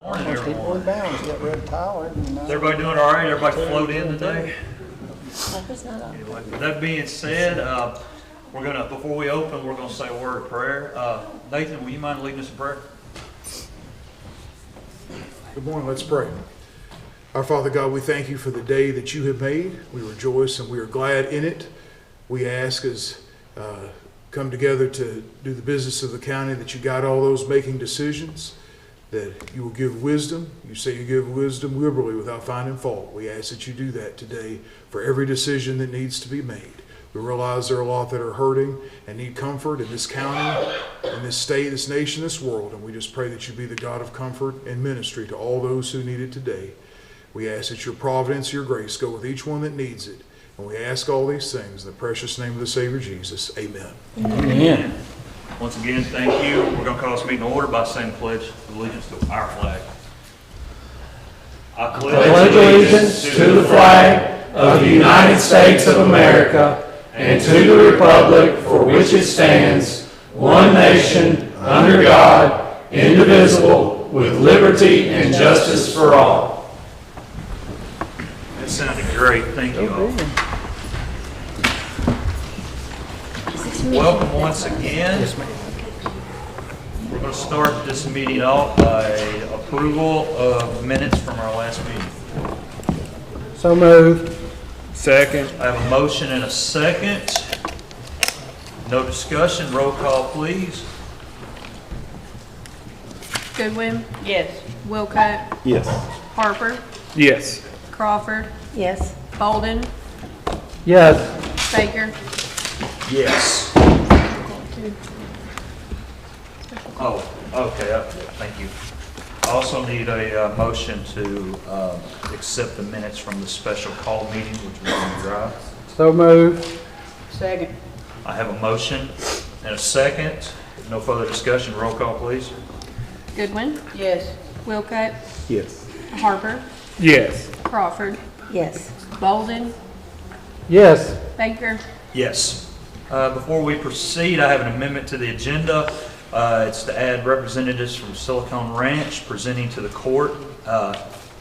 Morning, Most people everyone. in bounds get red Tyler. Is everybody doing all right? Everybody float in today? It's not on. Anyway, with that being said, before we open, we're gonna say a word of prayer. Nathan, will you mind leading us in prayer? Good morning, let's pray. Our Father God, we thank you for the day that you have made. We rejoice and we are glad in it. We ask as come together to do the business of the county that you guide all those making decisions, that you will give wisdom. You say you give wisdom liberally without finding fault. We ask that you do that today for every decision that needs to be made. We realize there are a lot that are hurting and need comfort in this county, in this state, this nation, this world, and we just pray that you be the God of comfort and ministry to all those who need it today. We ask that your providence, your grace go with each one that needs it. And we ask all these things in the precious name of the Savior Jesus. Amen. Amen. Once again, thank you. We're going to call this meeting to order by saying the pledge of allegiance to our flag. I pledge allegiance to the flag of the United States of America and to the republic for which it stands, one nation, under God, indivisible, with liberty and justice for all. That sounded great. Thank you all. Welcome once again. We're going to start this meeting off by approval of minutes from our last meeting. So moved. Second. I have a motion and a second. No discussion. Roll call, please. Goodwin, Yes. Wilcox, Yes. Harper, Yes. Crawford, Yes. Bolden, Yes. Baker. Yes. Oh, okay. Thank you. I also need a motion to accept the minutes from the special call meeting, which was on the drive. So moved. Second. I have a motion and a second. No further discussion. Roll call, please. Goodwin, Yes. Wilcox, Yes. Harper, Yes. Crawford, Yes. Bolden, Yes. Baker. Yes. Before we proceed, I have an amendment to the agenda. It's to add representatives from Silicon Ranch presenting to the court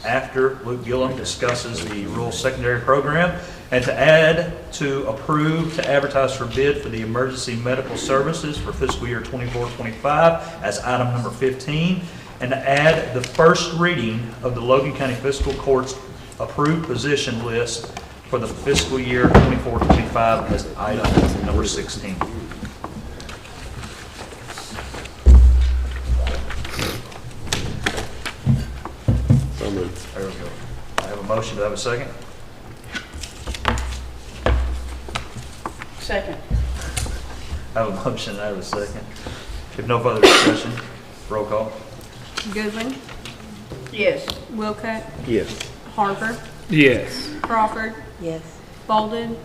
after Luke Gillum discusses the rural secondary program, and to add to approve to advertise for bid for the emergency medical services for fiscal year 24-25 as item number 15, and to add the first reading of the Logan County Fiscal Court's approved position list for the fiscal year 24-25 as item number 16. So moved. There we go. I have a motion. Do I have a second? Second. I have a motion. I have a second. If no further discussion, roll call. Goodwin, Yes. Wilcox, Yes. Harper, Yes. Crawford, Yes. Bolden,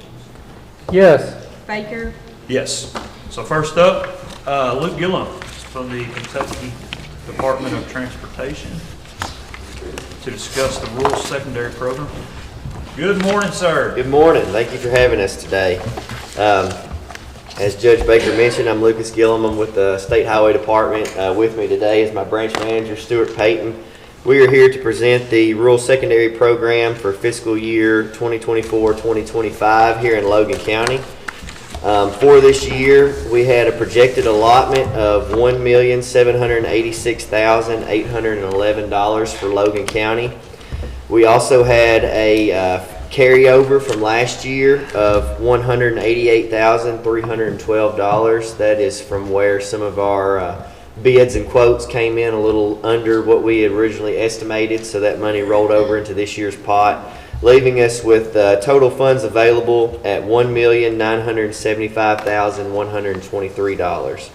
Yes. Baker. Yes. So first up, Luke Gillum from the Kentucky Department of Transportation to discuss the rural secondary program. Good morning, sir. Good morning. Thank you for having us today. As Judge Baker mentioned, I'm Lucas Gillum. I'm with the State Highway Department. With me today is my branch manager, Stuart Payton. We are here to present the rural secondary program for fiscal year 2024-2025 here in Logan County. For this year, we had a projected allotment of $1,786,811 for Logan County. We also had a carryover from last year of $188,312. That is from where some of our bids and quotes came in a little under what we had originally estimated, so that money rolled over into this year's pot, leaving us with total funds available at $1,975,123.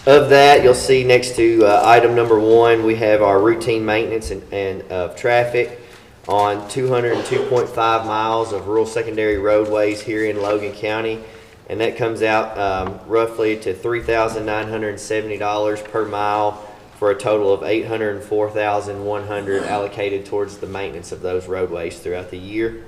Of that, you'll see next to item number 1, we have our routine maintenance and of traffic on 202.5 miles of rural secondary roadways here in Logan County, and that comes out roughly to $3,970 per mile for a total of $804,100 allocated towards the maintenance of those roadways throughout the year.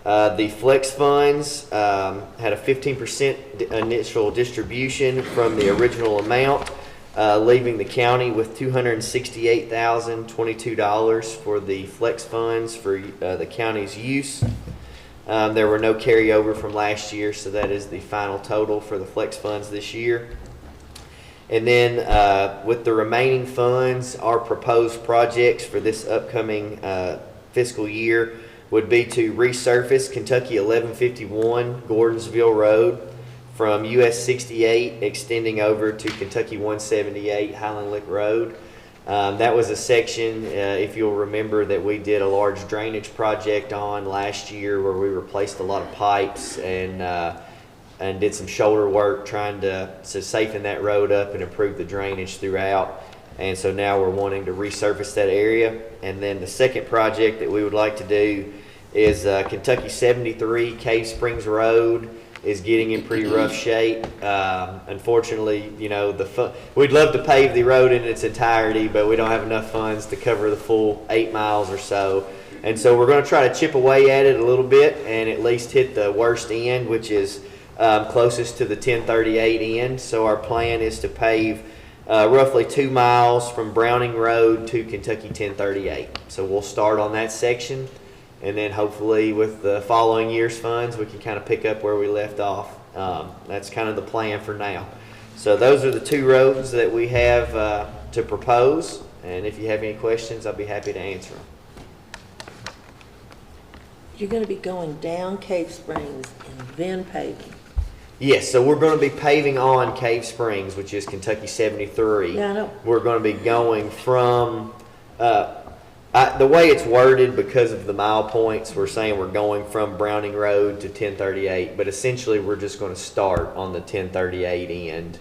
The flex funds had a 15% initial distribution from the original amount. leaving the county with $268,022 for the flex funds for the county's use. There were no carryover from last year, so that is the final total for the flex funds this year. And then with the remaining funds, our proposed projects for this upcoming fiscal year would be to resurface Kentucky 1151 Gordonsville Road from US 68 extending over to Kentucky 178 Highland Lick Road. That was a section, if you'll remember, that we did a large drainage project on last year where we replaced a lot of pipes and did some shoulder work trying to safeten that road up and improve the drainage throughout. And so now we're wanting to resurface that area. And then the second project that we would like to do is Kentucky 73 Cave Springs Road is getting in pretty rough shape. Unfortunately, you know, we'd love to pave the road in its entirety, but we don't have enough funds to cover the full 8 miles or so. And so we're going to try to chip away at it a little bit and at least hit the worst end, which is closest to the 1038 end. So our plan is to pave roughly 2 miles from Browning Road to Kentucky 1038. So we'll start on that section, and then hopefully with the following year's funds, we can kind of pick up where we left off. That's kind of the plan for now. So those are the 2 roads that we have to propose, and if you have any questions, I'll be happy to answer them. You're gonna be going down Cave Springs and then paving. Yes, so we're going to be paving on Cave Springs, which is Kentucky 73. Yeah, I know. We're going to be going from, the way it's worded because of the mile points, we're saying we're going from Browning Road to 1038, but essentially we're just going to start on the 1038 end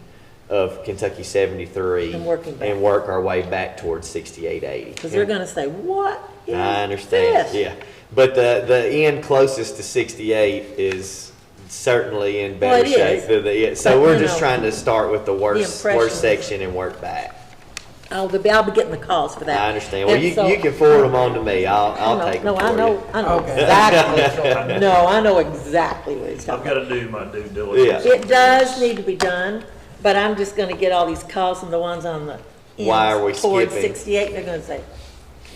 of Kentucky 73 And working back. and work our way back towards 6880. Because they're gonna say, what is I understand, this? yeah. But the end closest to 68 is certainly in better Well, it shape. is. So But, we're you just know, trying to start with the worst impression section and work back. I'll be getting the calls for that. I understand. Well, And you, so- you can forward them on to me. I'll take them No, for I know, you. I know exactly. No, I know exactly what he's I've talking got about. to do my due diligence. Yeah. It does need to be done, but I'm just gonna get all these calls from the ones on the Why are we ends towards skipping? 68, and they're gonna say,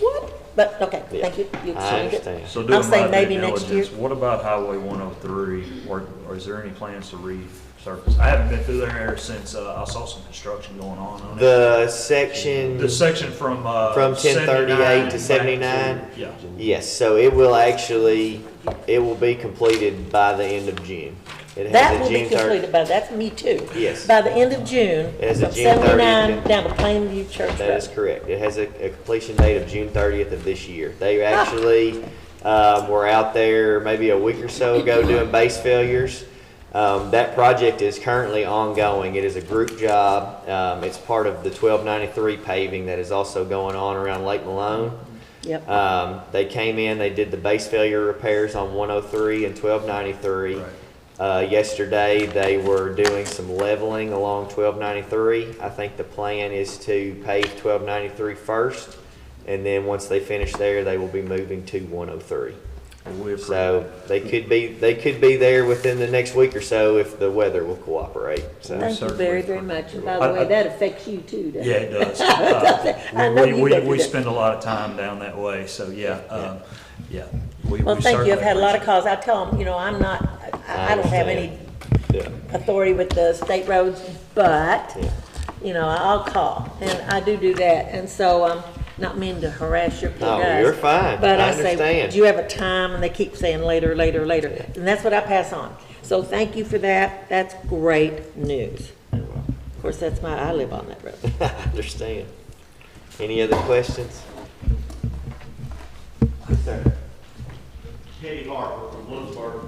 what? But, okay, Yeah. thank you. You I explained it. understand. So I'll doing say my maybe due next diligence, year. what about Highway 103? Or is there any plans to resurface? I haven't been through there since I saw some construction going on it. The section, The section from 1038 to 79 79? back to- Yeah. yes, so it will be completed by the end of June. It That has will a be June 30th. completed by, that's me too. Yes. By the end of June, As of from June 30th, 79 down to Plainview Church That is Road. correct. It has a completion date of June 30th of this year. They actually were out there maybe a week or so ago doing base failures. That project is currently ongoing. It is a group job. It's part of the 1293 paving that is also going on around Lake Malone. Yep. They came in, they did the base failure repairs on 103 and 1293. Yesterday, they were doing some leveling along 1293. I think the plan is to pave 1293 first, and then once they finish there, they will be moving to 103. We approve. So they could be there within the next week or so if the weather will cooperate. So Thank you certainly very, very much. And by the I- way, that affects you too, doesn't Yeah, it? it does. I know you go through We that. spend a lot of time down that way, so yeah. we Well, thank you. I've certainly had a lot of appreciate calls. I tell them, I'm not, I don't have any yeah. authority with the state roads, but, Yeah. I'll call. And I do that. And so, not mean to harass your poor No, guys. you're fine. But I I say, understand. do you have a time? And they keep saying later. And that's what I pass on. So thank you for that. That's great news. Of course, I live on that road. I understand. Any other questions? Sir. Kenny Harper from Lewisburg.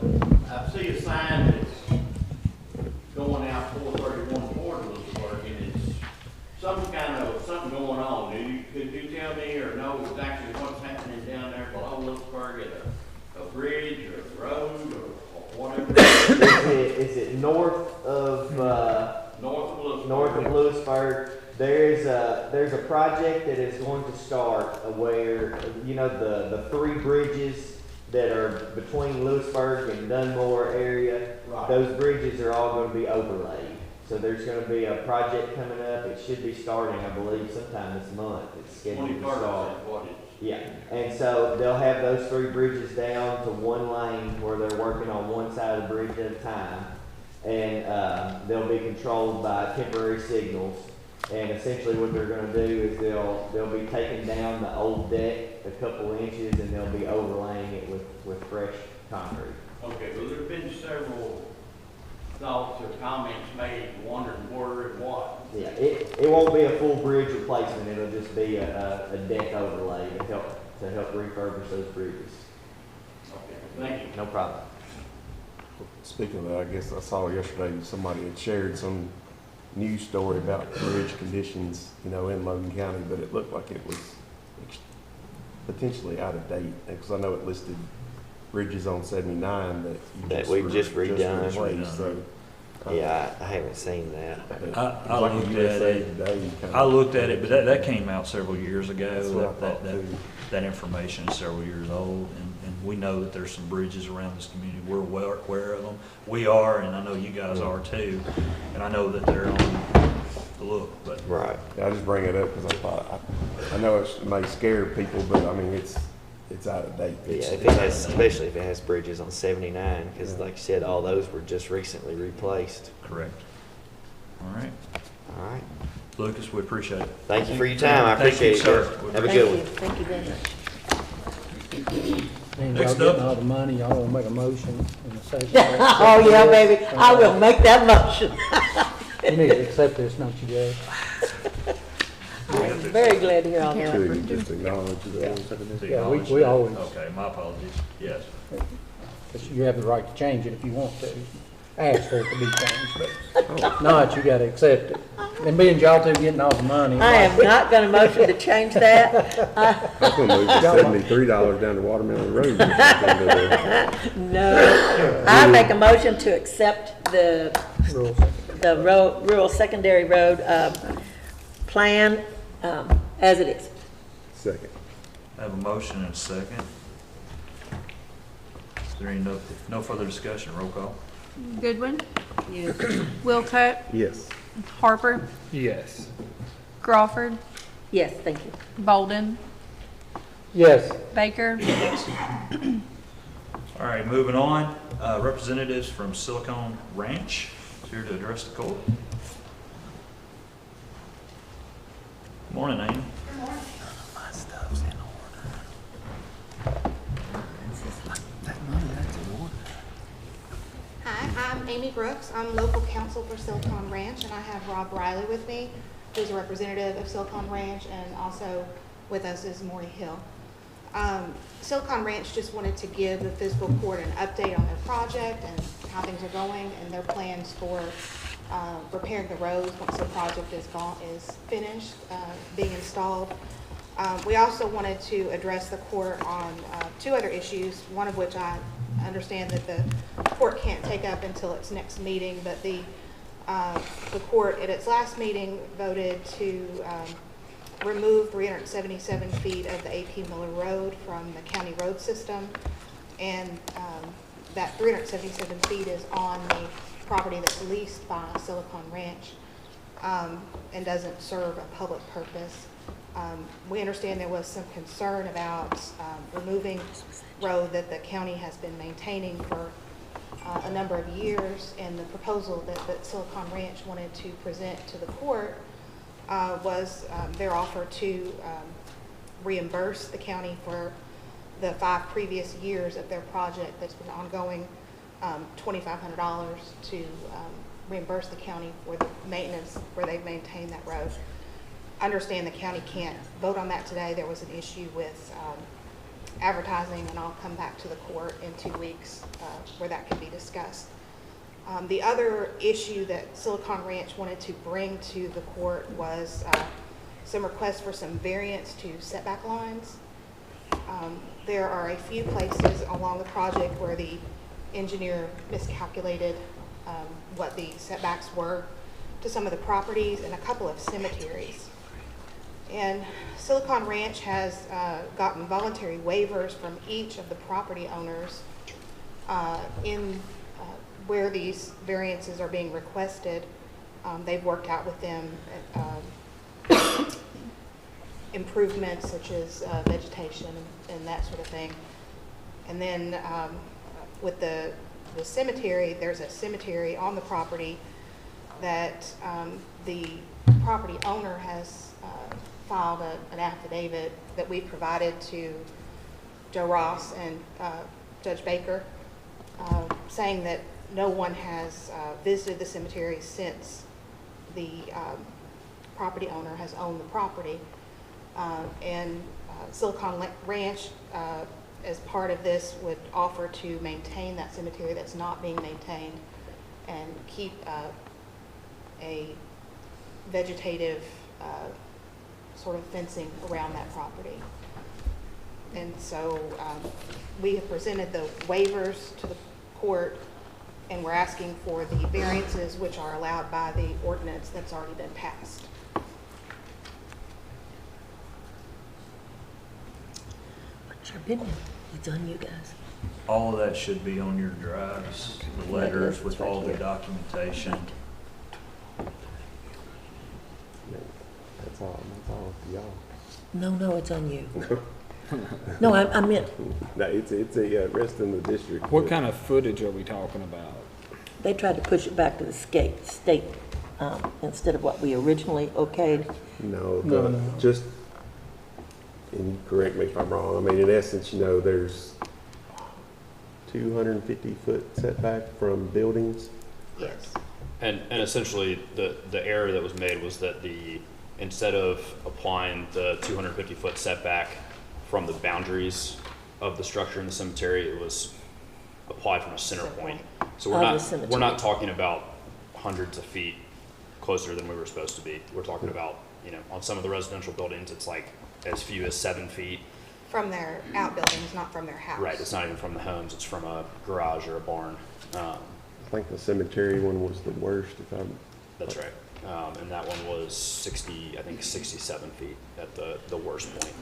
I see a sign that's going out 431 toward Lewisburg, and it's something going on. Could you tell me or know exactly what's happening down there below Lewisburg at a bridge or a road or whatever? Is it north of North of Lewisburg. There's a project that is going to start where the 3 bridges that are between Lewisburg and Dunmore area. Right. Those bridges are all going to be overlaid. So there's gonna be a project coming up. It should be starting, I believe, sometime this month. It's scheduled to 21st start. is what it's. Yeah, and so they'll have those 3 bridges down to 1 lane where they're working on one side of the bridge at a time. And they'll be controlled by temporary signals. And essentially what they're gonna do is they'll be taking down the old deck a couple inches and they'll be overlaying it with fresh concrete. Okay, well, there've been several thoughts or comments made, wondering where and what. Yeah, it won't be a full bridge replacement, it'll just be a deck overlay to help refurbish those bridges. Okay, thank you. No problem. Speaking of that, I guess I saw yesterday somebody had shared some news story about bridge conditions, in Logan County, but it looked like it was potentially out of date, because I know it listed bridges on 79 That we've just redone. replaced, so. Yeah, I haven't seen that. I looked at it, but that came out several years ago. That's what I thought too. That information is several years old, and we know that there's some bridges around this community. We're well aware of them. We are, and I know you guys are too, and I know that they're on the look, but. Right. I just bring it up because I thought, I know it may scare people, but I mean, it's out of date. Yeah, if it has, especially if it has bridges on 79, because like you said, all those were just recently replaced. Correct. All right. All right. Lucas, we appreciate it. Thank you for your time. I Thank you, appreciate it. sir. Have a Thank good you, one. thank you very much. And Next y'all getting up. all the money, y'all wanna make a motion in the session? Oh, yeah, baby, I will make that motion. You need to accept this, don't you, Jay? I'm very glad to hear all that. Should just acknowledge that. Yeah, we always- Okay, my apologies. Yes. But you have the right to change it if you want to. Ask for it to be changed, but not, you gotta accept it. And being y'all two getting all the money. I am not gonna motion to change that. I was gonna move the $73 down to Watermelon Road. No, I make a motion to accept the Rules. rural secondary road, plan, as it is. Second. I have a motion and a second. Is there any no further discussion? Roll call. Goodwin, Yes. Wilcutt, Yes. Harper, Yes. Crawford, Yes, thank you. Bolden, Yes. Baker, All right, moving on. Representatives from Silicon Ranch is here to address the court. Morning, Amy. Hi, I'm Amy Brooks. I'm local counsel for Silicon Ranch, and I have Rob Riley with me, who's a representative of Silicon Ranch, and also with us is Maury Hill. Silicon Ranch just wanted to give the fiscal court an update on their project and how things are going and their plans for repairing the roads once the project is finished, being installed. We also wanted to address the court on 2 other issues, one of which I understand that the court can't take up until its next meeting, but the court at its last meeting voted to remove 377 feet of the A.P. Miller Road from the county road system, and that 377 feet is on the property that's leased by Silicon Ranch and doesn't serve a public purpose. We understand there was some concern about removing road that the county has been maintaining for a number of years, and the proposal that Silicon Ranch wanted to present to the court was their offer to reimburse the county for the 5 previous years of their project that's been ongoing, $2,500 to reimburse the county for the maintenance where they've maintained that road. I understand the county can't vote on that today. There was an issue with advertising, and I'll come back to the court in 2 weeks where that can be discussed. The other issue that Silicon Ranch wanted to bring to the court was some requests for some variance to setback lines. There are a few places along the project where the engineer miscalculated what the setbacks were to some of the properties and a couple of cemeteries. And Silicon Ranch has gotten voluntary waivers from each of the property owners in where these variances are being requested They've worked out with them improvements such as vegetation and that sort of thing. And then with the cemetery, there's a cemetery on the property that the property owner has filed an affidavit that we provided to Joe Ross and Judge Baker, saying that no one has visited the cemetery since the property owner has owned the property. And Silicon Ranch, as part of this, would offer to maintain that cemetery that's not being maintained and keep a vegetative sort of fencing around that property. And so we have presented the waivers to the court, and we're asking for the variances which are allowed by the ordinance that's already been passed. What's your opinion? It's on you guys. All of that should be on your drives, the letters with all the documentation. That's all for y'all. No, it's on you. No, I meant, No, it's a rest in the district. What kind of footage are we talking about? they tried to push it back to the state, instead of what we originally okayed. No, No. just, and you correct me if I'm wrong, I mean, in essence, you know, there's 250-foot setback from buildings. Yes. And essentially, the error that was made was that instead of applying the 250-foot setback from the boundaries of the structure in the cemetery, it was applied from a center point. So Of the cemetery. we're not talking about hundreds of feet closer than we were supposed to be. We're talking about, on some of the residential buildings, it's like as few as 7 feet. From their outbuildings, not from their house. Right, it's not even from the homes, it's from a garage or a barn. I think the cemetery one was the worst, if I'm. That's right. And that one was 67 feet at the worst point.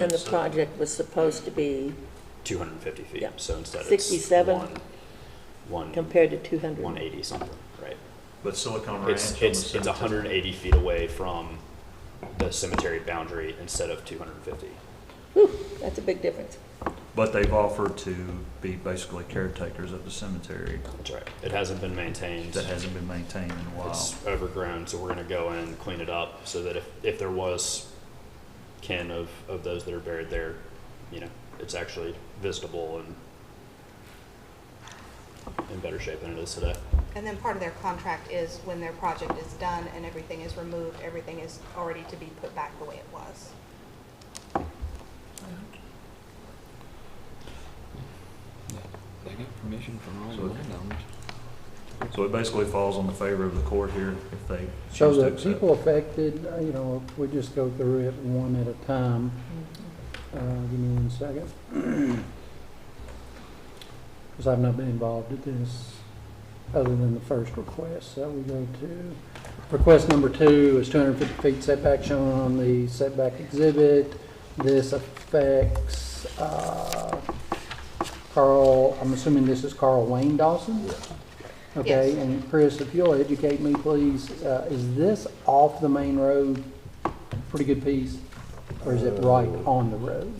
And the project was supposed to be 250 feet. Yeah. So instead 67 it's one compared to 200. 180 something, right? But Silicon Ranch. It's 180 feet away from the cemetery boundary instead of 250. Whew, that's a big difference. But they've offered to be basically caretakers of the cemetery That's right. It hasn't been maintained. that hasn't been maintained in a while. It's overgrown, so we're going to go in and clean it up so that if there was kin of those that are buried there, it's actually visitable and in better shape than it is today. And then part of their contract is when their project is done and everything is removed, everything is already to be put back the way it was. They got permission from all the landowners. So it basically falls on the favor of the court here if they So choose to the accept. people affected, if we just go through it one at a time. Give me 1 second. Because I've not been involved in this other than the first request. So we go to request number 2 is 250 feet setback shown on the setback exhibit. This affects Carl, I'm assuming this is Carl Wayne Dawson? Okay, Yes. and Chris, if you'll educate me, please, is this off the main road, pretty good piece, or is it right on the road?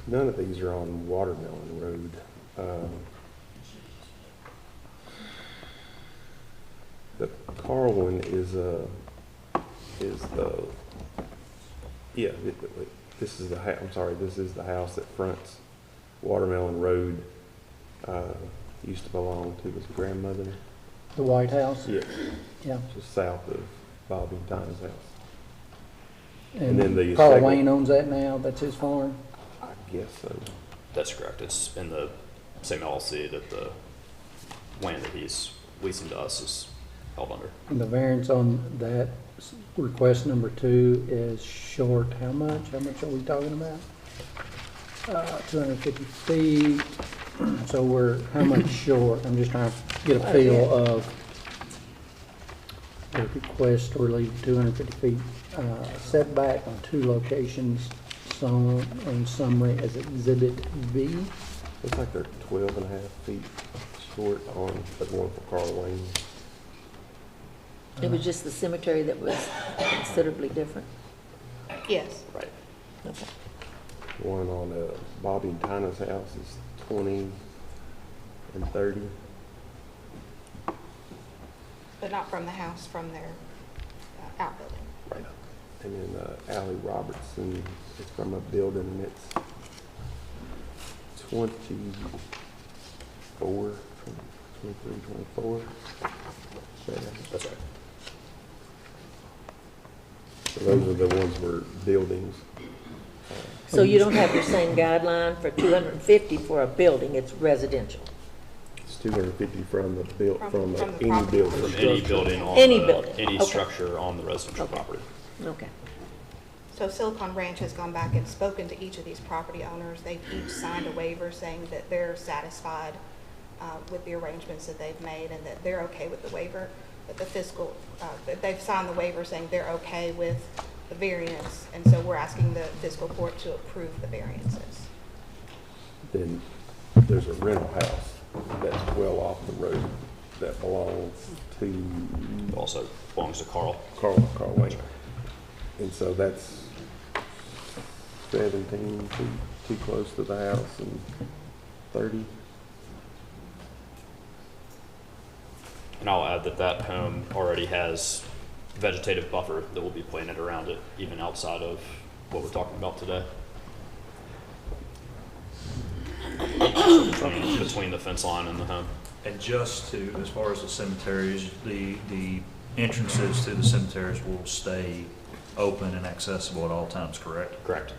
None of these are on Watermelon Road. The Carl one is this is this is the house that fronts Watermelon Road. Used to belong to his grandmother. The White House? Yeah, Yeah. just south of Bobby and Time's house. And then the Carl second- Wayne owns that now, that's his farm? I guess so. That's correct. It's in the same LLC that the land that he's leasing to us is held under. And the variance on that request number 2 is short, how much? How much are we talking about? 250 feet. So we're, how much short? I'm just trying to get a feel of the request to relieve 250 feet setback on 2 locations, shown on summary as Exhibit B. Looks like they're 12.5 feet short on the one for Carl Wayne. It was just the cemetery that was considerably different? Yes. Right. Okay. One on Bobby and Tina's house is 20 and 30. But not from the house, from their outbuilding. Right. And then Allie Robertson is from a building and it's 24, 23, 24. That's right. So those are the ones where buildings. So you don't have your same guideline for 250 for a building, it's residential? It's 250 from the From the any property. building. From any building on Any the- building, any okay. structure on the residential Okay. property. Okay. So Silicon Ranch has gone back and spoken to each of these property owners. They've each signed a waiver saying that they're satisfied with the arrangements that they've made and that they're okay with the waiver. But the fiscal, they've signed the waiver saying they're okay with the variance, and so we're asking the fiscal court to approve the variances. Then there's a rental house that's well off the road that belongs to Also belongs to Carl. Carl Wayne. And so that's 17 too close to the house and 30. And I'll add that that home already has vegetative buffer that will be planted around it, even outside of what we're talking about today. Between the fence line and the home. And just to, as far as the cemeteries, the entrances to the cemeteries will stay open and accessible at all times, correct? Correct.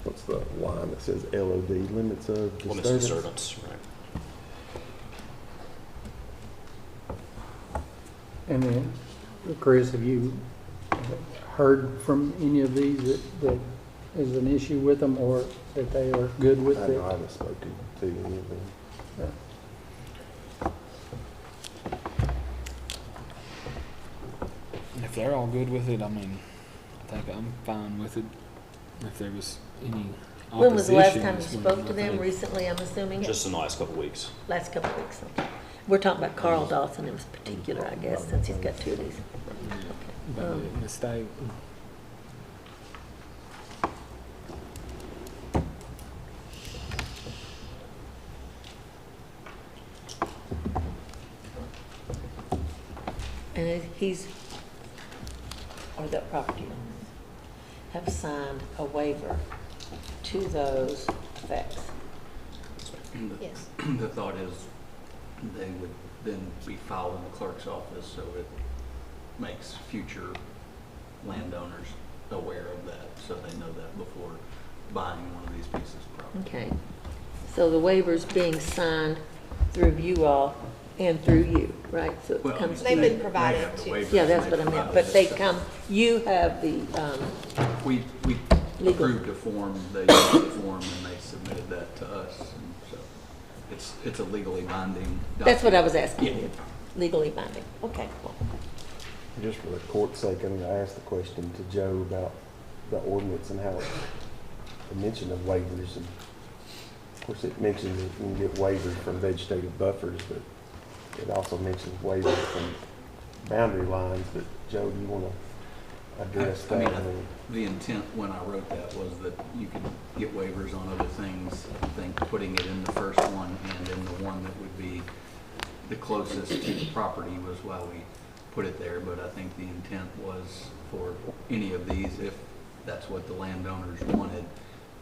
What's the line that says LOD, limits of Limits disturbance? disturbance, right. And then, Chris, have you heard from any of these that is an issue with them or that they are good with I it? know I haven't spoken to any of them. Yeah. If they're all good with it, I mean, I think I'm fine with it. If there was any opposition. When was the last time you it's when spoke to I them? think- Recently, I'm assuming? Just in the last couple of weeks. Last couple of weeks, okay. We're talking about Carl Dawson in particular, I guess, since he's got two of these. But the state, And he's, or that property owners, have signed a waiver to those effects. Yes. The thought is they would then be filed in the clerk's office, so it makes future landowners aware of that, so they know that before buying one of these pieces of property. Okay. So the waiver's being signed through you all and through you, right? So it Well, comes They've to been you. provided They have the to. waivers Yeah, that's and what I they meant, provide but they it. come, you have the, We Legal. approved a form, they used the form, and they submitted that to us, and so it's a legally binding document. that's what I was asking Yeah. you, legally binding. Okay, cool. Just for the court's sake, I'm going to ask the question to Joe about the ordinance and how it mentioned of waivers. And of course, it mentions that you can get waivers from vegetative buffers, but it also mentions waivers from boundary lines. But Joe, do you want to address I that? mean, the intent when I wrote that was that you could get waivers on other things. I think putting it in the first one and in the one that would be the closest to the property was why we put it there. But I think the intent was for any of these, if that's what the landowners wanted.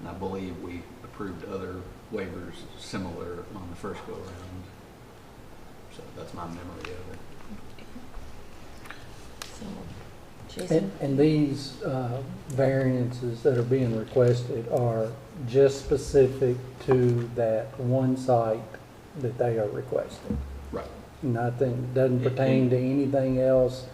And I believe we approved other waivers similar on the first go around. So that's my memory of it. So, Jason? And these variances that are being requested are just specific to that one site that they are requesting. Right. Nothing, doesn't pertain to anything else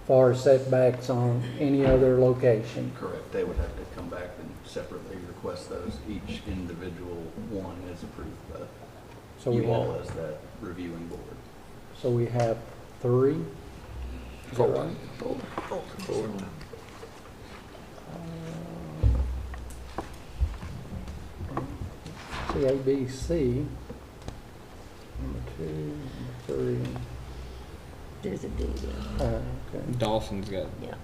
far as setbacks on any other location. Correct. They would have to come back and separately request those. Each individual one is approved by So we you all have, as that reviewing board. so we have 3. Is that right? C, A, B, C. Number 2, number 3. There's a D there. Okay. Dawson's got. Yeah,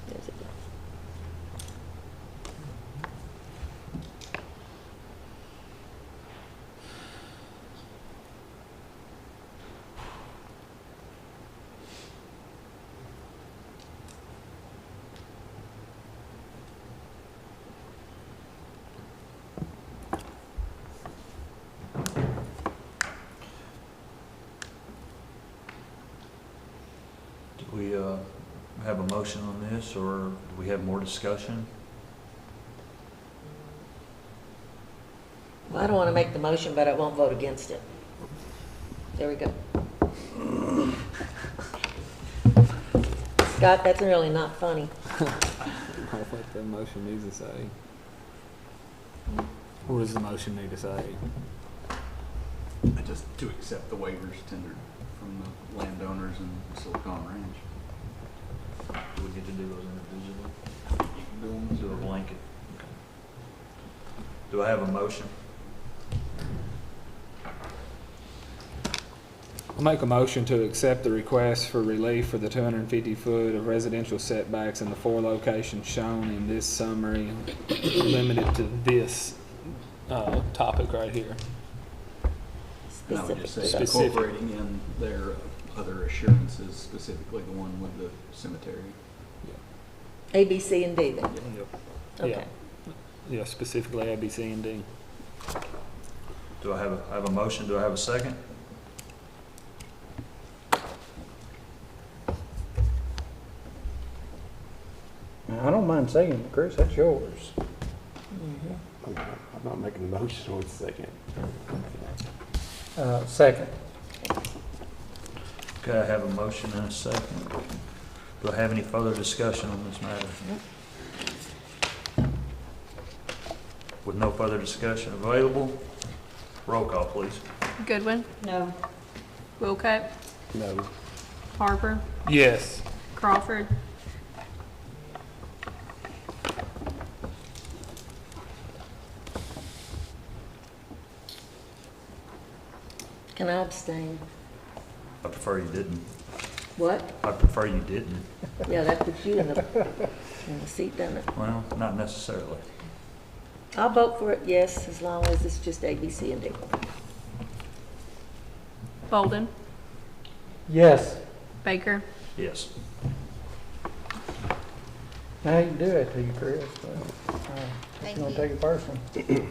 there's a D. Do we have a motion on this, or do we have more discussion? Well, I don't want to make the motion, but I won't vote against it. There we go. Scott, that's really not funny. I don't know what the motion needs to say. What does the motion need to say? Just to accept the waivers tendered from the landowners in Silicon Ranch. Do we get to do those individually? You can do them. Do a blanket? Okay. Do I have a motion? I'll make a motion to accept the request for relief for the 250 foot of residential setbacks in the 4 locations shown in this summary, limited to this topic right here. And I would just say Specific. incorporating in their other assurances, specifically the one with the cemetery. A, B, C, and D then? Okay. Yeah, specifically A, B, C, and D. Do I have a motion? Do I have a second? I don't mind saying it, Chris, that's yours. I'm not making a motion with second. Second. Okay, I have a motion and a second. Do I have any further discussion on this matter? With no further discussion available, roll call, please. Goodwin, No. Wilcutt, No. Harper, Yes. Crawford, Can I abstain? I prefer you didn't. What? I prefer you didn't. Yeah, that puts you in the seat, doesn't it? Well, not necessarily. I'll vote for it, yes, as long as it's just A, B, C, and D. Bolden, Yes. Baker, Yes. I hate to do it to you, Chris, but Thank you don't you. take it personal. We need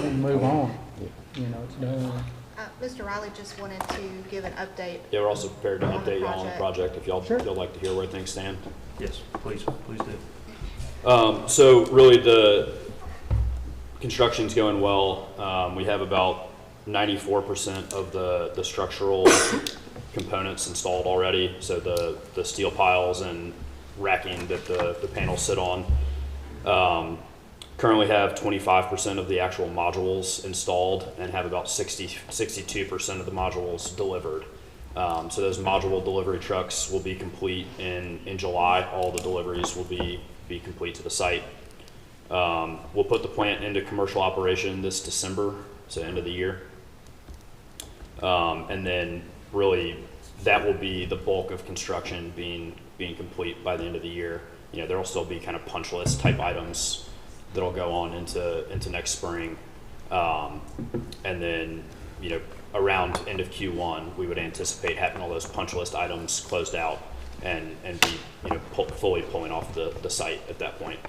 to move on. You know, it's done. Mr. Riley just wanted to give an update. Yeah, we're also prepared to On the update you on the project if y'all Sure. like to hear where things stand. Yes, please do. So really the construction's going well. We have about 94% of the structural components installed already. So the steel piles and racking that the panels sit on. Currently have 25% of the actual modules installed and have about 62% of the modules delivered. So those module delivery trucks will be complete in July. All the deliveries will be complete to the site. We'll put the plant into commercial operation this December, so end of the year. And then really that will be the bulk of construction being complete by the end of the year. You know, there will still be kind of punch list type items that'll go on into next spring. And then, you know, around end of Q1, we would anticipate having all those punch list items closed out and be, you know, fully pulling off the site at that point.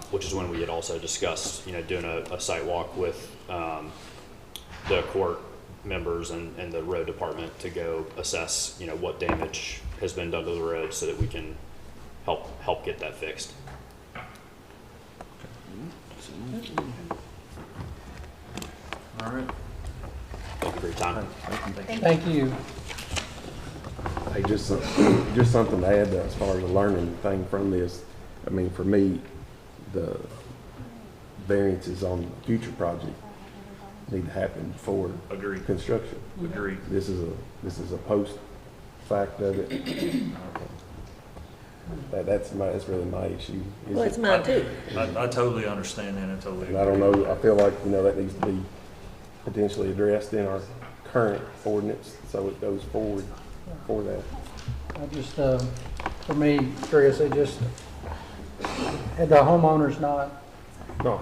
Which is when we had also discussed, you know, doing a site walk with the court members and the road department to go assess, you know, what damage has been done to the road so that we can help get that fixed. All right. Thank you for your time. Thank you. Hey, just something to add as far as the learning thing from this. I mean, for me, the variances on future project need to happen before Agreed. construction. Agreed. This is a post fact of it. That's really my issue. is Well, it's it- mine too. I totally understand that. I totally And I don't know, I feel like, you know, that needs to be potentially addressed in our current ordinance, so it goes forward for that. I just, for me, Chris, it just, had the homeowners not, No,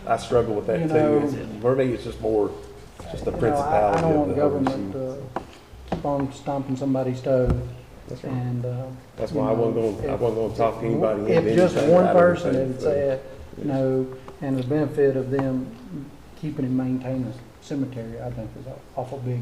I struggle with that You too. know- For me, it's just more, just the I principality don't of want the whole government issue. to keep on stomping somebody's toe. That's right. And, That's you why I wasn't know, going, I wasn't going to talk to anybody. into If just anything one out of person anything, had so- said, and the benefit of them keeping and maintaining the cemetery, I think is an awful big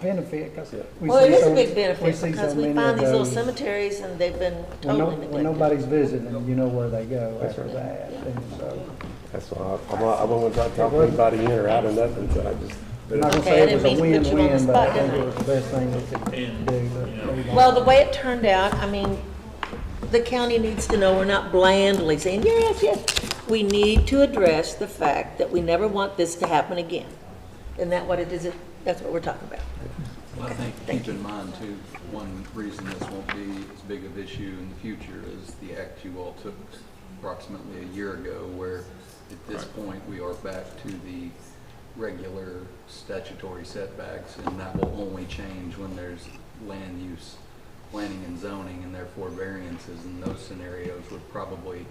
benefit, because we Well, it see is a so, big we benefit see because so we many find of these little those. cemeteries and they've been When, totally when neglected. nobody's visiting, you know where they go That's after right. that, and so. That's why I wasn't going to talk to anybody in or out of nothing, so I just. I'm not gonna Okay, say I it was a didn't mean to put you on the win-win, but I spot, think didn't I? it was the best thing we could do, but there you go. Well, the way it turned out, I mean, the county needs to know we're not blandly saying, yes, yes. We need to address the fact that we never want this to happen again. Isn't that what it is? That's what we're talking about. Well, I think, keep in mind too, one reason this won't be as big of issue in the future is the act you all took approximately a year ago, where at this point, we are back to the regular statutory setbacks, and that will only change when there's land use, planning and zoning, and therefore variances in those scenarios would probably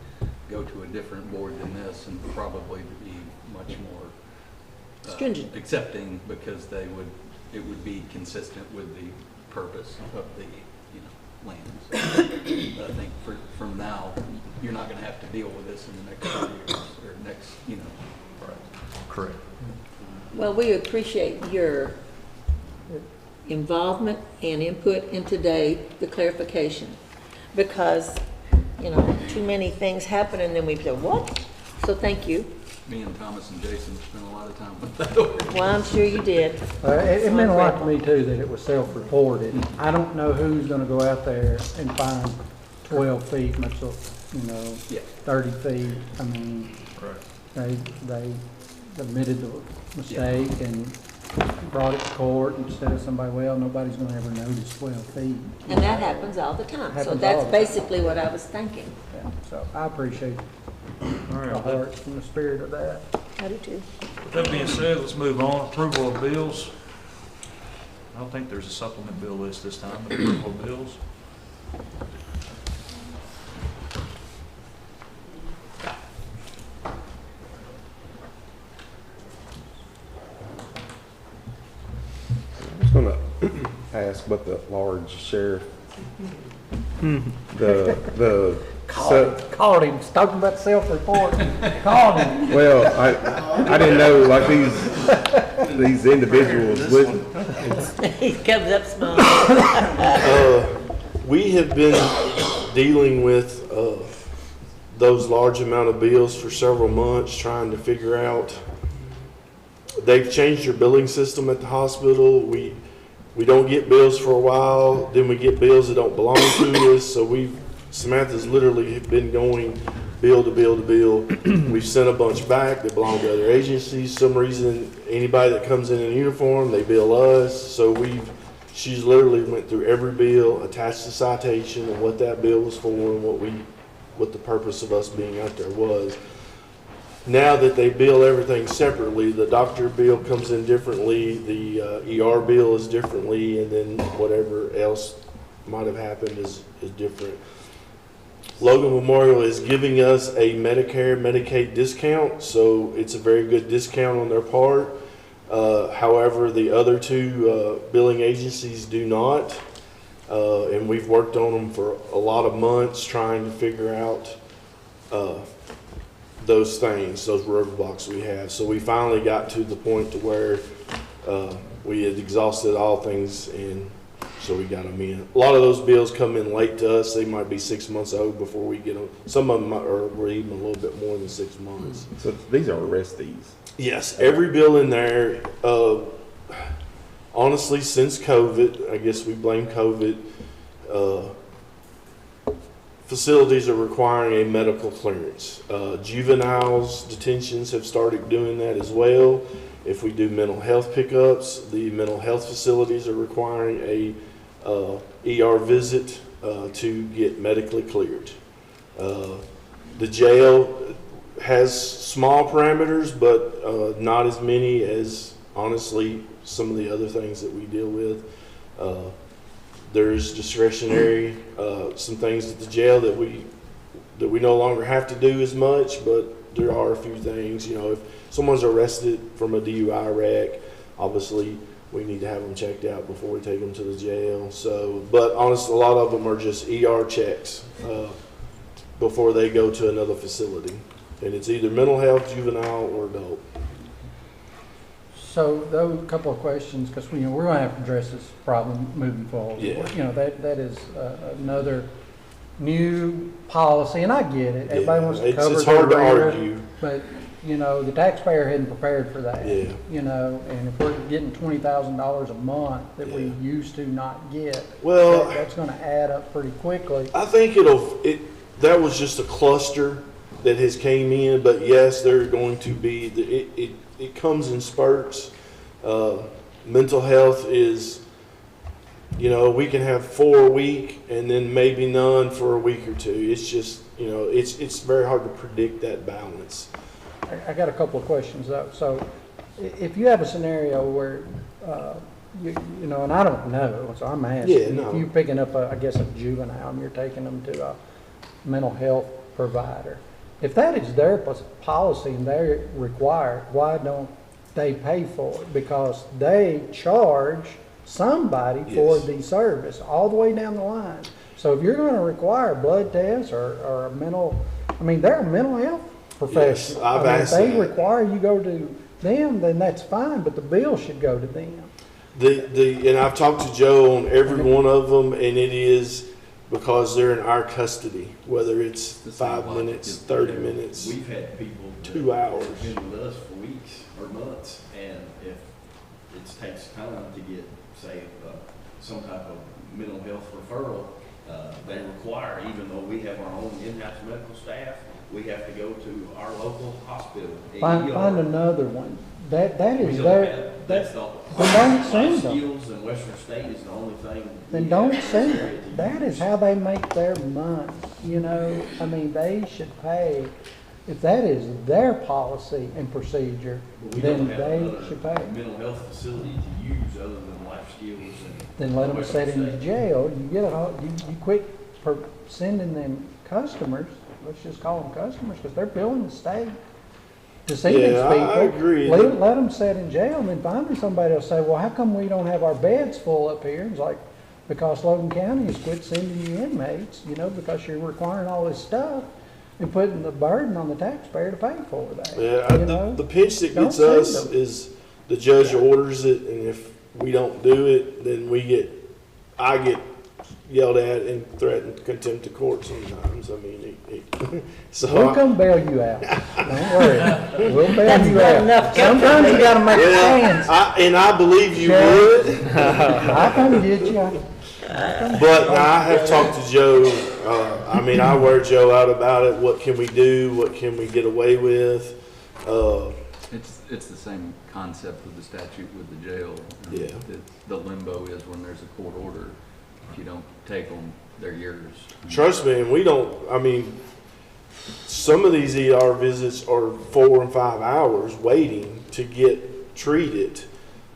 go to a different board than this and probably be much more Stringent. accepting, because it would be consistent with the purpose of the, land. So, I think from now, you're not gonna have to deal with this in the next 2 years, or next, Correct. Well, we appreciate your involvement and input in today, the clarification. Because, too many things happen and then we say, what? So thank you. Me and Thomas and Jason spent a lot of time with that. Well, I'm sure you did. It meant a lot to me too that it was self-reported. I don't know who's gonna go out there and find 12 feet, much less, Yeah. 30 feet. I mean, they admitted the mistake and brought it to court instead of somebody, well, nobody's gonna ever notice 12 feet. And that happens all the time. So Happens all that's the time. basically what I was thinking. Yeah, so I appreciate All right, the with that- heart and the spirit of that. I do too. with that being said, let's move on. Approval of bills. I don't think there's a supplement bill list this time, but approval of bills. I was going to ask about the large sheriff. The Called him, talking about self-report, called him. well, I didn't know, like these individuals with, He comes up smiling. We have been dealing with those large amount of bills for several months, trying to figure out. They've changed their billing system at the hospital. We don't get bills for a while, then we get bills that don't belong to us. So Samantha's literally been going bill to bill to bill. We've sent a bunch back that belong to other agencies. Some reason, anybody that comes in uniform, they bill us. So she's literally went through every bill, attached a citation of what that bill was for and what the purpose of us being out there was. Now that they bill everything separately, the doctor bill comes in differently, the ER bill is differently, and then whatever else might have happened is different. Logan Memorial is giving us a Medicare, Medicaid discount, so it's a very good discount on their part. However, the other two billing agencies do not, and we've worked on them for a lot of months trying to figure out those things, those roadblocks we have. So we finally got to the point to where we had exhausted all things, and so we got them in. A lot of those bills come in late to us. They might be 6 months old before we get them. Some of them were even a little bit more than 6 months. so these are arrestees. Yes, every bill in there, honestly, since COVID, I guess we blame COVID, facilities are requiring a medical clearance. Juveniles detentions have started doing that as well. If we do mental health pickups, the mental health facilities are requiring a ER visit to get medically cleared. The jail has small parameters, but not as many as honestly some of the other things that we deal with. There's discretionary, some things at the jail that we no longer have to do as much, but there are a few things. You know, if someone's arrested from a DUI wreck, obviously we need to have them checked out before we take them to the jail. So, but honestly, a lot of them are just ER checks before they go to another facility, and it's either mental health, juvenile, or adult. So those couple of questions, because we're going to have to address this problem moving forward. Yeah. You know, that is another new policy, and I get it. Everybody wants to cover It's hard to their rear, argue. but you know, the taxpayer hadn't prepared for that. Yeah. You know, and if we're getting $20,000 a month that we Yeah. used to not get, Well, that's going to add up pretty quickly. I think that was just a cluster that has came in, but yes, they're going to be, it comes in spurts. Mental health is, you know, we can have 4 a week and then maybe none for a week or two. It's just, you know, it's very hard to predict that balance. I got a couple of questions though. So if you have a scenario where, you know, and I don't know, so I'm asking, Yeah, no. if you're picking up a juvenile and you're taking them to a mental health provider, if that is their policy and they're required, why don't they pay for it? Because they charge somebody for Yes. the service all the way down the line. So if you're going to require blood tests or a mental, I mean, they're a mental health professional. I've I mean, asked if they that. require you go to them, then that's fine, but the bill should go to them. And I've talked to Joe on every one of them, and it is because they're in our custody, whether it's The same 5 logic minutes, is 30 there. minutes. We've had people that 2 hours. have been with us for weeks or months, and if it takes time to get, say, some type of mental health referral, they require, even though we have our own in-house medical staff, we have to go to our local hospital. Find ER. another one. That We is don't their, have- That's the. then don't send them. Skills in Western State is the only thing. Then we don't have send in this area them. to That use. is how they make their money, you know? I mean, they should pay, if that is their policy and procedure, But we then don't have they another should pay. mental health facility to use other than life skills and. Then let them Western sit in the State. jail, you get you quit sending them customers, let's just call them customers, because they're billing the state to see these Yeah, people. I agree. Let them sit in jail, and then finally somebody will say, well, how come we don't have our beds full up here? It's like, because Logan County has quit sending you inmates, you know, because you're requiring all this stuff and putting the burden on the taxpayer to pay for that. Yeah, you know? the pinch that Don't gets send us them. is the judge orders it, and if we don't do it, then I get yelled at and threatened contempt of court sometimes. I mean, so We'll come bail you out. Don't worry. We'll bail That's you not out. enough Sometimes you gotta make yeah, plans. I believe you Sheriff. would, I come get you. but now I have talked to Joe. I mean, I wear Joe out about it. What can we do? What can we get away with? It's the same concept with the statute with the jail. Yeah. The limbo is when there's a court order, if you don't take them, they're yours. Trust me, and we don't, I mean, some of these ER visits are 4 and 5 hours waiting to get treated.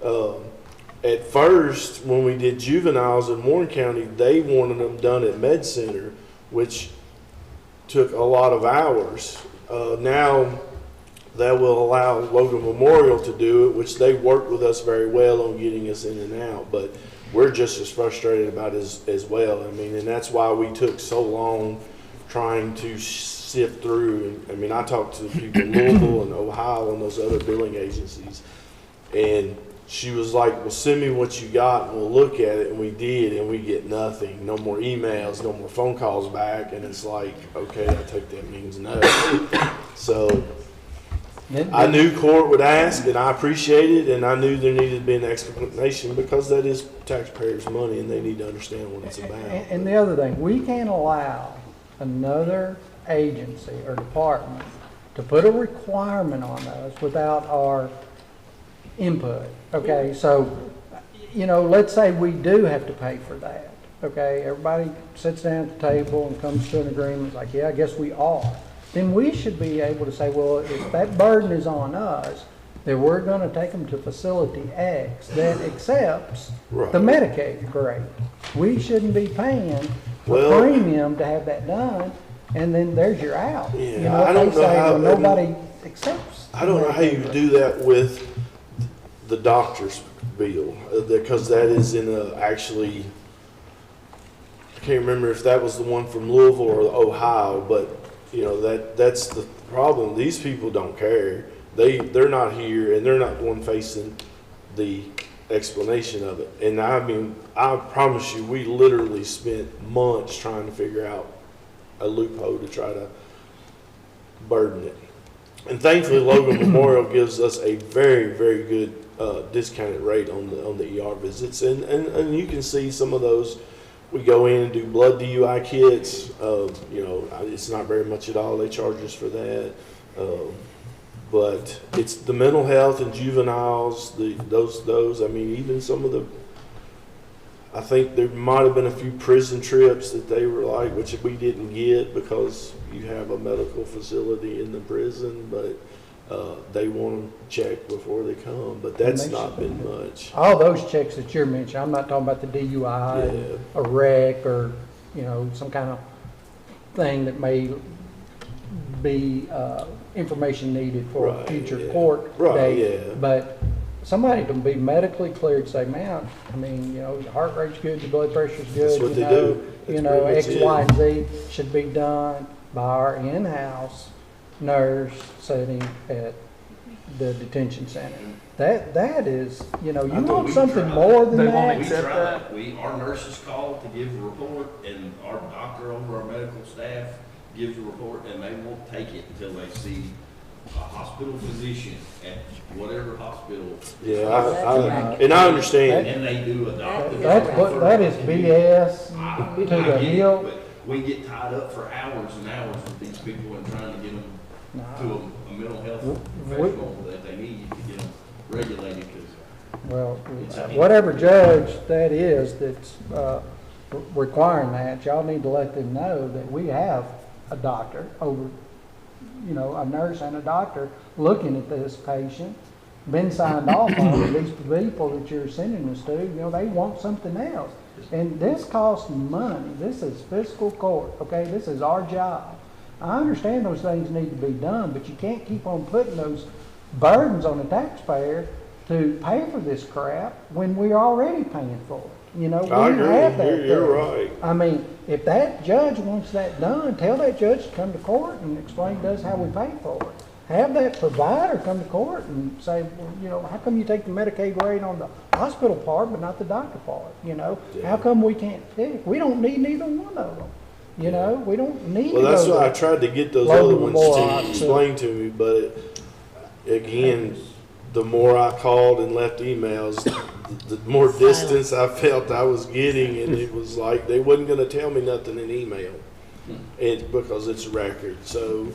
At first, when we did juveniles in Warren County, they wanted them done at Med Center, which took a lot of hours. Now, that will allow Logan Memorial to do it, which they worked with us very well on getting us in and out, but we're just as frustrated about it as well. I mean, and that's why we took so long trying to sift through. And I mean, I talked to people in Louisville and Ohio and those other billing agencies, and she was like, well, send me what you got and we'll look at it. And we did, and we get nothing. No more emails, no more phone calls back. And it's like, okay, I take that means no. So I knew court would ask, and I appreciate it, and I knew there needed to be an explanation because that is taxpayers' money, and they need to understand what it's about. And the other thing, we can't allow another agency or department to put a requirement on us without our input. Okay, so, you know, let's say we do have to pay for that. Okay, everybody sits down at the table and comes to an agreement, like, yeah, I guess we are. Then we should be able to say, well, if that burden is on us, that we're gonna take them to facility X that accepts Right. the Medicaid rate. We shouldn't be paying a Well- premium to have that done, and then there's your out. Yeah, You know, I if don't they know say, how- well, nobody accepts. I don't know how you do that with the doctor's bill, because that is in a, actually, I can't remember if that was the one from Louisville or Ohio, but, you know, that's the problem. These people don't care. They're not here, and they're not the one facing the explanation of it. And I mean, I promise you, we literally spent months trying to figure out a loophole to try to burden it. And thankfully, Logan Memorial gives us a very, very good discounted rate on the ER visits, and you can see some of those. We go in and do blood DUI kits. You know, it's not very much at all. They charge us for that, but it's the mental health and juveniles. Those. I mean, even some of the. I think there might have been a few prison trips that they were like, which we didn't get because you have a medical facility in the prison, but they want them checked before they come. But that's not been much. All those checks that you're mentioning, I'm not talking about the DUI, Yeah. a wreck, or, you know, some kind of thing that may be information needed for a Right, future yeah. court Right, date. yeah. But somebody can be medically cleared, say, man, I mean, you know, your heart rate's good, your blood pressure's good. That's what you they know, do. That's You know, pretty X, much it. Y, and Z should be done by our in-house nurse sitting at the detention center. That is, you know, you want something more than They won't that. accept that? Our nurses call to give a report, and our doctor over our medical staff gives a report, and they won't take it until they see a hospital physician at whatever hospital. Yeah, and I understand. And they do a doctor. That is BS I to the get it, hill. but we get tied up for hours and hours with these people and trying to get them to a mental health professional that they need to get them regulated, because Well, whatever judge that is that's requiring that, y'all need to let them know that we have a doctor over, you know, a nurse and a doctor looking at this patient, been signed off on. These people that you're sending us to, you know, they want something else. And this costs money. This is fiscal court, okay? This is our job. I understand those things need to be done, but you can't keep on putting those burdens on the taxpayer to pay for this crap when we're already paying for it. You know, we I agree. have that. You're done. right. I mean, if that judge wants that done, tell that judge to come to court and explain to us how we pay for it. Have that provider come to court and say, well, you know, how come you take the Medicaid rate on the hospital part but not the doctor part? You know, how come we can't pick? We don't need neither one of them. You know, we don't need. Well, to that's go why I to tried to get those Logan other ones Memorial to explain to me, but again, the more I called and left emails, the more distance I felt I was getting, and it was like they wasn't going to tell me nothing in email, because it's a record. So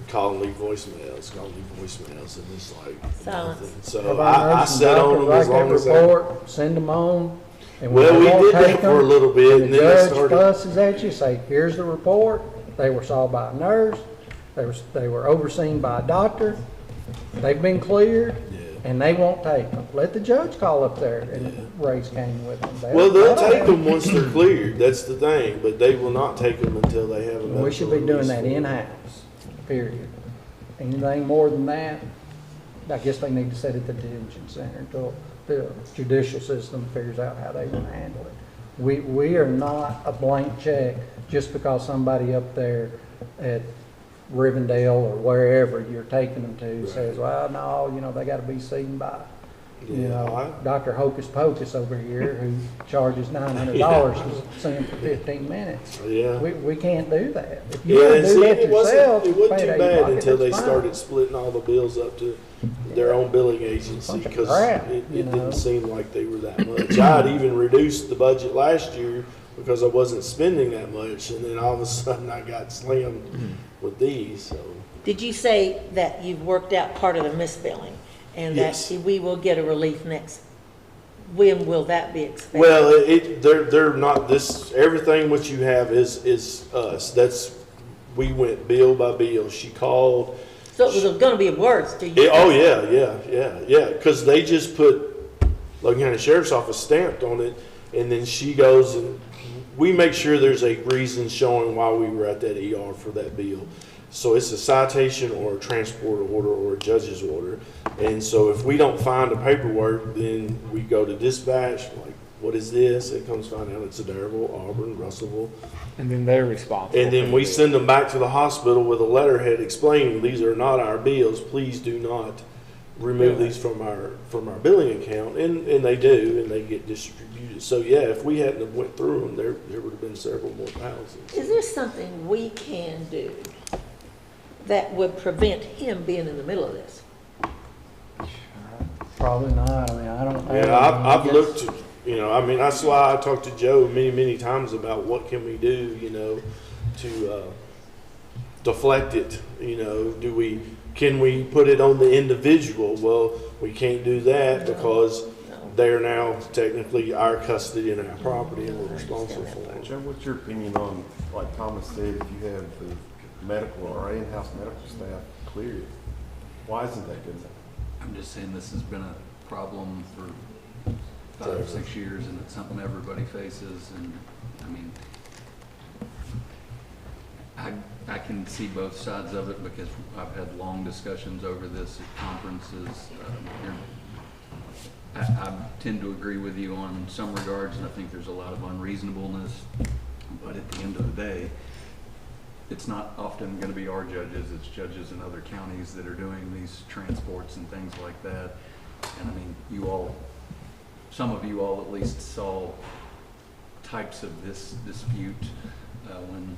call and leave voicemails, and it's like Silence. nothing. So Have our I nurses sat and on them doctors as write long that as I. report, send them on. And when Well, they we won't did that take for a them, little bit, and and the then they judge started. fusses at you, say, here's the report. They were saw by a nurse. They were overseen by a doctor. They've been cleared, and they won't take them. Let the judge call up there and raise Cain with them. Well, they'll take them once they're cleared. That's the thing, but they will not take them until they have a medical We should be doing release that form. in-house, period. Anything more than that, I guess they need to set it at the detention center until the judicial system figures out how they want to handle it. We are not a blank check just because somebody up there at Rivendell or wherever you're taking them to says, well, no, you know, they got to be seen by, you know, Dr. Hocus Pocus over here who charges $900 to see him for 15 minutes. Yeah. We can't do that. If you Yeah, want and to do see, that it yourself, wasn't pay it too out of your bad pocket, until they that's fine. started splitting all the bills up to their own billing agency, Bunch of because crap, it you know. didn't seem like they were that much. I had even reduced the budget last year because I wasn't spending that much, and then all of a sudden I got slammed with these, so. Did you say that you've worked out part of the misbilling and that Yes. we will get a relief next? When will that be expected? Well, they're not this, everything what you have is us. We went bill by bill. She called. So it was gonna be worse to you. Oh, yeah, because they just put Logan County Sheriff's Office stamped on it, and then she goes and we make sure there's a reason showing why we were at that ER for that bill. So it's a citation or a transport order or a judge's order. And so if we don't find the paperwork, then we go to dispatch, like, what is this? It comes find out it's Adairville, Auburn, Russellville. And then they're responsible. And then for we the- send them back to the hospital with a letterhead explaining these are not our bills. Please do not remove these from our billing account. And they do, and they get distributed. So yeah, if we hadn't have went through them, there would have been several more thousands. Is there something we can do that would prevent him being in the middle of this? Probably not. I mean, I don't know. Yeah, I I've guess- looked, I mean, that's why I talked to Joe many times about what can we do, to deflect it. Can we put it on the individual? Well, we can't do that because they're now technically our custody and our property and we're responsible for it. Joe, what's your opinion on, like Thomas said, if you have the medical or in-house medical staff cleared, why isn't that good enough? I'm just saying this has been a problem for 5 or 6 years, and it's something everybody faces, and, I mean, I can see both sides of it because I've had long discussions over this at conferences. I tend to agree with you on some regards, and I think there's a lot of unreasonableness, but at the end of the day, it's not often going to be our judges, it's judges in other counties that are doing these transports and things like that. And I mean, some of you all at least saw types of this dispute when,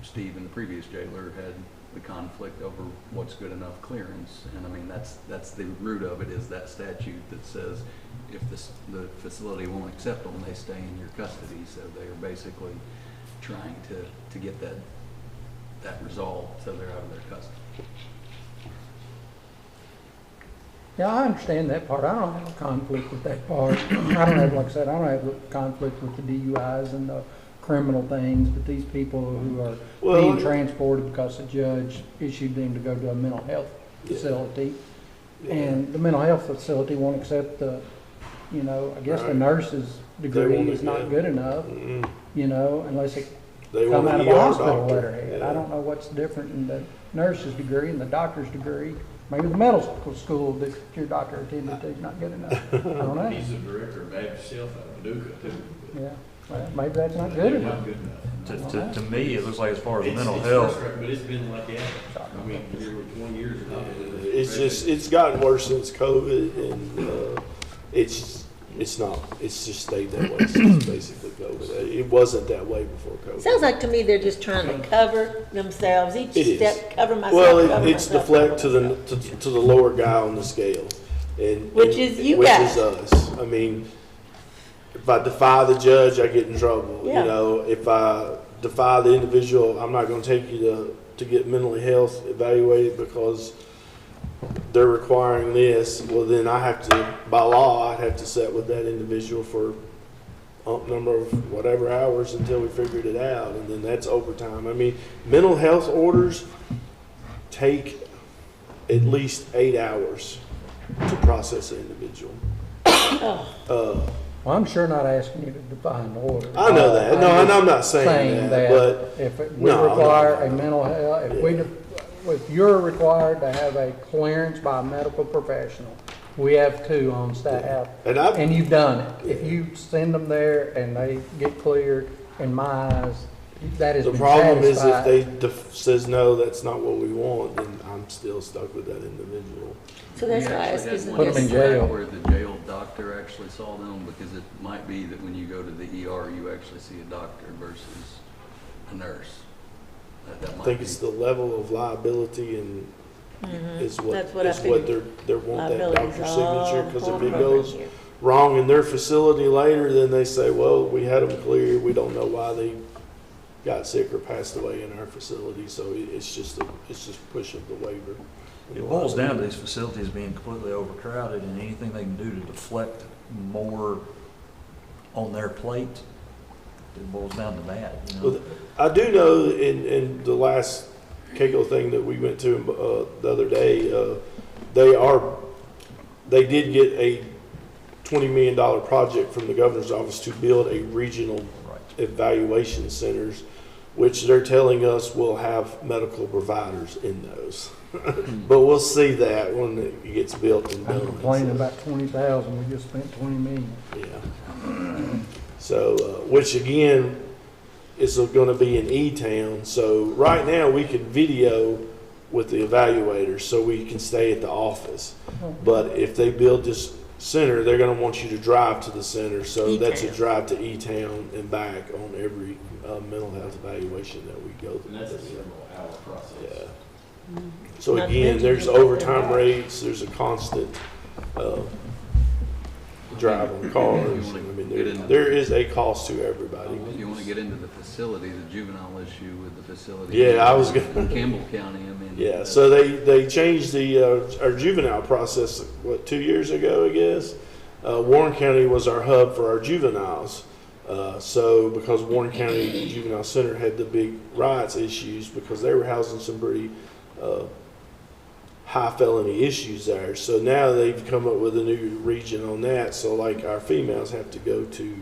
Steve and the previous jailer had the conflict over what's good enough clearance. And I mean, that's the root of it, is that statute that says if the facility won't accept them, they stay in your custody. So they are basically trying to get that resolved so they're out of their custody. Yeah, I understand that part. I don't have a conflict with that part. I don't have, like I said, I don't have a conflict with the DUIs and the criminal things, but these people who are being transported because the judge issued them to go to a mental health facility, and the mental health facility won't accept the, I guess the nurse's degree is not good enough, unless it come out of a hospital letterhead. I don't know what's different in the nurse's degree and the doctor's degree. Maybe the medical school that your doctor attended to is not good enough. I don't know. He's the director of Baptist Health out of Paducah, too. Yeah, well, maybe that's not good enough. Not good enough. To me, it looks like as far as mental It's health, frustrating, but it's been like that. I mean, there were 20 years ago. It's gotten worse since COVID, and it's just stayed that way since basically COVID. It wasn't that way before COVID. Sounds like to me they're just trying to cover themselves, each It is. step, cover myself, Well, cover it's myself, deflect cover to myself. the lower guy on the scale, Which is you guys. Which is us. I mean, if I defy the judge, I get in trouble. Yeah. If I defy the individual, I'm not going to take you to get mentally health evaluated because they're requiring this. Well, then I have to, by law, I'd have to sit with that individual for a number of whatever hours until we figured it out, and then that's overtime. I mean, mental health orders take at least 8 hours to process an individual. Well, I'm sure not asking you to define the order. I know that. No, and I'm not saying that, but if we require a mental health, if you're required to have a clearance by a medical professional, we have 2 on staff, and you've done it. If you send them there and they get cleared, in my eyes, that has the been problem is if satisfied. they says no, that's not what we want, then I'm still stuck with that individual. So that's We why I asked, actually is had Put one 'em in case jail. where the jail doctor actually saw them, because it might be that when you go to the ER, you actually see a doctor versus a nurse. That I might think be. it's the level of liability and is what That's what I is what figured. they want that Liability's doctor's all signature, because if it important goes here. wrong in their facility later, then they say, well, we had them cleared, we don't know why they got sick or passed away in our facility, so it's just push of the waiver. it boils down to these facilities being completely overcrowded, and anything they can do to deflect more on their plate, it boils down to that. Well, I do know in the last Keiko thing that we went to the other day, they did get a $20 million project from the governor's office to build a regional evaluation centers, which they're telling us will have medical providers in those. But we'll see that when it gets built and done. I'm complaining about 20,000, we just spent 20 million. Yeah. So, which again, is gonna be in E-Town. So right now, we can video with the evaluators, so we can stay at the office. But if they build this center, they're gonna want you to drive to the center, so that's a E-Town. drive to E-Town and back on every mental health evaluation that we go through. And that's a several hour process. Yeah. So Not to again, mention there's you're talking overtime about- rates, there's a constant drive on cars. I mean, there is a cost to everybody. If you want to get into the facility, the juvenile issue with the facility. Yeah, I was gonna- In Campbell County, I mean. Yeah, so they changed our juvenile process, what, 2 years ago, I guess? Warren County was our hub for our juveniles. So because Warren County Juvenile Center had the big riots issues because they were housing some pretty high felony issues there. So now they've come up with a new region on that. So like our females have to go to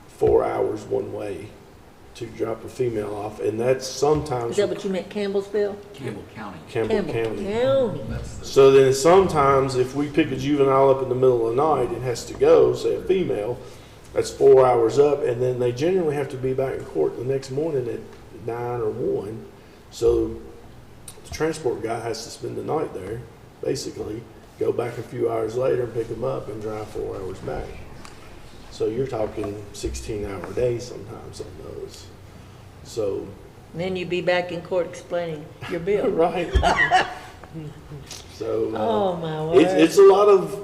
4 hours one way to drop a female off, and that's sometimes Is that what you meant, Campbellsville? Campbell County. Campbell County. County. So then sometimes if we pick a juvenile up in the middle of the night and has to go, say a female, that's 4 hours up, and then they generally have to be back in court the next morning at 9 or 1. So the transport guy has to spend the night there, basically, go back a few hours later and pick them up and drive 4 hours back. So you're talking 16-hour days sometimes on those. So. And then you'd be back in court explaining your bill. Right. So. Oh, my word. It's a lot of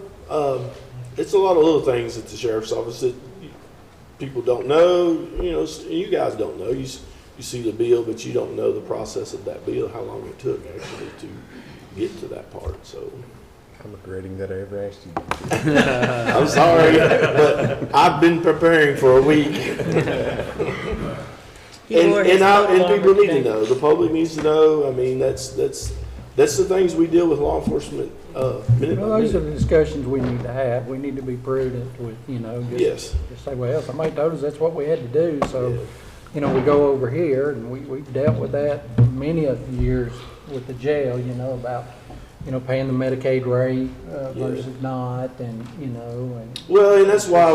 little things at the sheriff's office that people don't know. You know, you guys don't know. You see the bill, but you don't know the process of that bill, how long it took actually to get to that part. So. I'm regretting that I ever asked you. I'm sorry, but I've been preparing for a week. And people need to know. The public needs to know. I mean, that's the things we deal with law enforcement minute Well, by those are minute. the discussions we need to have. We need to be prudent with, Yes. just say, well, somebody told us that's what we had to do, so, Yeah. we go over here, and we've dealt with that many of the years with the jail, about, paying the Medicaid rate versus not, and, and. Well, and that's why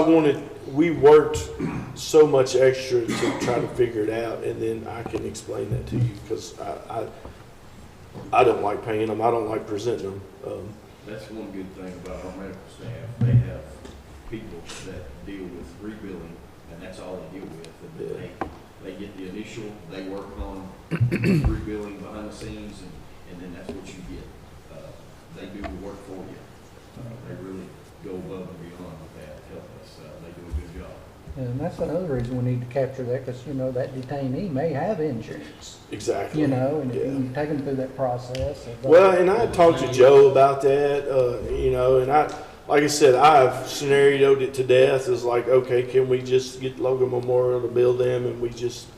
we worked so much extra to try to figure it out, and then I can explain that to you, because I don't like paying them, I don't like presenting them. That's one good thing about our medical staff. They have people that deal with rebilling, and that's all they deal with. And they get the initial, they work on rebilling behind the scenes, and then that's what you get. They do the work for you. They really go above and beyond with that to help us. They do a good job. And that's another reason we need to capture that, because, that detainee may have insurance, Exactly. and if Yeah. you can take them through that process. Well, and I talked to Joe about that, and like I said, I've scenarioed it to death as like, okay, can we just get Logan Memorial to build them, and we just.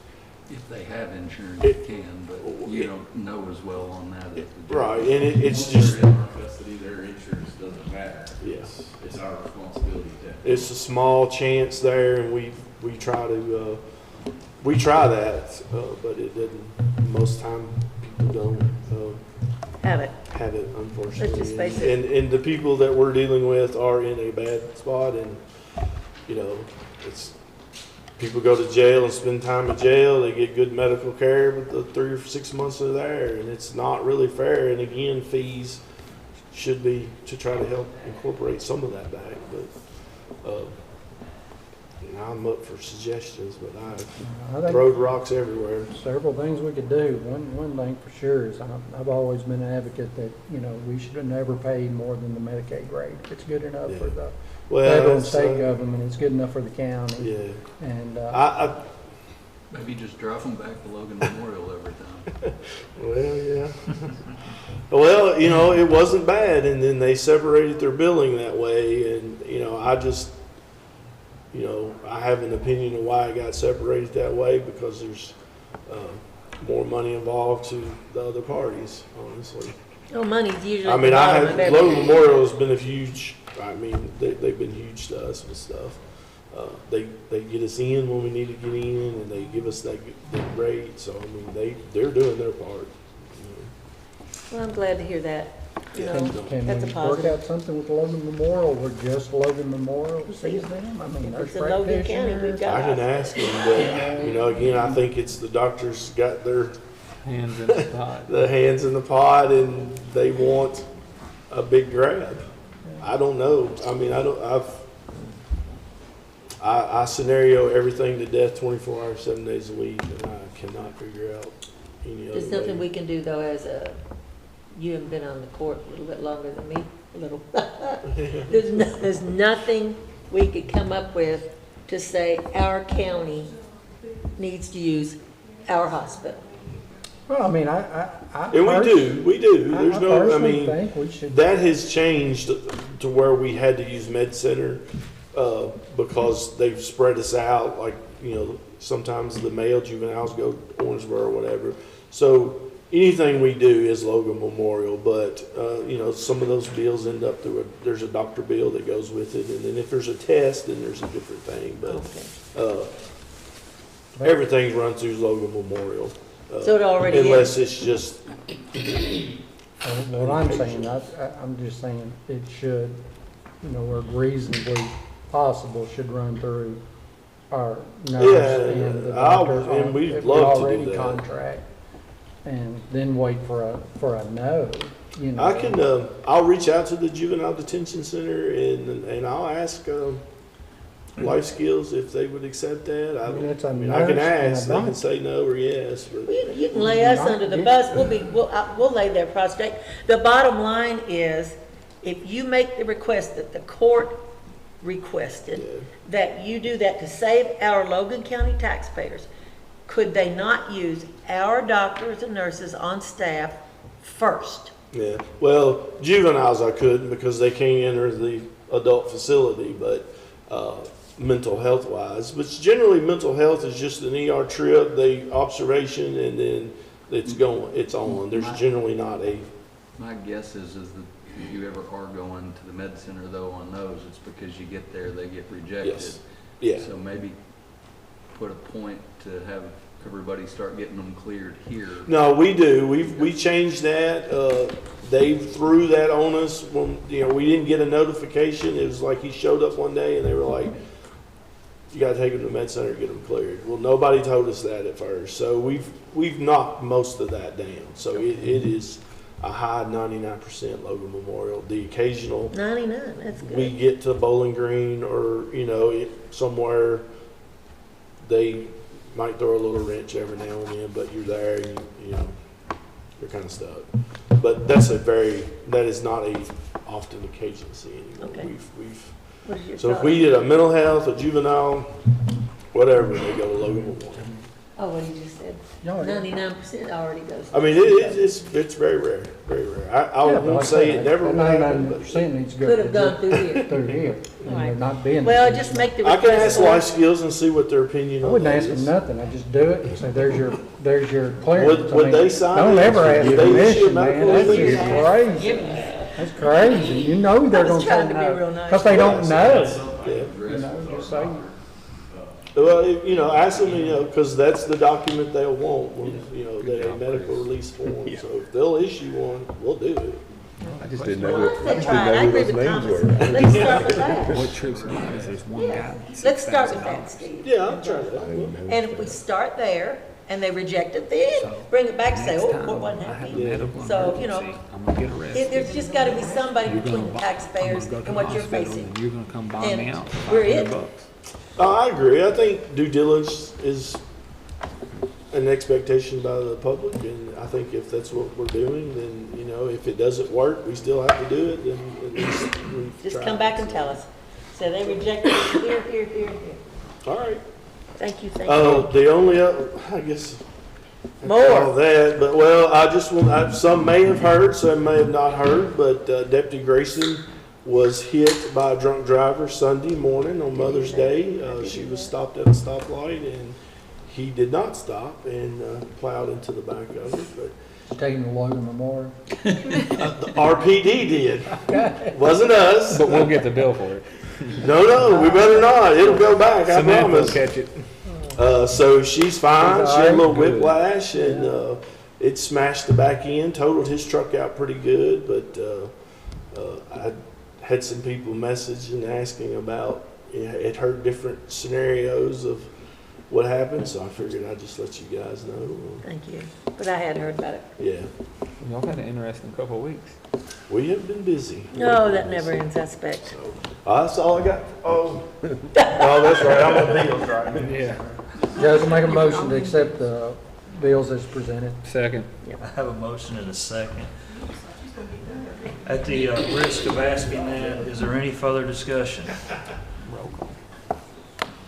If they have insurance, you can, but you don't know as well on that. as the judge. Right, and it's They're just, in our custody, their insurance doesn't matter. yes. It's our responsibility to. It's a small chance there, and we try to try that, but it doesn't. Most time people don't Have it. have it, unfortunately. Let's just face it. And the people that we're dealing with are in a bad spot, and it's people go to jail and spend time in jail. They get good medical care, but the 3 or 6 months they're there, and it's not really fair. And again, fees should be to try to help incorporate some of that back, but. I'm up for suggestions, but I I've think thrown rocks everywhere. several things we could do. One thing for sure is I've always been an advocate that, we should have never paid more than the Medicaid rate. If it's good enough for the federal and state government, it's good enough for the county. Yeah. And, Maybe just drop them back to Logan Memorial every time. Well, yeah. Well, it wasn't bad, and then they separated their billing that way, and, I just, I have an opinion of why it got separated that way, because there's more money involved to the other parties, honestly. Oh, money's usually I at the mean, bottom of Logan everything. Memorial has been a huge, I mean, they've been huge to us and stuff. They get us in when we need to get in, and they give us that rate, so, I mean, they're doing their part. Well, I'm glad to hear that. You know, Can that's a we work positive. out something with Logan Memorial where just Logan Memorial sees them? I mean, If there's it's in Logan County, practitioners. we've got. I can ask them, but, you know, again, I think it's the doctors got their Hands in the pot. the hands in the pot and they want a big grab. I don't know. I mean, I scenario everything to death 24 hours, 7 days a week, and I cannot figure out any other There's nothing way. we can do though as you have been on the court a little bit longer than me, a little. There's nothing we could come up with to say our county needs to use our hospital. Well, I mean, And we do. There's no, I personally mean, think we should. that has changed to where we had to use Med Center because they've spread us out. Like, you know, sometimes the male juveniles go to Orangeburg or whatever. So anything we do is Logan Memorial, but, you know, some of those bills end up through there's a doctor bill that goes with it. And then if there's a test, then there's a different thing. But everything's run through Logan Memorial. So it already unless is. it's just. What I'm saying, I'm just saying it should, you know, where reasonably possible, should run through our nurse and the doctor. And we'd if we love to do already that. contract, and then wait for a no, you know. I can, I'll reach out to the juvenile detention center and I'll ask, Life Skills if they would accept that. I can nurse and a ask, they can doctor. say no or yes, but. You can lay us under the bus, we'll lay there prostrate. The bottom line is, if you make the request that the court requested, that you do that to save our Logan County taxpayers, could they not use our doctors and nurses on staff first? Yeah, well, juveniles I couldn't because they can't enter the adult facility, but, mental health wise, but generally mental health is just an ER trip, the observation, and then it's on. There's generally not a. My guess is that if you ever are going to the med center though on those, it's because you get there, they get rejected. Yes. Yeah. So maybe put a point to have everybody start getting them cleared here. No, we do. We changed that. They threw that on us when, you know, we didn't get a notification. It was like he showed up one day and they were like, you gotta take him to the med center to get him cleared. Well, nobody told us that at first. So we've knocked most of that down. So it is a high 99% Logan Memorial. The occasional 99, that's good. we get to Bowling Green or, you know, somewhere they might throw a little wrench every now and then, but you're there and you know, you're kind of stuck. But that is not a often occasioncy anymore. Okay. What is your So if thought? we did a mental health, a juvenile, whatever, they go to Logan Memorial. Oh, what you just said, Yeah, yeah. 99% already goes. I mean, it's very rare, very rare. I Yeah, but won't like I say said, it never that will happen, 99% needs to go. Could have gone through here. Through here, and Right. they're not being. Well, just make the I request. can ask for- Life Skills and see what their opinion I on wouldn't that ask them is. nothing, I just do it, and say, there's your clearance. I Would mean, they sign Don't it? ever ask Would they issue permission, man, medical that's release? just crazy. That's crazy, you know they're I was gonna say trying to be real no, nice. because they don't know. Yeah. You know, just say, Well, you know, ask them, you know, because that's the document they'll want, when, you know, a medical release form. So if they'll issue one, we'll do it. I just didn't know Well, what, I let's just try it. I didn't know agree who those with names Thomas. were. Let's start with that. What trips me out is there's one guy. Let's start with that, Steve. Yeah, I'll try that. And if we start there and they reject it, then bring it back and say, oh, court wasn't I have a happy. medical So, you know, emergency, I'm gonna get arrested. There's just gotta be somebody You're between gonna the bu- I'm taxpayers gonna go to and the what you're hospital, facing. and you're gonna come buy me And out for we're $500 it. bucks. I agree. I think due diligence is an expectation by the public, and I think if that's what we're doing, then, you know, if it doesn't work, we still have to do it, then at least we've Just tried. come back and tell us. So they rejected it here. All right. Thank you, thank you. The only other, I guess. More. All that, but well, I just want, some may have heard, some may have not heard, but Deputy Grayson was hit by a drunk driver Sunday morning on Mother's Day. She was stopped at a stoplight and he did not stop and plowed into the back of it, but Taking the Logan Memorial. the RPD did. Wasn't us. But we'll get the bill for it. No, we better not. It'll go back, I Samantha will promise. catch it. So she's fine. She's She had a little all right? whiplash, and it smashed the back end, totaled his truck out pretty good. But I had some people messaging asking about. It heard different scenarios of what happened, so I figured I'd just let you guys know. Thank you. But I had heard about it. Yeah, Y'all had an interesting couple of weeks. we have been busy. No, that never ends, I expect. So, that's all I got. Oh, that's right. I'm on deals right now. Yeah. Judge, make a motion to accept the bills as presented. Second. I have a motion and a second. At the risk of asking that, is there any further discussion? Roll call.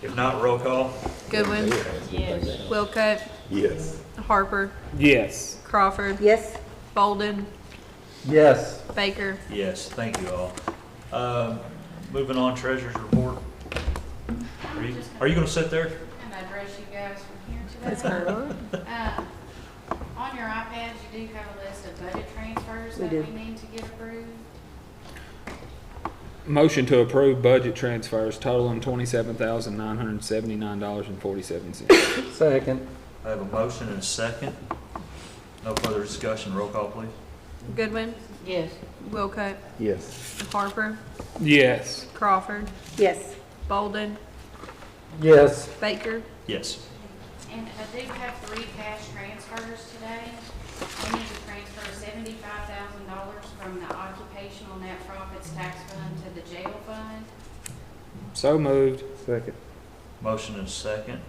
If not, roll call. Goodwin. Yes. Wilcutt. Yes. Harper. Yes. Crawford. Yes? Bolden. Yes. Baker. Yes, thank you all. Moving on, treasurer's report. Are you gonna sit there? And address you guys from here today. That's fine. On your iPads, you do have a list of budget transfers We that do. we need to get approved. Motion to approve budget transfers totaling $27,979.47. Second. I have a motion and a second. No further discussion. Roll call, please. Goodwin. Yes. Wilcutt. Yes. Harper. Yes. Crawford. Yes. Bolden. Yes. Baker. Yes. And I do have 3 cash transfers today. We need to transfer $75,000 from the occupational net profits tax fund to the jail fund. So moved. Second. Motion and a second.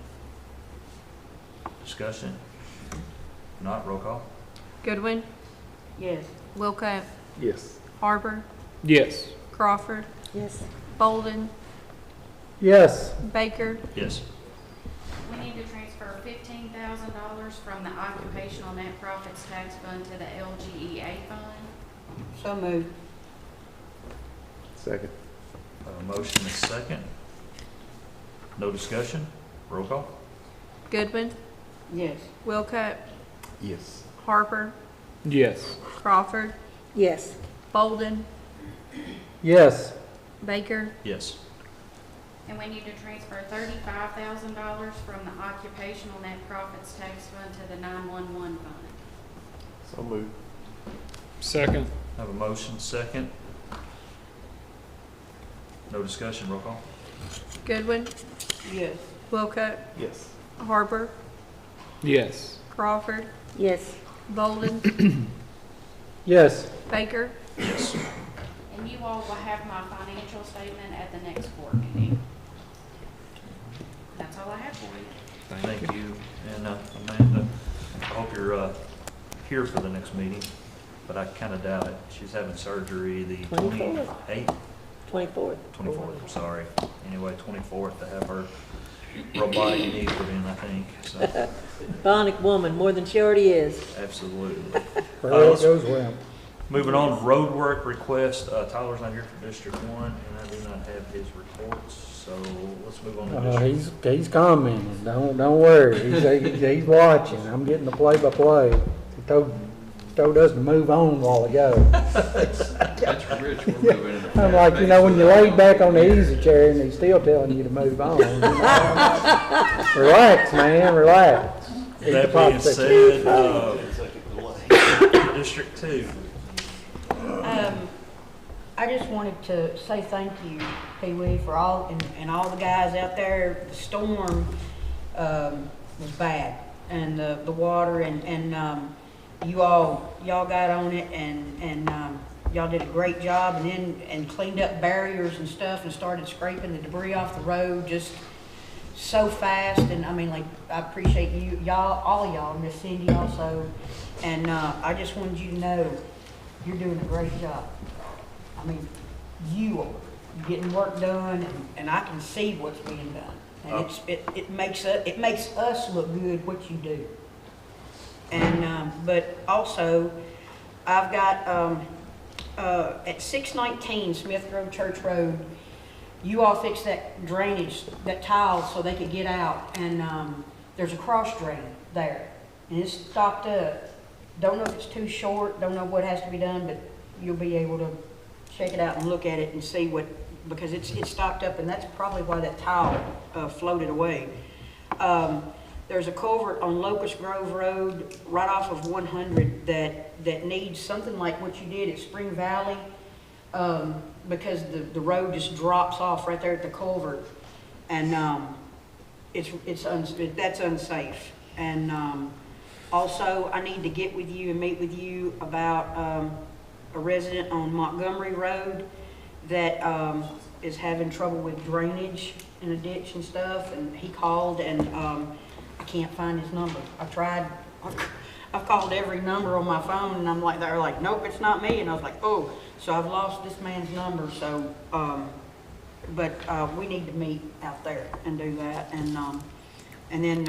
Discussion. Not roll call. Goodwin. Yes. Wilcutt. Yes. Harper. Yes. Crawford. Yes. Bolden. Yes. Baker. Yes. We need to transfer $15,000 from the occupational net profits tax fund to the LGEA fund. So moved. Second. I have a motion and a second. No discussion. Roll call. Goodwin. Yes. Wilcutt. Yes. Harper. Yes. Crawford. Yes. Bolden. Yes. Baker. Yes. And we need to transfer $35,000 from the occupational net profits tax fund to the 911 fund. So moved. Second. I have a motion, second. No discussion. Roll call. Goodwin. Yes. Wilcutt. Yes. Harper. Yes. Crawford. Yes. Bolden. Yes. Baker. Yes. And you all will have my financial statement at the next board meeting. That's all I have for you. Thank you. And Amanda, I hope you're here for the next meeting, but I kind of doubt it. She's having surgery the 28th, 24th. 24th, I'm sorry. Anyway, 24th to have her robotic knee put in, I think. So, Bionic woman, more than she already is. absolutely. Well, it goes well. Moving on, road work request. Tyler's not here for District 1, and I do not have his reports, so let's move on to District. He's commenting. Don't worry. He's watching. I'm getting the play-by-play. He told us to move on a while ago. That's rich, we're moving into. I'm like, when you lay back on the easy chair and he's still telling you to move on. Relax, man, relax. Eat the That being popsicle. said, District 2. I just wanted to say thank you, Pee Wee, for all, and all the guys out there. The storm was bad, and the water, and y'all got on it, and y'all did a great job, and cleaned up barriers and stuff, and started scraping the debris off the road just so fast. And I mean, like, I appreciate y'all, all of y'all, Miss Cindy also, and I just wanted you to know you're doing a great job. I mean, you're getting work done, and I can see what's being done, and it makes us look good what you do. And but also, I've got at 619 Smith Road, Church Road. You all fixed that drainage, that tile, so they could get out, and there's a cross drain there, and it's stopped up. Don't know if it's too short, don't know what has to be done, but you'll be able to check it out and look at it and see what, because it's stopped up, and that's probably why that tile floated away. There's a culvert on Locust Grove Road, right off of 100, that needs something like what you did at Spring Valley, because the road just drops off right there at the culvert, and that's unsafe. And also, I need to get with you and meet with you about a resident on Montgomery Road that is having trouble with drainage in a ditch and stuff, and he called, and I can't find his number. I've called every number on my phone, and they're like, nope, it's not me. And I was like, oh, so I've lost this man's number. So, but we need to meet out there and do that. And then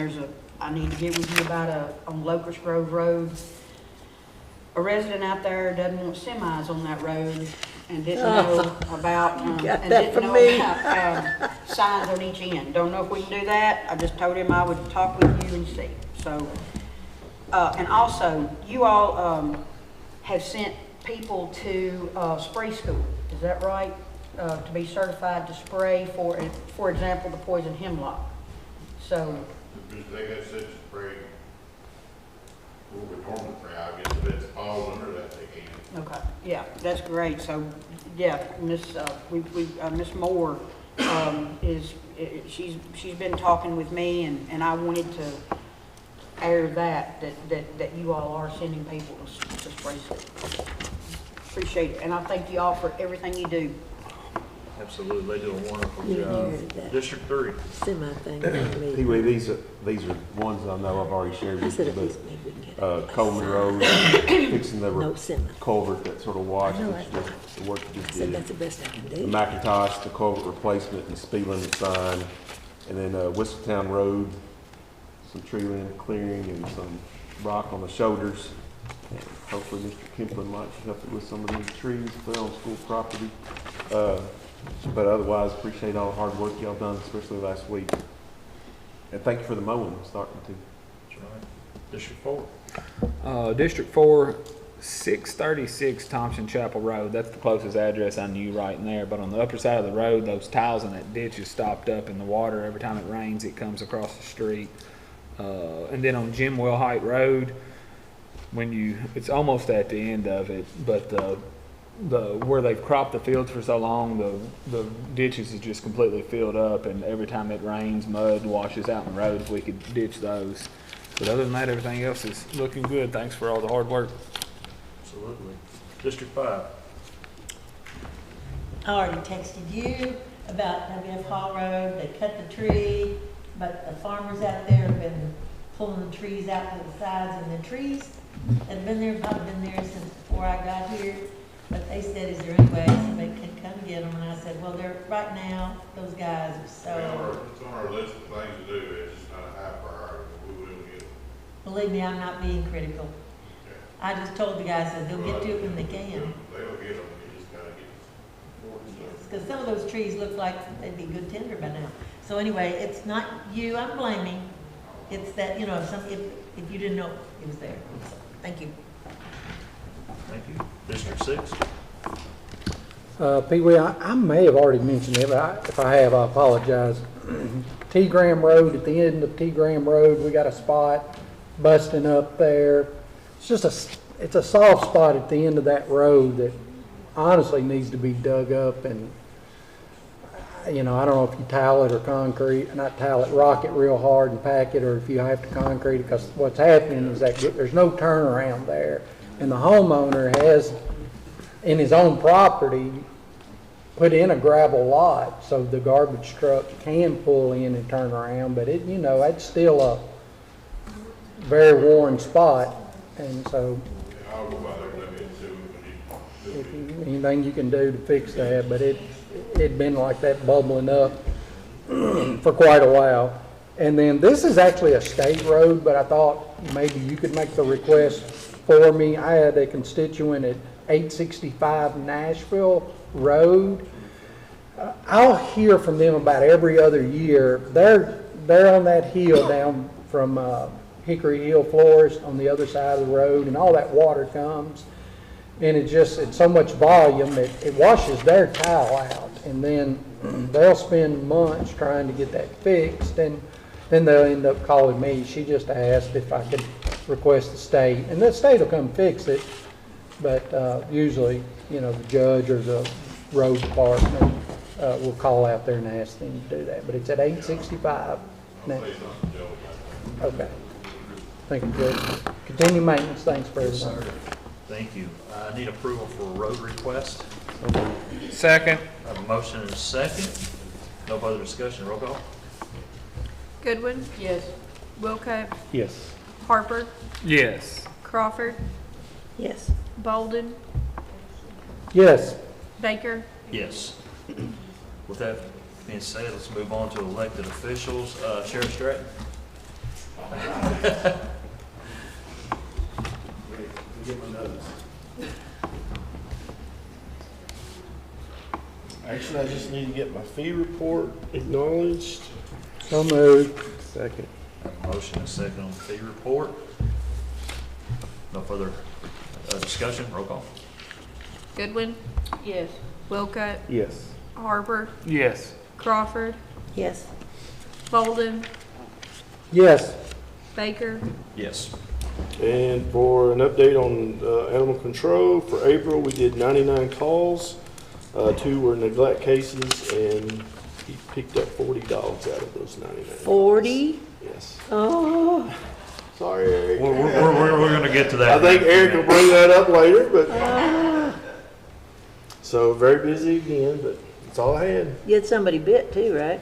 I need to get with you about on Locust Grove Road. A resident out there doesn't want semis on that road and didn't know about, signs on each end. Don't know if we can do that. I just told him I would talk with you and see. So, and also, you all have sent people to spray school. Is that right? To be certified to spray for example, the poison hemlock. So. They got such a spray. What we normally spray, I guess if it's falls under that, they can. Okay, yeah, that's great. So, yeah, Miss Moore she's been talking with me, and I wanted to air that you all are sending people to spray school. Appreciate it, and I thank you all for everything you do. Absolutely, they do a wonderful You job. heard that. District 3. Semi thing. Pee-wee, these are ones I know I've already shared I with said you, at least maybe we can get but Coleman Road, fixing the no semi. culvert that sort of washed, I know, which just, the work you I just said did. that's the best I can The do. McIntosh, the culvert replacement and speed limit sign, and then Whistletown Road, some tree limb clearing and some rock on the shoulders. And hopefully Mr. Kemplin might help it with some of these trees fell on school property. But otherwise, appreciate all the hard work y'all done, especially last week. And thank you for the mowing starting to. That's right. District 4. District 4, 636 Thompson Chapel Road. That's the closest address I knew right in there. But on the upper side of the road, those tiles in that ditch is stopped up in the water. Every time it rains, it comes across the street. And then on Jim Wilhite Road, it's almost at the end of it, but where they've cropped the fields for so long, the ditches is just completely filled up, and every time it rains, mud washes out in the road. If we could ditch those. But other than that, everything else is looking good. Thanks for all the hard work. Absolutely. District 5. I already texted you about WF Hall Road. They cut the tree, but the farmers out there have been pulling the trees out to the sides, and the trees have been there, probably been there since before I got here. But they said, is there any way somebody can come get them? And I said, well, right now, those guys are so. It's on our list of things to do, it's just not a high priority, but we will get it. Believe me, I'm not being critical. Okay. I just told the guys that they'll get to it when they can. They'll get them, you just gotta get Because some of those trees look like they'd be good timber by now. So anyway, it's not you I'm blaming. It's that, if you didn't know it was there. So, thank you. Thank you. District 6. Pee-wee, I may have already mentioned it, but if I have, I apologize. T. Graham Road, at the end of T. Graham Road, we got a spot busting up there. It's a soft spot at the end of that road that honestly needs to be dug up, and I don't know if you tile it or rock it real hard and pack it, or if you have to concrete it, because what's happening is that there's no turnaround there. And the homeowner has, in his own property, put in a gravel lot so the garbage truck can pull in and turn around, but it's still a very worn spot. And so, I'll go by there, let me see anything you can do to fix that, but it'd been like that bubbling up for quite a while. And then this is actually a state road, but I thought maybe you could make the request for me. I had a constituent at 865 Nashville Road. I'll hear from them about every other year. they're on that hill down from Hickory Hill Florist on the other side of the road, and all that water comes. And it's so much volume, it washes their tile out. And then they'll spend months trying to get that fixed, and then they'll end up calling me. She just asked if I could request the state, and the state will come fix it. But usually, the judge or the road department will call out there and ask them to do that. But it's at 865 now. Okay. Thank you, Judge. Continue maintenance. Thanks for everything. Thank you. I need approval for a road request. Second. I have a motion and a second. No further discussion. Roll call. Goodwin, Yes. Wilco, Yes. Harper, Yes. Crawford, Yes. Bolden, Yes. Baker, Yes. With that being said, let's move on to elected officials. Sheriff Stratton. Actually, I just need to get my fee report acknowledged. So moved. Second. I have a motion and a second on the fee report. No further discussion. Roll call. Goodwin, Yes. Wilco, Yes. Harper, Yes. Crawford, Yes. Bolden, Yes. Baker, Yes. And for an update on animal control, for April, we did 99 calls. 2 were neglect cases, and he picked up 40 dogs out of those 99. 40? Yes. Oh. Sorry, Eric. We're going to get to that. I think Eric will bring that up later, but. So very busy again, but that's all I had. You had somebody bit too, right?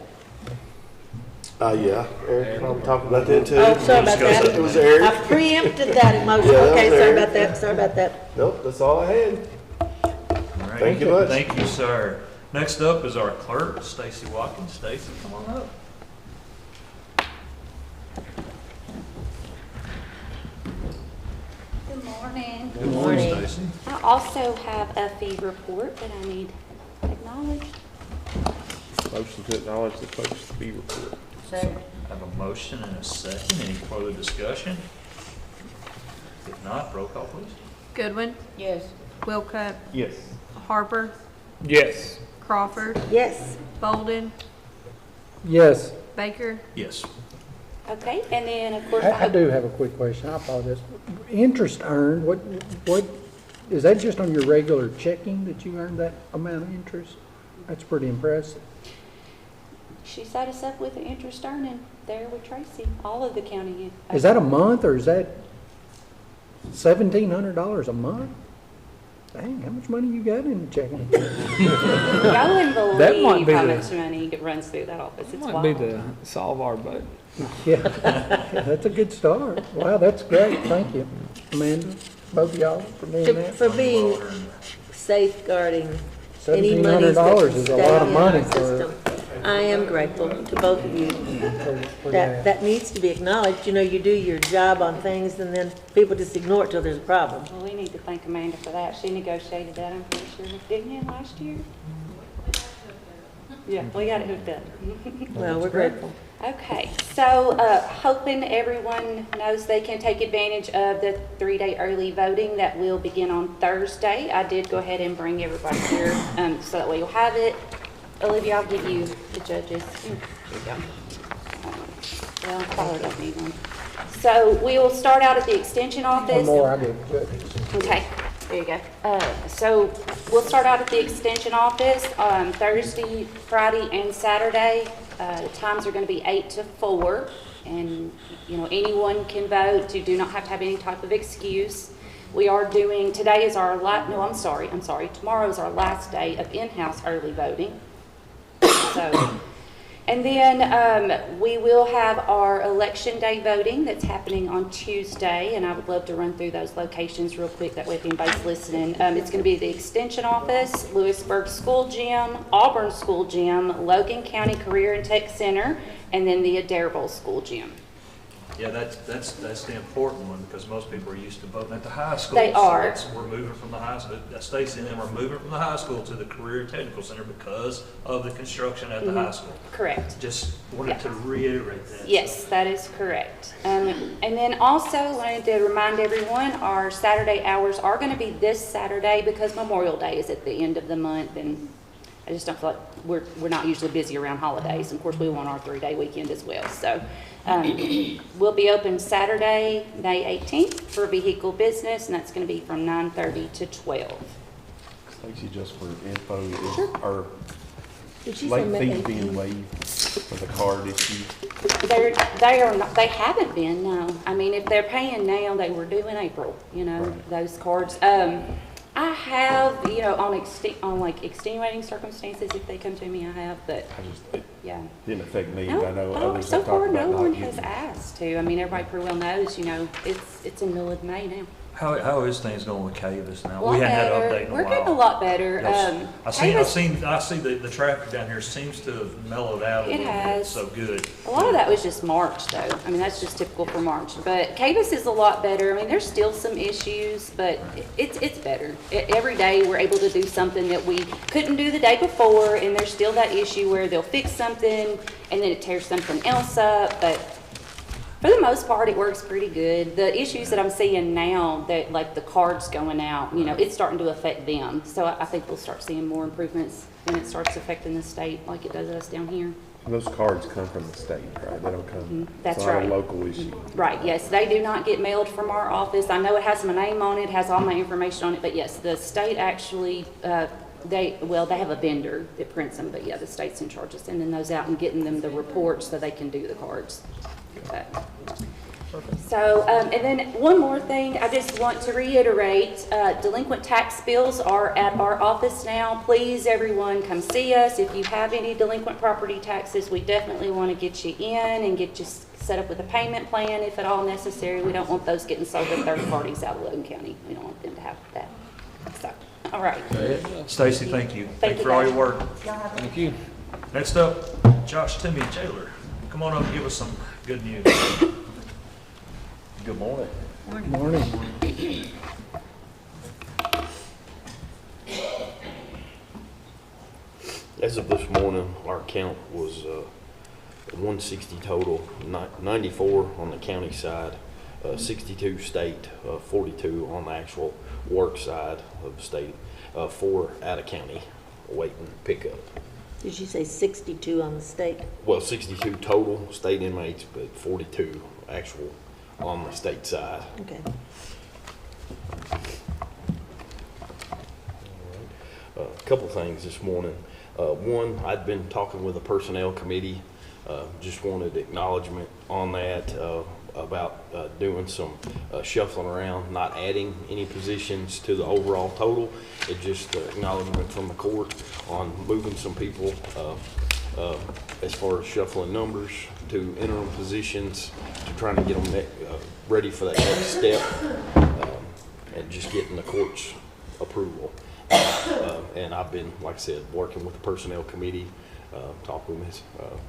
Yeah, Eric probably talked about that too. Oh, sorry about Discuss that. It was Eric. I preempted that emotion. Yeah, that Okay, was sorry Eric. about that, sorry about that. Nope, that's all I had. All right. Thank you much. Thank you, sir. Next up is our clerk, Stacy Watkins. Stacy, come on up. Good morning. Good morning, morning. Stacy. I also have a fee report that I need acknowledged. Motion to acknowledge the clerk's fee report. Second. I have a motion and a second. Any further discussion? If not, roll call, please. Goodwin, Yes. Wilco, Yes. Harper, Yes. Crawford, Yes. Bolden, Yes. Baker, Yes. Okay, and then of course I do have a quick question. I apologize. Interest earned, what, is that just on your regular checking that you earned that amount of interest? That's pretty impressive. she set us up with the interest earning there with Tracy, all of the county. Is that a month or is that $1,700 a month? Dang, how much money you got in the checking account? Y'all wouldn't That might believe be how the- much money runs through that office. It's Might be wild. to solve our budget. Yeah, that's a good start. Wow, that's great. Thank you, Amanda, both of y'all for doing that. For being safeguarding any money that $1,700 can is a stay lot of in money our system. I am grateful to both of you. for That needs to be acknowledged. You know, you do your job on things and then people just ignore it till there's a problem. Well, we need to thank Amanda for that. She negotiated that, I'm pretty sure, didn't you, last year? Yeah, we got it hooked up. Well, we're grateful. Okay, so hoping everyone knows they can take advantage of the 3-day early voting that will begin on Thursday. I did go ahead and bring everybody here so that way you'll have it. Olivia, I'll give you the judges. Here you go. Well, Tyler don't need one. So we will start out at the extension office. One more, I did. Good. Okay, there you go. So we'll start out at the extension office Thursday, Friday, and Saturday. The times are going to be 8 to 4, and anyone can vote. You do not have to have any type of excuse. We are doing, today is our last, no, I'm sorry, tomorrow is our last day of in-house early voting. So, and then we will have our election day voting that's happening on Tuesday, and I would love to run through those locations real quick, that way if anybody's listening. It's going to be the Extension Office, Lewisburg School Gym, Auburn School Gym, Logan County Career and Tech Center, and then the Adairsville School Gym. Yeah, that's the important one, because most people are used to voting at the high school. They are. So we're moving from the high school, Stacy and them are moving from the high school to the Career Technical Center because of the construction at the high school. Correct. Just wanted to reiterate that. Yes, that is correct. And then also wanted to remind everyone, our Saturday hours are going to be this Saturday because Memorial Day is at the end of the month, and I just don't feel like we're not usually busy around holidays. And of course, we want our 3-day weekend as well. So we'll be open Saturday, May 18th for vehicle business, and that's going to be from 9:30 to 12. Stacy, just for info, Sure. Did you say late May fees 18th? being waived for the card issue? They haven't been, no. I mean, if they're paying now, they were due in April, Right. those cards. I have, on like extenuating circumstances, if they come to me, I have, but yeah. Didn't affect me, No, but I know others so have far, talked no about not one getting has it. asked to. I mean, everybody pretty well knows, it's in the middle of May now. How is things going with Cavis now? A lot We hadn't had an better. update in a while. We're getting a lot better. I see the traffic down here seems to have mellowed out a It little bit, has. so good. A lot of that was just March, though. I mean, that's just typical for March. But Cavis is a lot better. I mean, there's still some issues, but it's better. Every day we're able to do something that we couldn't do the day before, and there's still that issue where they'll fix something and then it tears something else up. But for the most part, it works pretty good. The issues that I'm seeing now, that like the cards going out, it's starting to affect them. So I think we'll start seeing more improvements when it starts affecting the state like it does us down here. Those cards come from the state, right? They don't come, That's it's not right. a local issue. Right, yes, they do not get mailed from our office. I know it has my name on it, has all my information on it, but yes, the state actually, they have a vendor that prints them, but yeah, the state's in charge of sending those out and getting them the reports so they can do the cards. So, and then one more thing, I just want to reiterate, delinquent tax bills are at our office now. Please, everyone, come see us. If you have any delinquent property taxes, we definitely want to get you in and get you set up with a payment plan if at all necessary. We don't want those getting sold to third parties out of Logan County. We don't want them to have that. So, all right. Stacy, thank you. Thank Thank you you, for all guys. your work. Thank you. Next up, Josh Timmy Taylor. Come on up and give us some good news. Good morning. Morning. As of this morning, our count was 160 total, 94 on the county side, 62 state, 42 on the actual work side of the state, 4 out of county waiting pickup. Did you say 62 on the state? Well, 62 total state inmates, but 42 actual on the state side. Okay. A couple things this morning. One, I'd been talking with the personnel committee, just wanted acknowledgement on that, about doing some shuffling around, not adding any positions to the overall total. It just acknowledgement from the court on moving some people as far as shuffling numbers to interim positions, to trying to get them ready for that next step, and just getting the court's approval. And I've been, like I said, working with the personnel committee, talking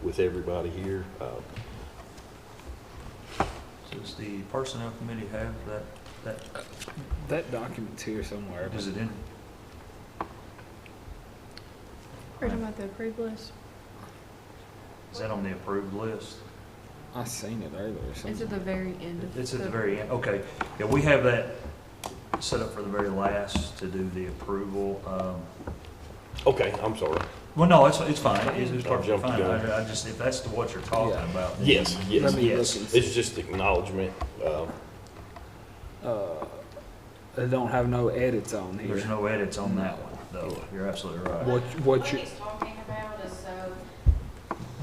with everybody here. Does the personnel committee have That document's here somewhere. Is it in? Are you talking about the approved list? Is that on the approved list? I seen it earlier. It's at the very end of It's at the very end. Okay. Yeah, we have that set up for the very last to do the approval. Okay, I'm sorry. Well, no, it's fine. It's I perfectly jumped the fine. gun. I just, if that's what you're talking about. then- Yes, yes, Let me yes. look and see. It's just acknowledgement. They don't have no edits on here. There's no edits on that one, though. You're absolutely right. What you, he's talking about is, so,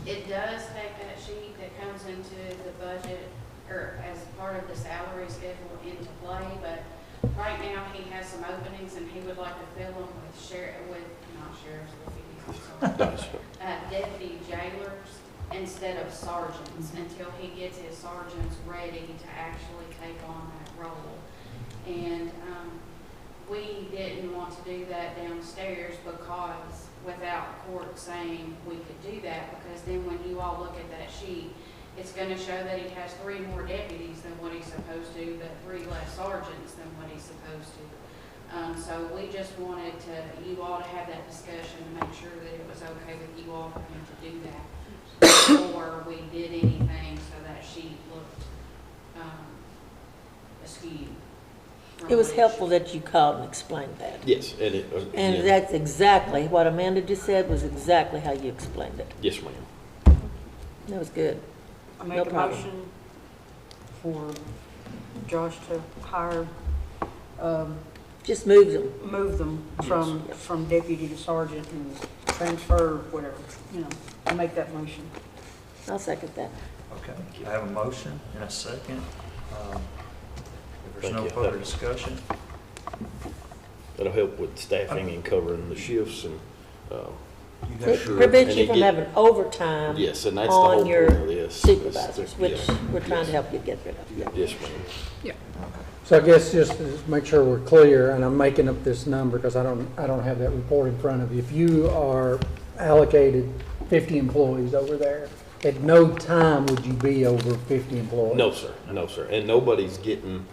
it does take that sheet that comes into the budget, or as part of the salary schedule into play, but right now, he has some openings, and he would like to fill them with not sheriff's deputies, I'm sorry, deputy jailers instead of sergeants, until he gets his sergeants ready to actually take on that role. And we didn't want to do that downstairs because without court saying we could do that, because then when you all look at that sheet, it's gonna show that he has 3 more deputies than what he's supposed to, but 3 less sergeants than what he's supposed to. So we just wanted you all to have that discussion to make sure that it was okay with you all for him to do that before we did anything, so that she looked askew. It was helpful that you called and explained that. Yes, and it. And yeah. that's exactly, what Amanda just said was exactly how you explained it. Yes, ma'am. That was good. I No make a problem. motion for Josh to hire, Just move them. move them from deputy to sergeant and transfer, whatever, I make that motion. I'll second that. Okay, I have a motion and a second. If there's Thank no you. further discussion, That'll help with staffing and covering the shifts and, It sure. prevents And you it from get- having overtime Yes, and that's the whole on point your of this. supervisors, which Yeah. we're trying to help you get rid of. Yes, ma'am. So I guess just to make sure we're clear, and I'm making up this number because I don't have that report in front of you. If you are allocated 50 employees over there, at no time would you be over 50 employees? No, sir. No, sir. And nobody's getting,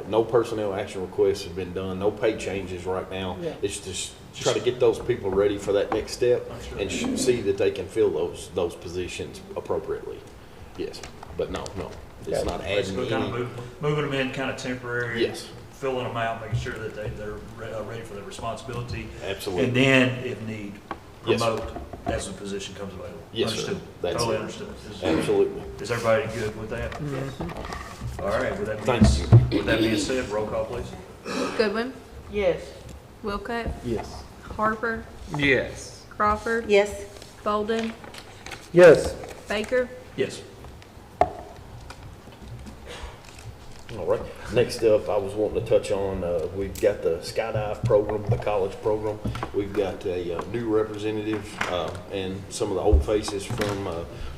no personnel action requests have been done, no pay changes right now. Yeah. It's just try to get those people ready for that next step and see that they can fill those positions appropriately. Yes, but no, it's not adding basically kind any. of moving them in kind of temporary. Yes. Filling them out, making sure that they're ready for their responsibility. Absolutely. And then, if need, Yes, sir. promote as the position comes available. Yes, sir. Understood. That's Totally it. understood. Absolutely. Is everybody good with that? All right, with that being, Thank with that being said, roll call, please. Goodwin, Yes. Wilcutt, Yes. Harper, Yes. Crawford, Yes, Bolden, Yes. Baker. Yes. All right. Next up, I was wanting to touch on, we've got the skydive program, the college program. We've got a new representative and some of the old faces from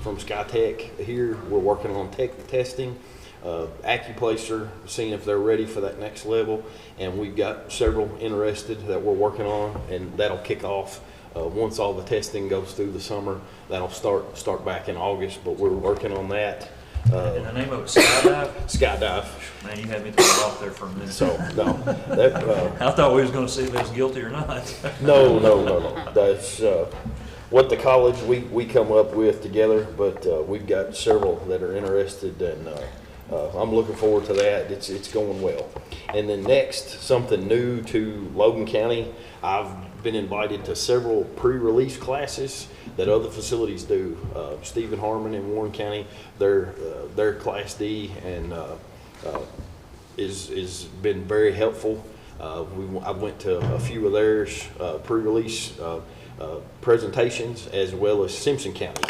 SkyTech here. We're working on tech testing, acuplacer, seeing if they're ready for that next level. And we've got several interested that we're working on, and that'll kick off once all the testing goes through the summer. That'll start back in August, but we're working on that. And the name of it, Skydive? Skydive. Man, you had me thrown off there for a minute. So, no, that, I thought we was gonna see if it was guilty or not. no. That's, what the college we come up with together, but, we've got several that are interested and, I'm looking forward to that. It's going well. And then next, something new to Logan County. I've been invited to several pre-release classes that other facilities do. Stephen Harmon in Warren County, their Class D and is been very helpful. I went to a few of theirs pre-release presentations, as well as Simpson County.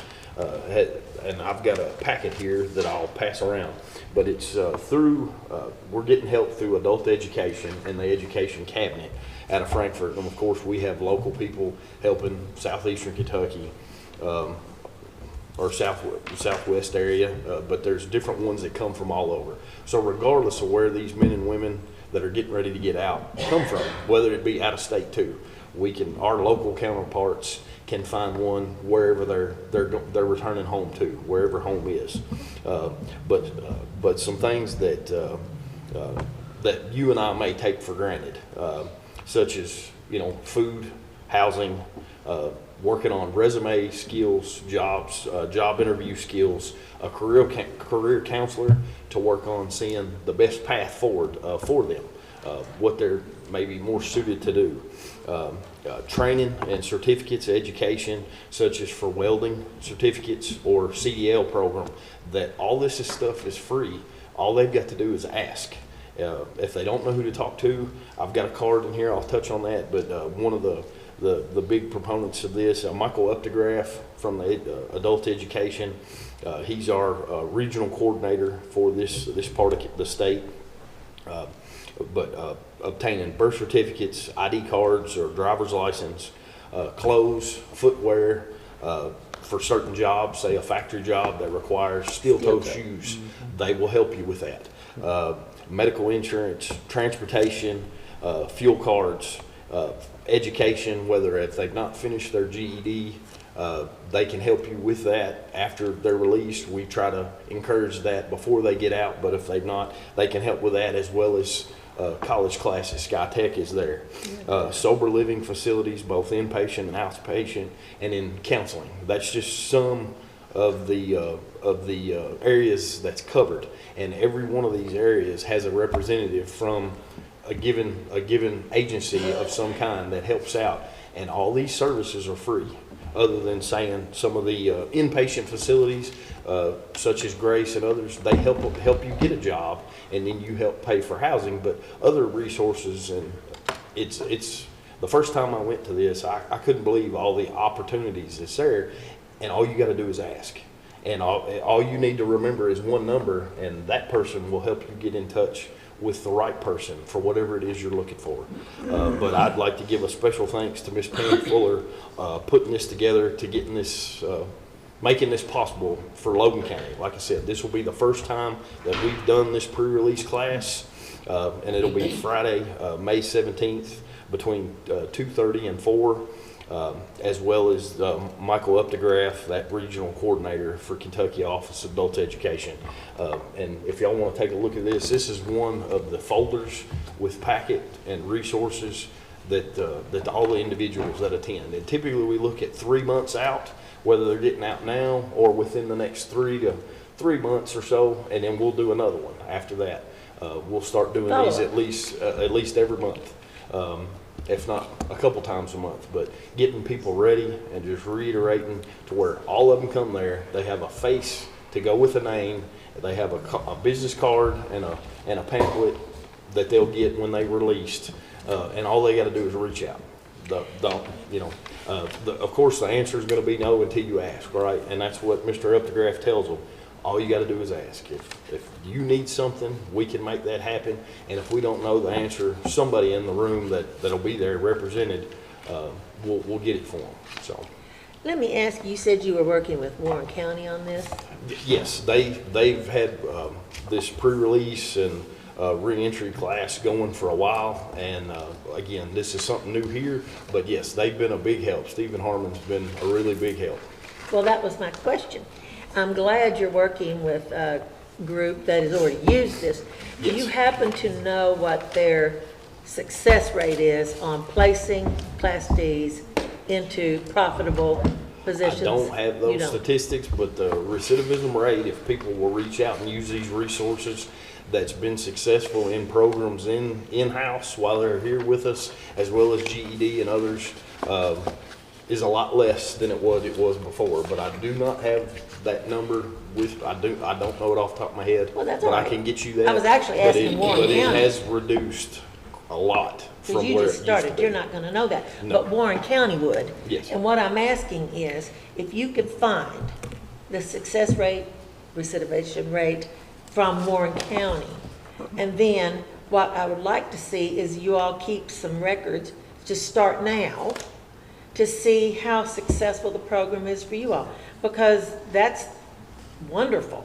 And I've got a packet here that I'll pass around. But it's we're getting help through adult education and the education cabinet out of Frankfort. And of course, we have local people helping southeastern Kentucky or southwest area, but there's different ones that come from all over. So regardless of where these men and women that are getting ready to get out come from, whether it be out of state too, our local counterparts can find one wherever they're returning home to, wherever home is. But some things that you and I may take for granted, such as food, housing, working on resume skills, job interview skills, a career counselor to work on seeing the best path forward for them, what they're maybe more suited to do. Training and certificates, education, such as for welding certificates or CDL program, that all this stuff is free. All they've got to do is ask. If they don't know who to talk to, I've got a card in here, I'll touch on that, but one of the big proponents of this, Michael Updegraff from the adult education, he's our regional coordinator for this part of the state. But obtaining birth certificates, ID cards, or driver's license, clothes, footwear for certain jobs, say a factory job that requires steel-toed shoes, they will help you with that. Medical insurance, transportation, fuel cards, education, whether if they've not finished their GED, they can help you with that after they're released. We try to encourage that before they get out, but if they've not, they can help with that as well as college classes. Sky Tech is there. Sober living facilities, both inpatient and outpatient, and in counseling. That's just some of the areas that's covered, and every one of these areas has a representative from a given agency of some kind that helps out, and all these services are free, other than saying some of the inpatient facilities such as Grace and others, they help you get a job, and then you help pay for housing. But other resources, and it's the first time I went to this, I couldn't believe all the opportunities that's there, and all you got to do is ask, and all you need to remember is one number, and that person will help you get in touch with the right person for whatever it is you're looking for. But I'd like to give a special thanks to Miss Pam Fuller putting this together, to getting this, making this possible for Logan County. Like I said, this will be the first time that we've done this pre-release class, and it'll be Friday, May 17th between 2:30 and 4. As well as Michael Updegraff, that regional coordinator for Kentucky Office of Adult Education. And if y'all want to take a look at this, this is one of the folders with packet and resources that all the individuals that attend. And typically we look at 3 months out, whether they're getting out now or within the next 3 months or so, and then we'll do another one after that. We'll start doing these at least every month. If not a couple times a month, but getting people ready and just reiterating to where all of them come there, they have a face to go with a name, they have a business card and a pamphlet that they'll get when they released, and all they got to do is reach out. Of course, the answer is going to be no until you ask, right? And that's what Mr. Updegraff tells them. All you got to do is ask. If you need something, we can make that happen. And if we don't know the answer, somebody in the room that'll be there represented, we'll get it for them. So, Let me ask you, said you were working with Warren County on this? yes, they've had this pre-release and re-entry class going for a while. And again, this is something new here. But yes, they've been a big help. Stephen Harmon's been a really big help. Well, that was my question. I'm glad you're working with a group that has already used this. Do you happen to know what their success rate is on placing Class Ds into profitable positions? I don't have those statistics, but the recidivism rate, if people will reach out and use these resources, that's been successful in programs in-house while they're here with us, as well as GED and others, is a lot less than it was before. But I do not have that number I don't know it off the top of my head. Well, that's but all right. I can get you that. I was actually asking Warren County. But it has reduced a lot from Because you where just it started, used to you're be. not gonna know that. No. But Warren County would. Yes. And what I'm asking is, if you could find the success rate, recidivation rate from Warren County, and then what I would like to see is you all keep some records, just start now, to see how successful the program is for you all, because that's wonderful.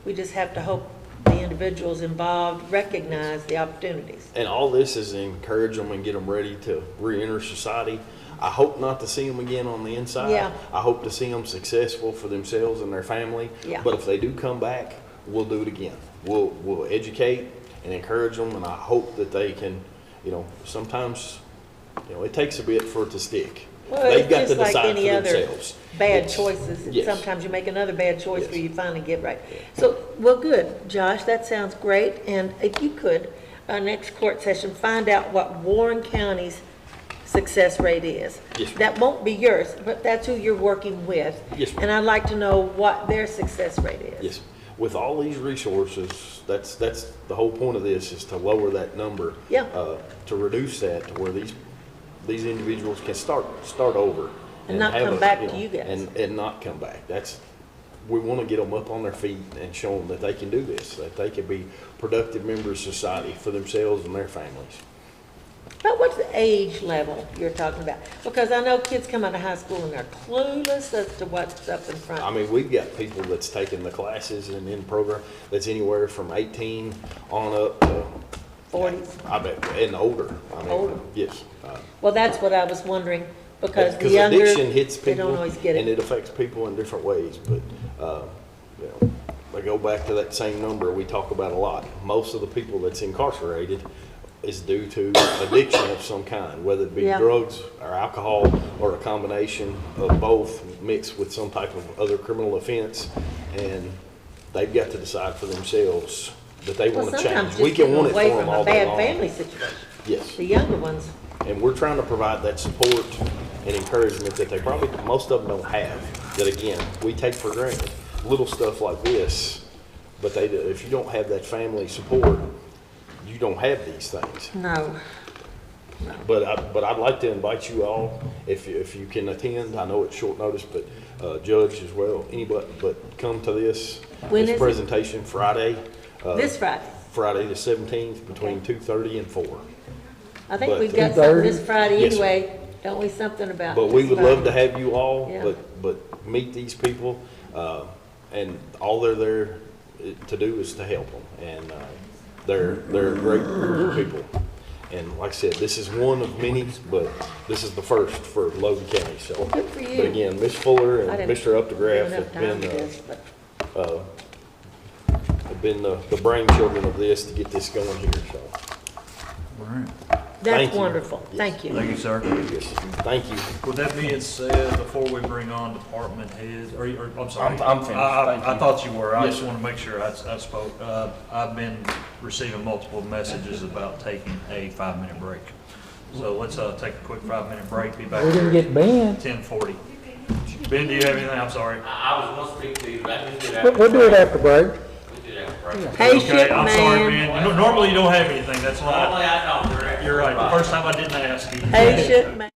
We just have to hope the individuals involved recognize the opportunities. And all this is to encourage them and get them ready to re-enter society. I hope not to see them again on the inside. Yeah. I hope to see them successful for themselves and their family. Yeah. But if they do come back, we'll do it again. We'll educate and encourage them, and I hope that they can, sometimes, it takes a bit for it to stick. Well, They've got it's to just like decide any for other themselves. bad It's- choices. yes. Sometimes you make another bad choice Yes. where you finally get right. So, well, good, Josh, that sounds great. And if you could, next court session, find out what Warren County's success rate is. Yes, ma'am. That won't be yours, but that's who you're working with. Yes, ma'am. And I'd like to know what their success rate is. Yes, with all these resources, that's the whole point of this, is to lower that number. Yeah. To reduce that to where these individuals can start over. And not have come back to you guys. And not come back. We want to get them up on their feet and show them that they can do this, that they can be productive members of society for themselves and their families. But what's the age level you're talking about? Because I know kids come out of high school and they're clueless as to what's up in front. I mean, we've got people that's taking the classes and in program that's anywhere from 18 on up to 40s. I bet, and older. I mean, Older. yes. Well, that's what I was wondering, Because the younger, addiction hits they people don't always get and it. it affects people in different ways. But you know, I go back to that same number we talk about a lot. Most of the people that's incarcerated is due to addiction of some kind, whether it be Yeah. drugs or alcohol or a combination of both mixed with some type of other criminal offense, and they've got to decide for themselves that they Well, want to change. sometimes We just can getting want it away for them from a all day bad long. family situation. Yes. The younger ones. And we're trying to provide that support and encouragement that they probably, most of them don't have. That again, we take for granted. Little stuff like this, but they, if you don't have that family support, you don't have these things. No. But I'd like to invite you all, if you can attend. I know it's short notice, but Judge as well, anybody, but come to this When is this it? presentation Friday. This Friday. Friday the 17th between Okay. 2:30 and 4. I think But- we've got something this 2:30? Friday Yes, sir. anyway, don't we, something about But we this would love to Friday. have you all, Yeah. but meet these people, and all they're there to do is to help them. And they're a great group of people. And like I said, this is one of many, but this is the first for Logan County, so. Good for you. But again, Ms. Fuller I and didn't Mr. Updegraff enough time to this, but have been the brainchildren of this to get this going here, so. All right. That's Thank you. wonderful. Yes. Thank you. Thank you, sir. Yes, thank you. With that being said, before we bring on department heads, I'm sorry. I'm finished. Thank I you. thought you were. I Yes, just sir. want to make sure I spoke. I've been receiving multiple messages about taking a 5-minute break. So let's take a quick 5-minute break. Be back We're gonna here get Ben. at 10:40. Ben, do you have anything? I'm sorry. I was gonna speak to you, but I just did after. We'll do it after break. We did after break. Patient Okay, I'm sorry, man. man. Normally you don't have anything. That's why. Normally I don't, Direct. You're right. The first time I didn't ask you. Patient man.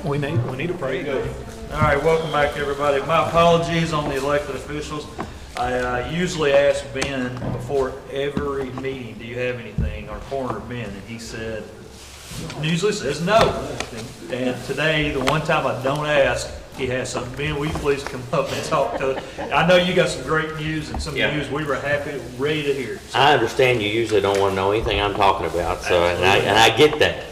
We need a break. All right, welcome back, everybody. My apologies on the elected officials. I usually ask Ben before every meeting, do you have anything, or Coroner Ben, and he said, usually says no. And today, the one time I don't ask, he has something. Ben, will you please come up and talk to us? I know you got some great news, and some news we were ready to hear. So, I understand you usually don't want to know anything I'm talking about, so, and I get that.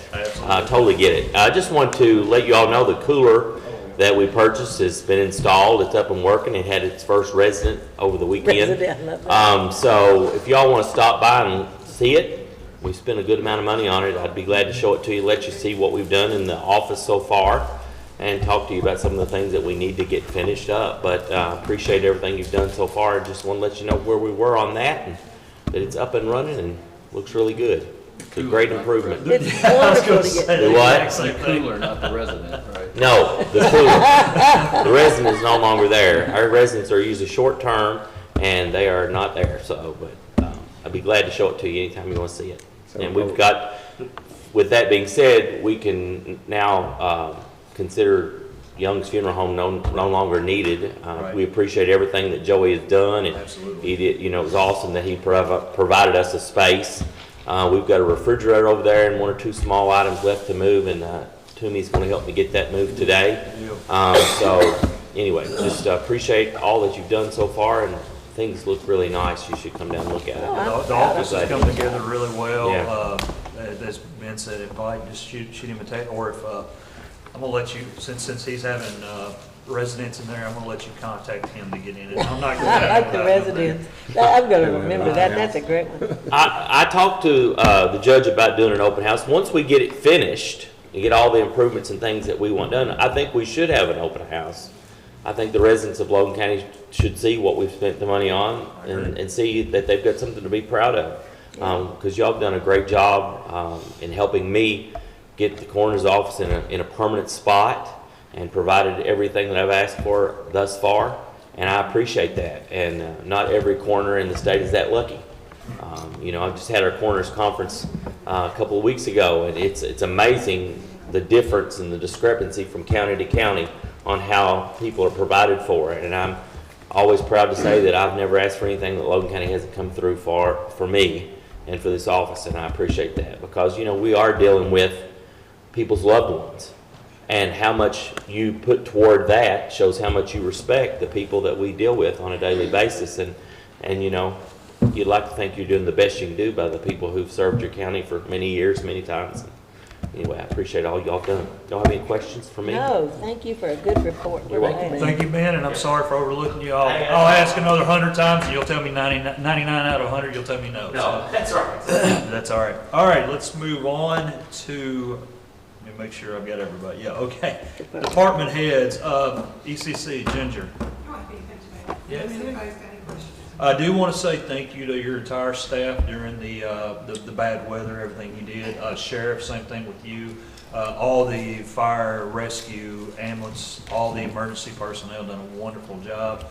I totally get it. I just want to let you all know the cooler that we purchased has been installed. It's up and working. It had its first resident over the weekend. So if y'all want to stop by and see it, we spent a good amount of money on it. I'd be glad to show it to you, let you see what we've done in the office so far, and talk to you about some of the things that we need to get finished up. But appreciate everything you've done so far. Just want to let you know where we were on that, and that it's up and running and looks really good. It's a great improvement. It's wonderful to get. The what? The cooler, not the resident, right? No, the cooler. The resident is no longer there. Our residents are usually short term, and they are not there. So, but I'd be glad to show it to you anytime you want to see it. And we've got, with that being said, we can now consider Young's Funeral Home no longer needed. We appreciate everything that Joey has done, and he did. You know, it was awesome that he provided us a space. We've got a refrigerator over there and one or two small items left to move, and Toomey's going to help me get that moved today. So anyway, just appreciate all that you've done so far, and things look really nice. You should come down and look at it. The office has come together really well. Yeah. As Ben said, invite, just shoot him a text, or if I'm gonna let you, since he's having residents in there, I'm gonna let you contact him to get in it. I'm not gonna. I like the residents. I'm gonna remember that. That's a great one. I talked to the judge about doing an open house. Once we get it finished and get all the improvements and things that we want done, I think we should have an open house. I think the residents of Logan County should see what we've spent the money on, and see that they've got something to be proud of. Because y'all have done a great job in helping me get the coroner's office in a permanent spot, and provided everything that I've asked for thus far, and I appreciate that. And not every coroner in the state is that lucky. You know, I just had our coroner's conference a couple of weeks ago, and it's amazing the difference and the discrepancy from county to county on how people are provided for. And I'm always proud to say that I've never asked for anything that Logan County hasn't come through for me and for this office, and I appreciate that, because, you know, we are dealing with people's loved ones. And how much you put toward that shows how much you respect the people that we deal with on a daily basis. And you know, you'd like to think you're doing the best you can do by the people who've served your county for many years, many times. Anyway, I appreciate all y'all done. Y'all have any questions for me? No, thank you for a good report. You're welcome. Thank you, Ben, and I'm sorry for overlooking you. I'll ask another 100 times, and you'll tell me 99 out of 100. You'll tell me no. No, that's all right. That's all right. All right, let's move on to. Let me make sure I've got everybody. Yeah, okay. Department heads, ECC, Ginger. Yes. I do want to say thank you to your entire staff during the bad weather, everything you did. Sheriff, same thing with you. All the fire, rescue, ambulance, all the emergency personnel done a wonderful job.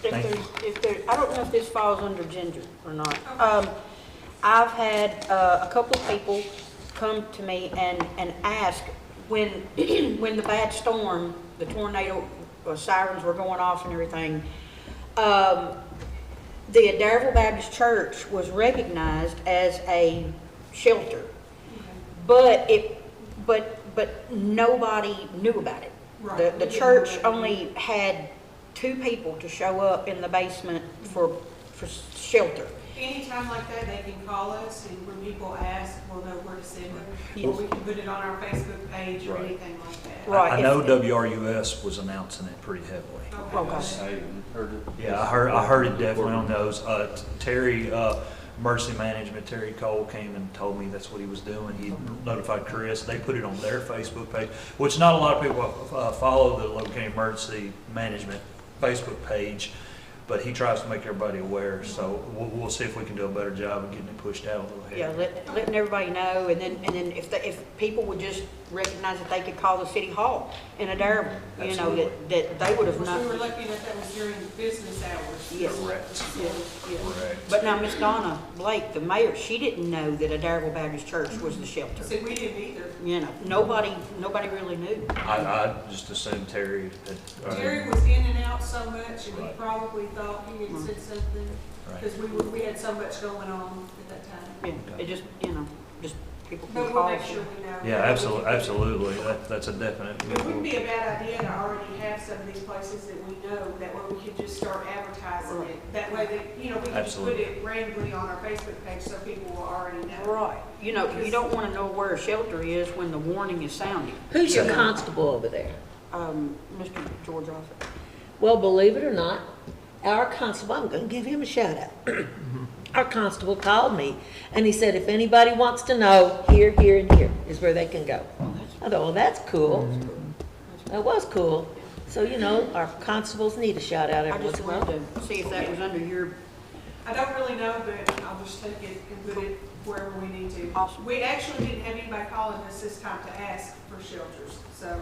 Thank you. I don't know if this falls under Ginger or not. I've had a couple of people come to me and ask when the bad storm, the tornado sirens were going off and everything, the Adairsville Baptist Church was recognized as a shelter, but nobody knew about it. Right. The church only had 2 people to show up in the basement for shelter. Anytime like that, they can call us, and when people ask, we'll know where to send them. Yes. Or we can put it on our Facebook page or anything like that. Right. I know WRUS was announcing it pretty heavily. Okay. Yeah, I heard it definitely on those. Terry, Emergency Management, Terry Cole came and told me that's what he was doing. He notified Chris. They put it on their Facebook page, which not a lot of people follow the Logan County Emergency Management Facebook page, but he tries to make everybody aware. So we'll see if we can do a better job of getting it pushed out a little bit. Yeah, letting everybody know, and then if people would just recognized that they could call the city hall in Adairsville, you know, that they would have Of course, we were known. lucky enough that was during business hours. Yes. Correct. Yeah. Correct. But now, Miss Donna Blake, the mayor, she didn't know that Adairsville Baptist Church was the shelter. See, we didn't either. You know, nobody really knew. I just assumed Terry had. Terry was in and out so much, and he Right. probably thought he had said something, Right. because we had so much going on at that time. Yeah, it just, you know, just people can But call. we'll make sure we know. Yeah, absolutely. That's a definite. It wouldn't be a bad idea to already have some of these places that we know, that way we could just start advertising it. That way that, you know, we can just put Absolutely. it randomly on our Facebook page so people will already know. Right. You know, you don't want to know where a shelter is when the warning is sounding. Who's your You know, constable over there? Mr. George Offutt. Well, believe it or not, our constable, I'm gonna give him a shout out. Our constable called me and he said, if anybody wants to know, here, here, and here is where they can go. I thought, well, that's cool. That was cool. So, you know, our constables need a shout out I every once just in a while. wanted to see if that was under your, I don't really know, but I'll just take it and put it wherever we need to. Awesome. We actually didn't have anybody calling us this time to ask for shelters, so,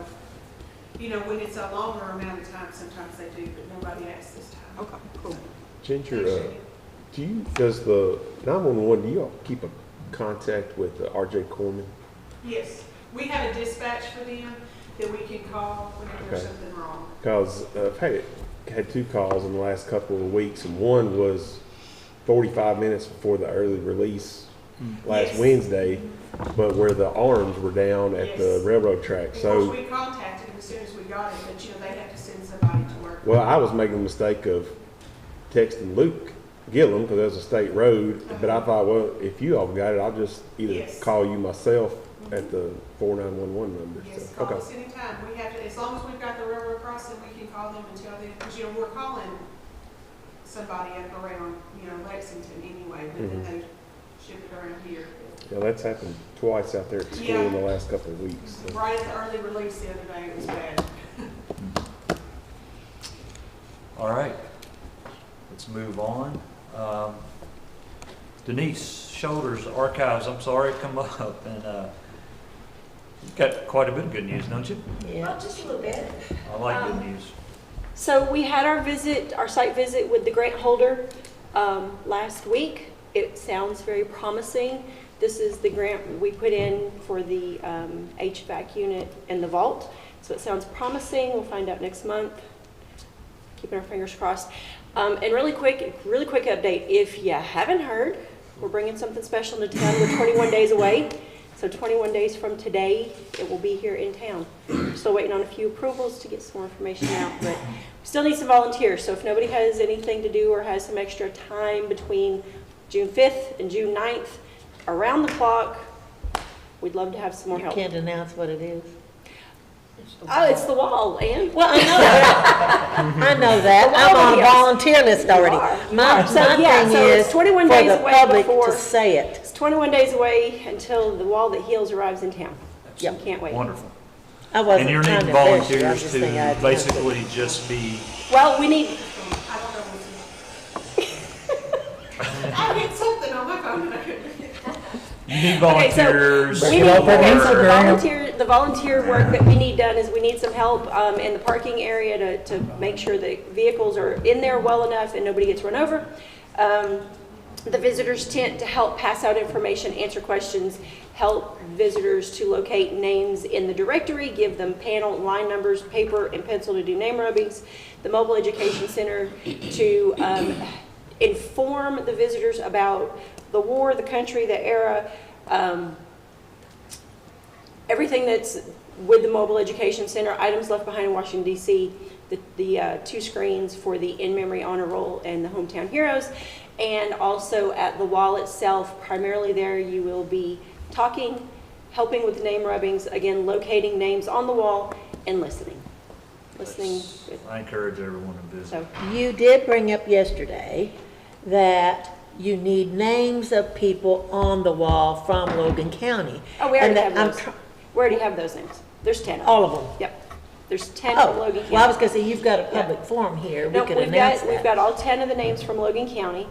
you know, when it's a longer amount of time, sometimes they do, but nobody asked this time. okay, cool. Ginger, does the 911, do you all keep a contact with RJ Corman? Yes, we have a dispatch for them that we can call whenever there's Okay. something wrong. Because I've had 2 calls in the last couple of weeks, and one was 45 minutes before the early release last Yes. Wednesday, but where the arms were down at the Yes. railroad track. Of So, course, we contacted them as soon as we got it, but, you know, they have to send somebody to work. well, I was making the mistake of texting Luke Gillum, because that was a state road, but I thought, well, if you all got it, I'll just either Yes. call you myself at the 4911 number. Yes, So, call us anytime. We have to, as long as we've got the railroad crossing, we can call them and tell them, because, you know, we're calling somebody up around, you know, Lexington anyway, but then they ship it around here. Yeah, that's happened twice out there at school in the last couple of weeks. So. Right at the early release the other day, it was bad. All right, let's move on. Denise Shoulders Archives, I'm sorry, come up, and you've got quite a bit of good news, don't you? Yeah. Just a little bit. I like good news. So we had our site visit with the grant holder last week. It sounds very promising. This is the grant we put in for the HVAC unit in the vault. So it sounds promising. We'll find out next month. Keeping our fingers crossed. And really quick update. If you haven't heard, we're bringing something special into town. We're 21 days away. So 21 days from today, it will be here in town. Still waiting on a few approvals to get some more information out, but we still need some volunteers. So if nobody has anything to do or has some extra time between June 5th and June 9th, around the clock, we'd love to have some more You help. can't announce what it is. Oh, it's the wall, and Well, I know that. I know that. The I'm wall on a videos. volunteer list already. You are. My So, yeah, thing so it's is 21 for days the away public before- to say it. it's 21 days away until the wall that heals arrives in town. Yep. Can't wait. Wonderful. I wasn't And you're trying needing to embarrass you. I volunteers just to think I'd- basically just be, Well, we need, I don't know what's I hit something on my phone and I couldn't. you need okay, so volunteers. we need, for- okay, so the volunteer work that we need done is we need some help in the parking area to make sure that vehicles are in there well enough and nobody gets run over. The visitors tent to help pass out information, answer questions, help visitors to locate names in the directory, give them panel line numbers, paper and pencil to do name rubbings. The mobile education center to inform the visitors about the war, the country, the era, everything that's with the mobile education center, items left behind in Washington, D.C., the 2 screens for the in-memory honor roll and the hometown heroes, and also at the wall itself, primarily there you will be talking, helping with name rubbings, again, locating names on the wall, and listening. I encourage everyone to visit. So, You did bring up yesterday that you need names of people on the wall from Logan County. oh, we already And have that those. We already have those names. There's 10 of them. All of them? Yep. There's 10 Oh, from Logan County. well, I was gonna say, you've got a public forum here. We No, could we've announce got, we've that. got all 10 of the names from Logan County.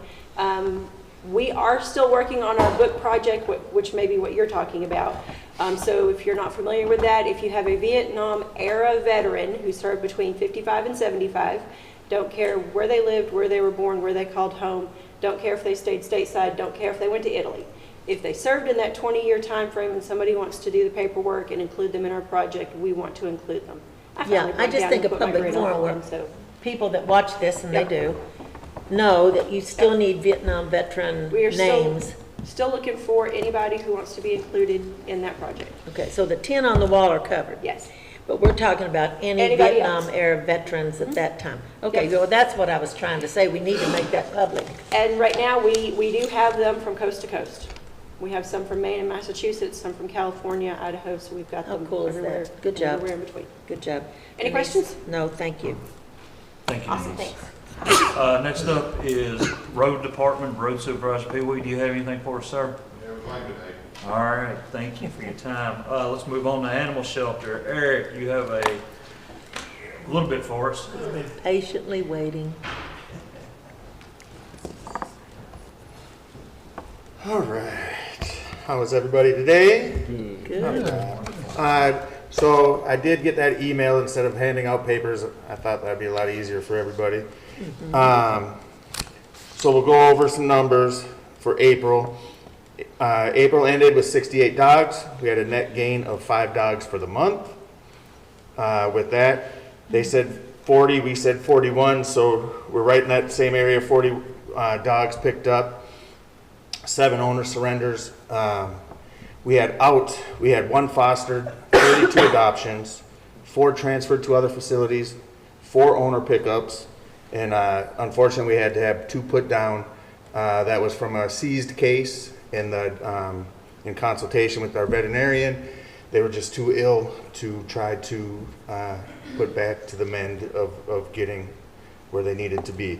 We are still working on our book project, which may be what you're talking about. So if you're not familiar with that, if you have a Vietnam era veteran who served between 55 and 75, don't care where they lived, where they were born, where they called home, don't care if they stayed stateside, don't care if they went to Italy. If they served in that 20-year time frame and somebody wants to do the paperwork and include them in our project, we want to include them. Yeah, I just think a public forum where people that watch this, and they do, know that you still need Vietnam veteran We are names. still looking for anybody who wants to be included in that project. Okay, so the 10 on the wall are covered. Yes. But we're talking about any Anybody Vietnam else. era veterans at that time. Okay, Yes. well, that's what I was trying to say. We need to make that public. And right now, we do have them from coast to coast. We have some from Maine and Massachusetts, some from California, Idaho, so we've got How them cool is everywhere. that? Good job. Everywhere in between. Good job. Any Denise? questions? No, thank you. Thank you. Awesome, Denise. thanks. Next up is Road Department, Road Supervisor Pee Wee. Do you have anything for us, sir? Everything today. All right, thank you for your time. Let's move on to Animal Shelter. Eric, you have a little bit for us. Been patiently waiting. All right. How is everybody today? Good. So I did get that email. Instead of handing out papers, I thought that'd be a lot easier for everybody. So we'll go over some numbers for April. April ended with 68 dogs. We had a net gain of 5 dogs for the month. With that, they said 40, we said 41, so we're right in that same area. 40 dogs picked up. 7 owner surrenders. We had 1 fostered, 32 adoptions, 4 transferred to other facilities, 4 owner pickups, and unfortunately we had to have 2 put down. That was from a seized case in consultation with our veterinarian. They were just too ill to try to put back to the mend of getting where they needed to be.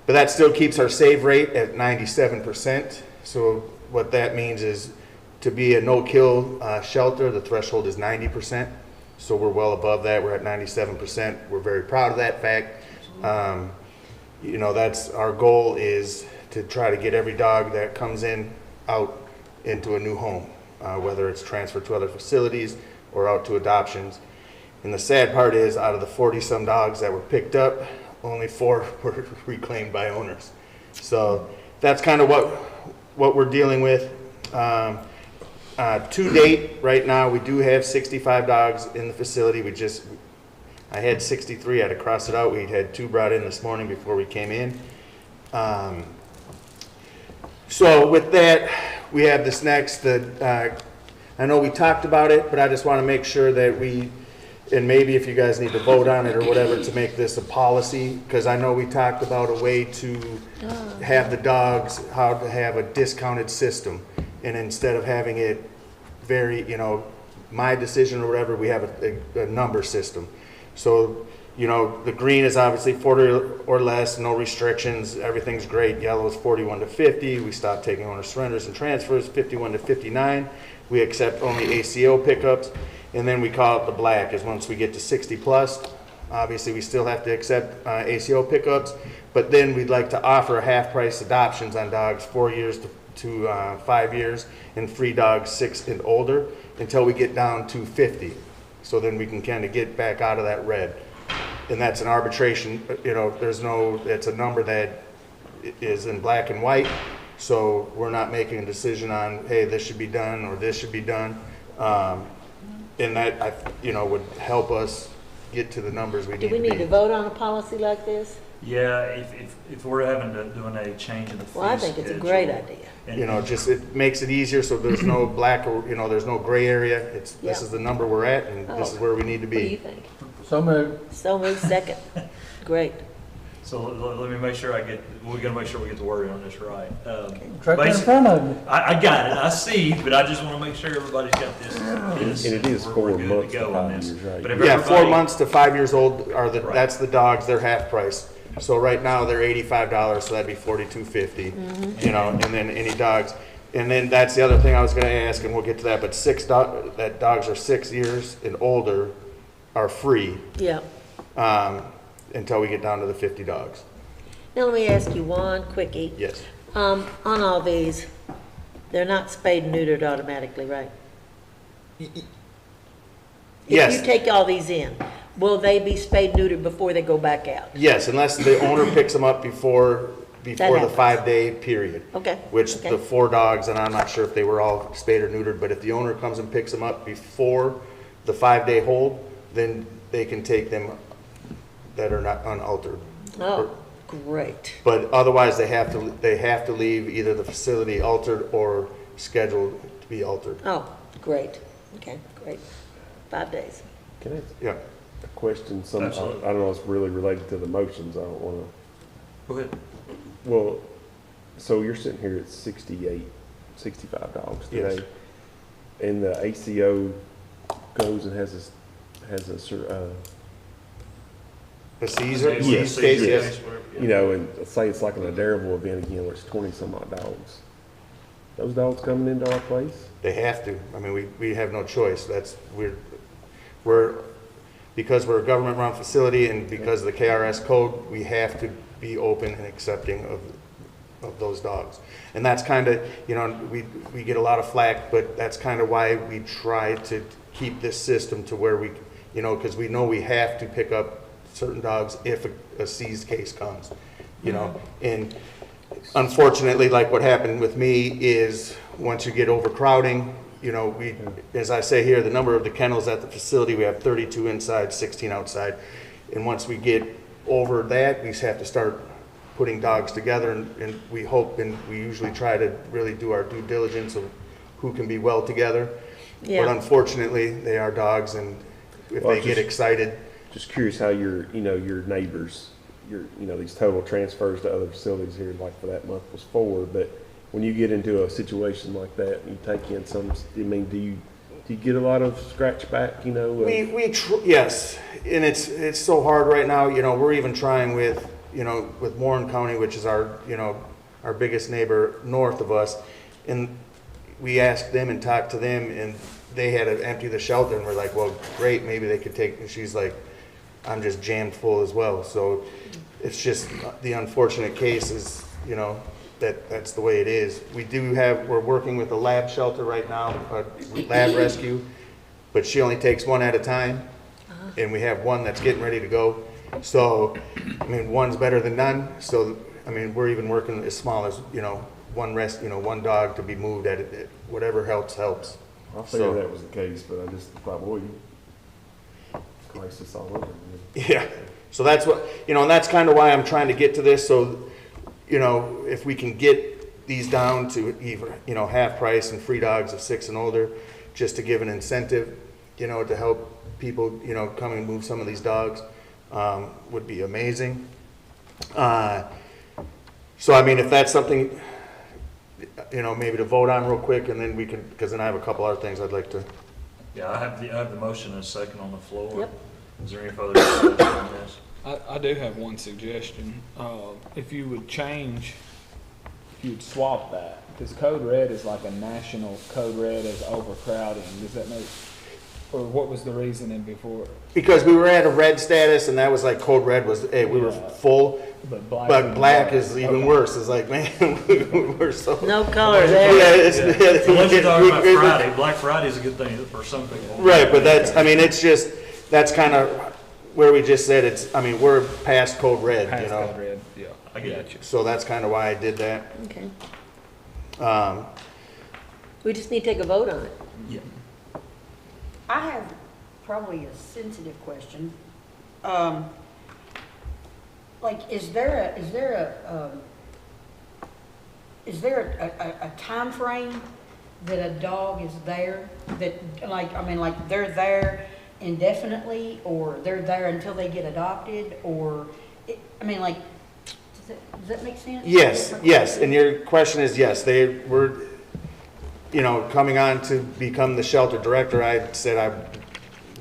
But that still keeps our save rate at 97%. So what that means is to be a no-kill shelter, the threshold is 90%. So we're well above that. We're at 97%. We're very proud of that fact. You know, that's our goal, is to try to get every dog that comes in out into a new home, whether it's transferred to other facilities or out to adoptions. And the sad part is, out of the 40-some dogs that were picked up, only 4 were reclaimed by owners. So that's kind of what we're dealing with. To date, right now, we do have 65 dogs in the facility. I had 63, I had to cross it out. We had 2 brought in this morning before we came in. So with that, we have this next, I know we talked about it, but I just want to make sure that and maybe if you guys need to vote on it or whatever, to make this a policy, because I know we talked about a way to have the dogs, how to have a discounted system. And instead of having it very, my decision or whatever, we have a number system. So, the green is obviously 40 or less, no restrictions, everything's great. Yellow is 41 to 50. We stopped taking owner surrenders and transfers. 51 to 59. We accept only ACO pickups. And then we call it the black, is once we get to 60 plus, obviously we still have to accept ACO pickups, but then we'd like to offer half price adoptions on dogs 4 years to 5 years, and free dogs 6 and older until we get down to 50. So then we can kind of get back out of that red. And that's an arbitration, it's a number that is in black and white. So we're not making a decision on, hey, this should be done or this should be done. And that, would help us get to the numbers we need to be. Do we need to vote on a policy like this? Yeah, if we're having to do a change in the fee Well, I think it's a great schedule, idea. Just it makes it easier, so there's no black or, there's no gray area. This is the number we're at, and this is where we need to be. What do you think? So moved. So moved, second. Great. So let me make sure we're gonna make sure we get the wording on this right. Right there in front of me. I got it, I see, but I just wanna make sure everybody's got this. And it is 4 we're good months to to go on 5 this. years, right? But if Yeah, 4 everybody- months to 5 years old Right. that's the dogs, they're half price. So right now they're $85, so that'd be $42.50. And then any dogs, and then that's the other thing I was gonna ask, and we'll get to that, but dogs are 6 years and older are free. Yeah. Until we get down to the 50 dogs. Now let me ask you one quickie. Yes. On all these, They're not spayed and neutered automatically, right? Yes. If you take all these in, will they be spayed and neutered before they go back out? Yes, unless the owner picks them up before the happens. 5-day period. Okay. Which Okay. the 4 dogs, and I'm not sure if they were all spayed or neutered, but if the owner comes and picks them up before the 5-day hold, then they can take them that are not unaltered. Oh, great. But otherwise, they have to leave either the facility altered or scheduled to be altered. Oh, great. Okay, great. 5 days. Can I, Yeah. a question, I Absolutely. don't know if it's really related to the motions, I don't wanna, Go ahead. well, so you're sitting here at 65 dogs Yes. today. And the ACO goes and has A Caesar? Yes, Case, yes. You know, and say it's like an Adderable event again, where it's 20 some odd dogs. Those dogs coming into our place? They have to. I mean, we have no choice. Because we're a government-run facility and because of the KRS code, we have to be open and accepting of those dogs. And that's kind of, you know, we get a lot of flack, but that's kind of why we try to keep this system to where we, you know, because we know we have to pick up certain dogs if a seized case comes, you know. And unfortunately, like what happened with me is once you get overcrowding, you know, as I say here, the number of the kennels at the facility, we have 32 inside, 16 outside. And once we get over that, we have to start putting dogs together, and we hope, and we usually try to really do our due diligence of who can be well together. Yeah. But unfortunately, they are dogs, and if Well, they get excited. Just curious how your neighbors, these total transfers to other facilities here, like for that month was 4, but when you get into a situation like that, and you take in some, I mean, do you get a lot of scratch back, you know? Yes, and it's so hard right now, you know, we're even trying with Warren County, which is our biggest neighbor north of us, and we asked them and talked to them, and they had to empty the shelter, and we're like, well, great, maybe they could take, and she's like, I'm just jammed full as well. So it's just the unfortunate case is, you know, that's the way it is. We're working with a lab shelter right now, a lab rescue, but she only takes one at a time, and we have one that's getting ready to go. So, I mean, one's better than none. So, I mean, we're even working as small as, you know, one dog to be moved at it. Whatever helps. I figured that was the case, but I just thought, boy, crisis all over. Yeah. So that's what, you know, and that's kind of why I'm trying to get to this. So, you know, if we can get these down to either, you know, half price and free dogs of 6 and older, just to give an incentive, you know, to help people, you know, come and move some of these dogs, would be amazing. So, I mean, if that's something, you know, maybe to vote on real quick, and then we can, because then I have a couple other things I'd like to. Yeah, I have the motion and a second on the floor. Yep. Is there any further discussion on this? I do have one suggestion. If you would swap that, because code red is like a national code red as overcrowding. Does that make, or what was the reasoning before? Because we were at a red status, and that was like code red was, hey, we were full, but black is even worse. It's like, man, we're so. No color there. Yeah, Unless you're talking about Friday, Black Friday is a good thing for some people. Right, but that's kind of where we just said I mean, we're past code red, you know? Code red, yeah. I get you. So that's kind of why I did that. Okay. We just need to take a vote on it. Yeah. I have probably a sensitive question. Like, is there a time frame that a dog is there that, like, I mean, like they're there indefinitely, or they're there until they get adopted, or I mean, like, does that make sense? Yes, and your question is yes, they were, you know, coming on to become the shelter director. I said I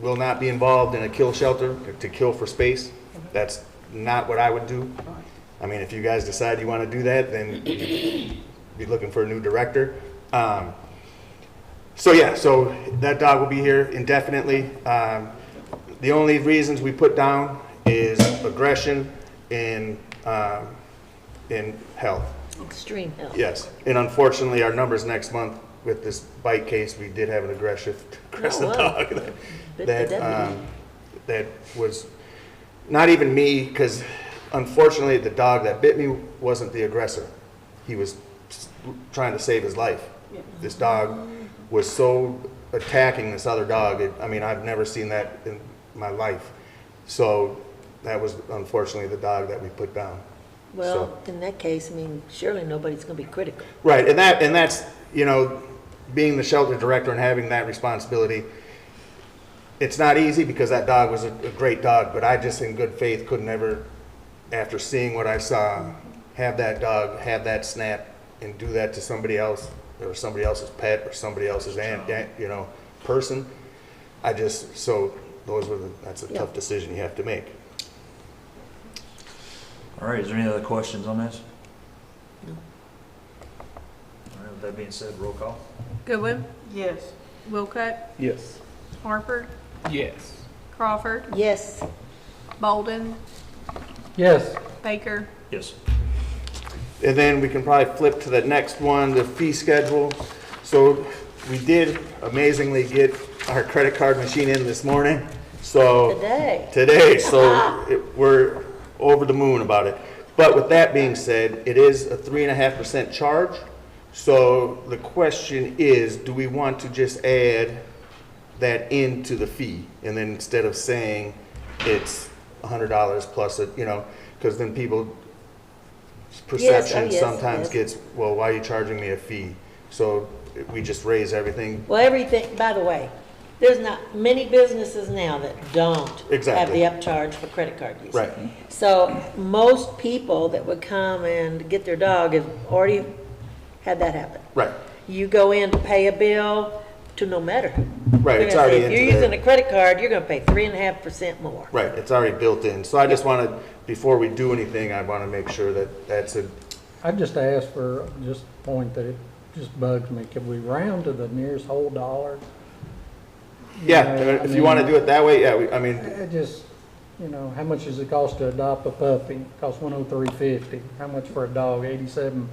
will not be involved in a kill shelter to kill for space. That's not what I would do. I mean, if you guys decide you want to do that, then you'd be looking for a new director. So that dog will be here indefinitely. The only reasons we put down is aggression and health. Extreme help. Yes, and unfortunately, our numbers next month with this bite case, we did have an aggressive wow. dog Bit the that, deputy. that was, not even me, because unfortunately, the dog that bit me wasn't the aggressor. He was trying to save his life. This dog was so attacking this other dog. I mean, I've never seen that in my life. So that was unfortunately the dog that we put down. Well, in that case, I mean, surely nobody's going to be critical. Right, and that's, you know, being the shelter director and having that responsibility, it's not easy because that dog was a great dog, but I just in good faith could never, after seeing what I saw, have that dog have that snap and do that to somebody else or somebody else's pet or somebody else's person. So that's a tough decision you have to make. All right, is there any other questions on this? No. All right, with that being said, roll call. Goodwin, Yes. Wilcutt, Yes. Harper, Yes. Crawford, Yes. Bolden, Yes. Baker. Yes. And then we can probably flip to the next one, the fee schedule. So we did amazingly get our credit card machine in this morning. So Today. So we're over the moon about it. But with that being said, it is a 3.5% charge. So the question is, do we want to just add that into the fee? And then instead of saying it's $100 plus it, because then people's perception sometimes gets, well, why are you charging me a fee? So we just raise everything. Well, everything, by the way, there's not many businesses now that don't have the upcharge for credit card use. Right. So most people that would come and get their dog have already had that happen. Right. You go in to pay a bill to no matter who. Right, They're it's gonna say, already if you're into using there. a credit card, you're gonna pay 3.5% more. Right, it's already built in. So I just wanted, before we do anything, I want to make sure that that's a, I just asked for just a point that it just bugs me. Could we round to the nearest whole dollar? yeah, if you want to do it that way, yeah, It just, how much does it cost to adopt a puppy? It costs $103.50. How much for a dog? 87,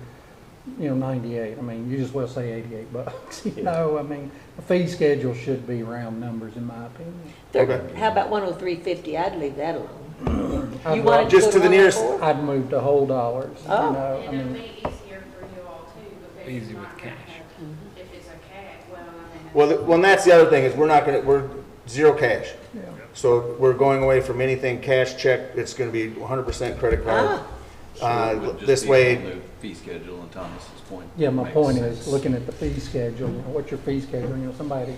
98. I mean, you just well say $88. A fee schedule should be round numbers in my opinion. How about 103.50? I'd leave that alone. I'd You want it just go to the nearest. 104? I'd move to whole dollars. Oh. And it'll be easier for you all too, because Easy you're with not gonna cash. have, if it's a cat, well, Well, that's the other thing is we're zero cash. Yeah. So we're going away from anything cash check. It's going to be 100% credit card. Ah. So it would just This be way, on the fee schedule, and Thomas's point. Yeah, my makes point sense. is, looking at the fee schedule, what's your fee schedule? Somebody,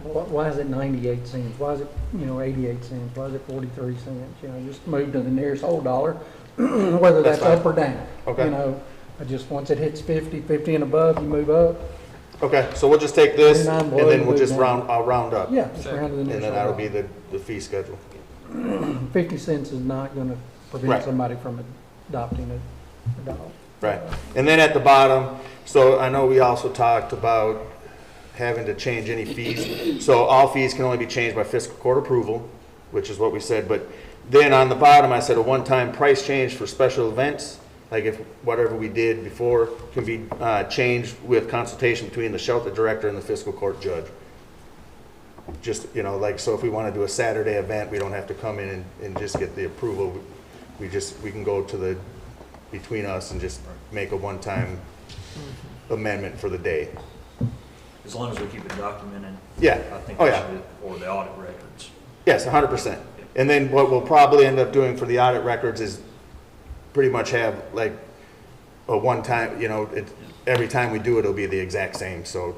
why is it 98 cents? Why is it, 88 cents? Why is it 43 cents? Just move to the nearest whole dollar, whether that's That's up or down. Okay. Once it hits 50 and above, you move up. okay, so we'll just take this and 39 below, then we'll move just down. I'll round up. Yeah, just round to the And nearest then whole that'll dollar. be the fee schedule. 50 cents is not going to prevent Right. somebody from adopting a dog. Right. And then at the bottom, so I know we also talked about having to change any fees. So all fees can only be changed by fiscal court approval, which is what we said. But then on the bottom, I said a one-time price change for special events, like if whatever we did before can be changed with consultation between the shelter director and the fiscal court judge. Just, so if we want to do a Saturday event, we don't have to come in and just get the approval. We can go to between us and just make a one-time amendment for the day. As long as we keep it documented. Yeah. I think Oh, we yeah. should, or the audit records. Yes, 100%. And then what we'll probably end up doing for the audit records is pretty much have like a one-time, every time we do it, it'll be the exact same. So,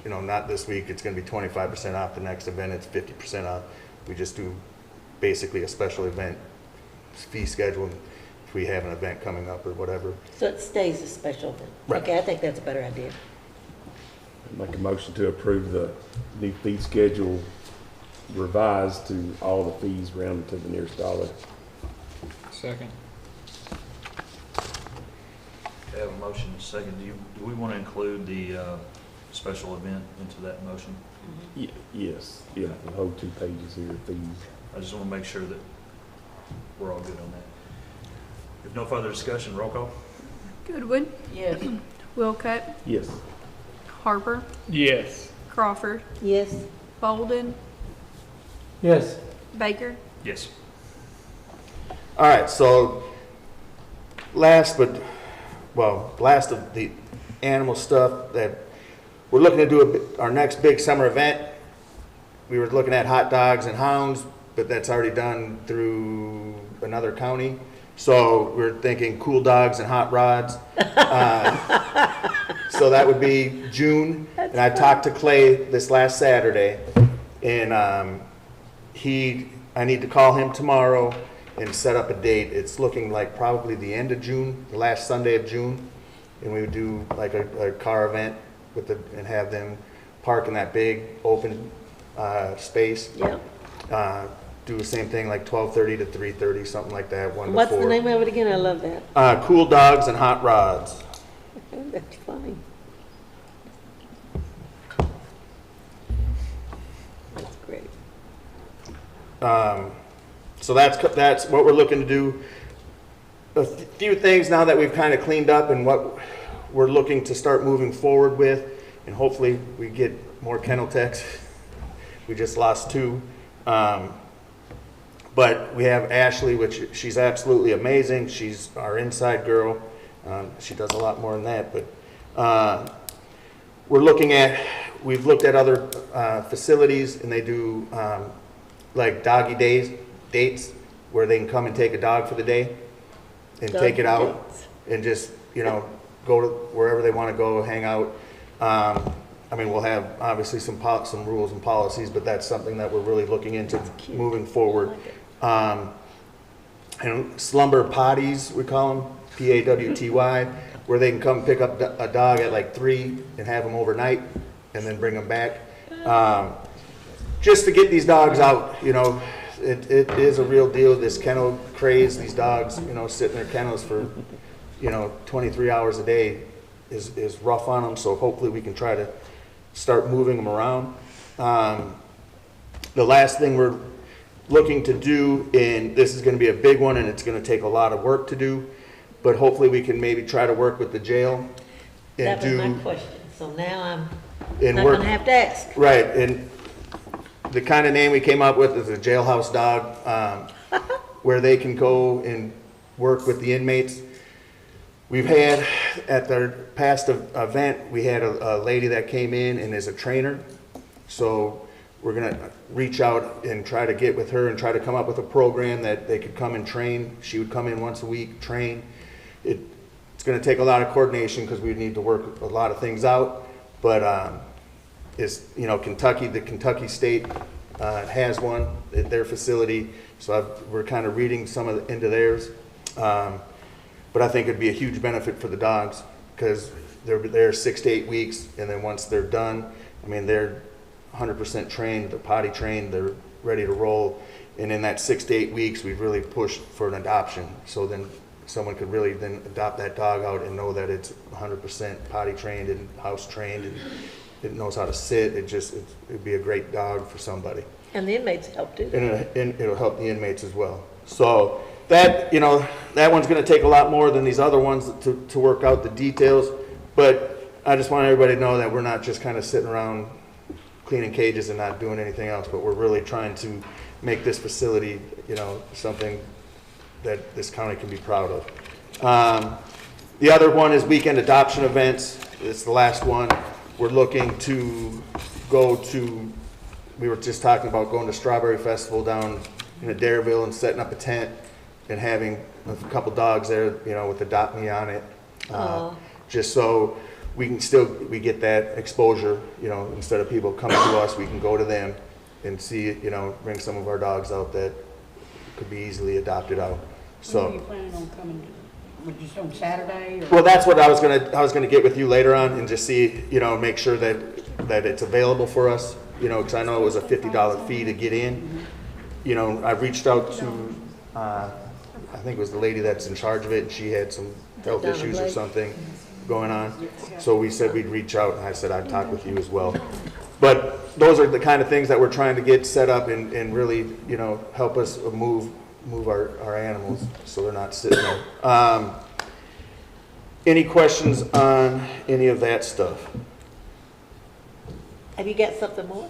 not this week, it's going to be 25% off. The next event, it's 50% off. We just do basically a special event fee schedule if we have an event coming up or whatever. So it stays a special event. Right. Okay, I think that's a better idea. Make a motion to approve the new fee schedule revised to all the fees rounded to the nearest dollar. Second. Okay, I have a motion and a second. Do we want to include the special event into that motion? Yes, yeah, the whole 2 pages here, fees. I just want to make sure that we're all good on that. If no further discussion, roll call. Goodwin, Yes. Wilcutt, Yes. Harper, Yes. Crawford, Yes. Bolden, Yes. Baker. Yes. All right, so last of the animal stuff that we're looking to do our next big summer event. We were looking at hot dogs and hounds, but that's already done through another county. So we're thinking cool dogs and hot rods. So that would be June. And I talked to Clay this last Saturday, and I need to call him tomorrow and set up a date. It's looking like probably the end of June, the last Sunday of June. And we would do like a car event and have them park in that big open space. Yeah. Do the same thing like 12:30 to 3:30, something like that, 1 to 4. What's the name of it again? I love that. Cool dogs and hot rods. That's funny. That's great. So that's what we're looking to do. A few things now that we've kind of cleaned up and what we're looking to start moving forward with, and hopefully we get more kennel techs. We just lost 2. But we have Ashley, which she's absolutely amazing. She's our inside girl. She does a lot more than that, but we've looked at other facilities, and they do like doggy dates where they can come and take a dog for the day and take it out and just, go to wherever they want to go, hang out. We'll have obviously some rules and policies, but that's something that we're really looking into moving forward. And slumber potties, we call them, PAWTY, where they can come pick up a dog at like 3 and have them overnight and then bring them back. Just to get these dogs out, it is a real deal, this kennel craze. These dogs, sit in their kennels for, 23 hours a day is rough on them. So hopefully we can try to start moving them around. The last thing we're looking to do, and this is going to be a big one and it's going to take a lot of work to do, but hopefully we can maybe try to work with the jail and That was my question. So now I'm and not work, gonna have to ask. right, and the kind of name we came up with is a jailhouse dog, where they can go and work with the inmates. We've had, at their past event, we had a lady that came in and is a trainer. So we're gonna reach out and try to get with her and try to come up with a program that they could come and train. She would come in once a week, train. It's gonna take a lot of coordination because we need to work a lot of things out. But Kentucky, the Kentucky State has one at their facility. So we're kind of reading into theirs. But I think it'd be a huge benefit for the dogs because they're there 6 to 8 weeks, and then once they're done, they're 100% trained, they're potty trained, they're ready to roll. And in that 6 to 8 weeks, we've really pushed for an adoption. So then someone could really then adopt that dog out and know that it's 100% potty trained and house trained, and it knows how to sit. It'd be a great dog for somebody. And the inmates help too. And it'll help the inmates as well. So that one's going to take a lot more than these other ones to work out the details. But I just want everybody to know that we're not just kind of sitting around cleaning cages and not doing anything else, but we're really trying to make this facility, something that this county can be proud of. The other one is weekend adoption events. It's the last one. We're looking to we were just talking about going to Strawberry Festival down in Adairville and setting up a tent and having a couple dogs there, with Adopt Me on it. Just so we get that exposure, instead of people coming to us, we can go to them and see, bring some of our dogs out that could be easily adopted out. So. When are you planning on coming? Just on Saturday? Or? Well, that's what I was gonna get with you later on and just see, make sure that it's available for us, because I know it was a $50 fee to get in. I reached out to, I think it was the lady that's in charge of it, and she had some health issues or something going on. So we said we'd reach out, and I said I'd talk with you as well. But those are the kind of things that we're trying to get set up and really, help us move our animals so they're not sitting there. Any questions on any of that stuff? Have you got something more?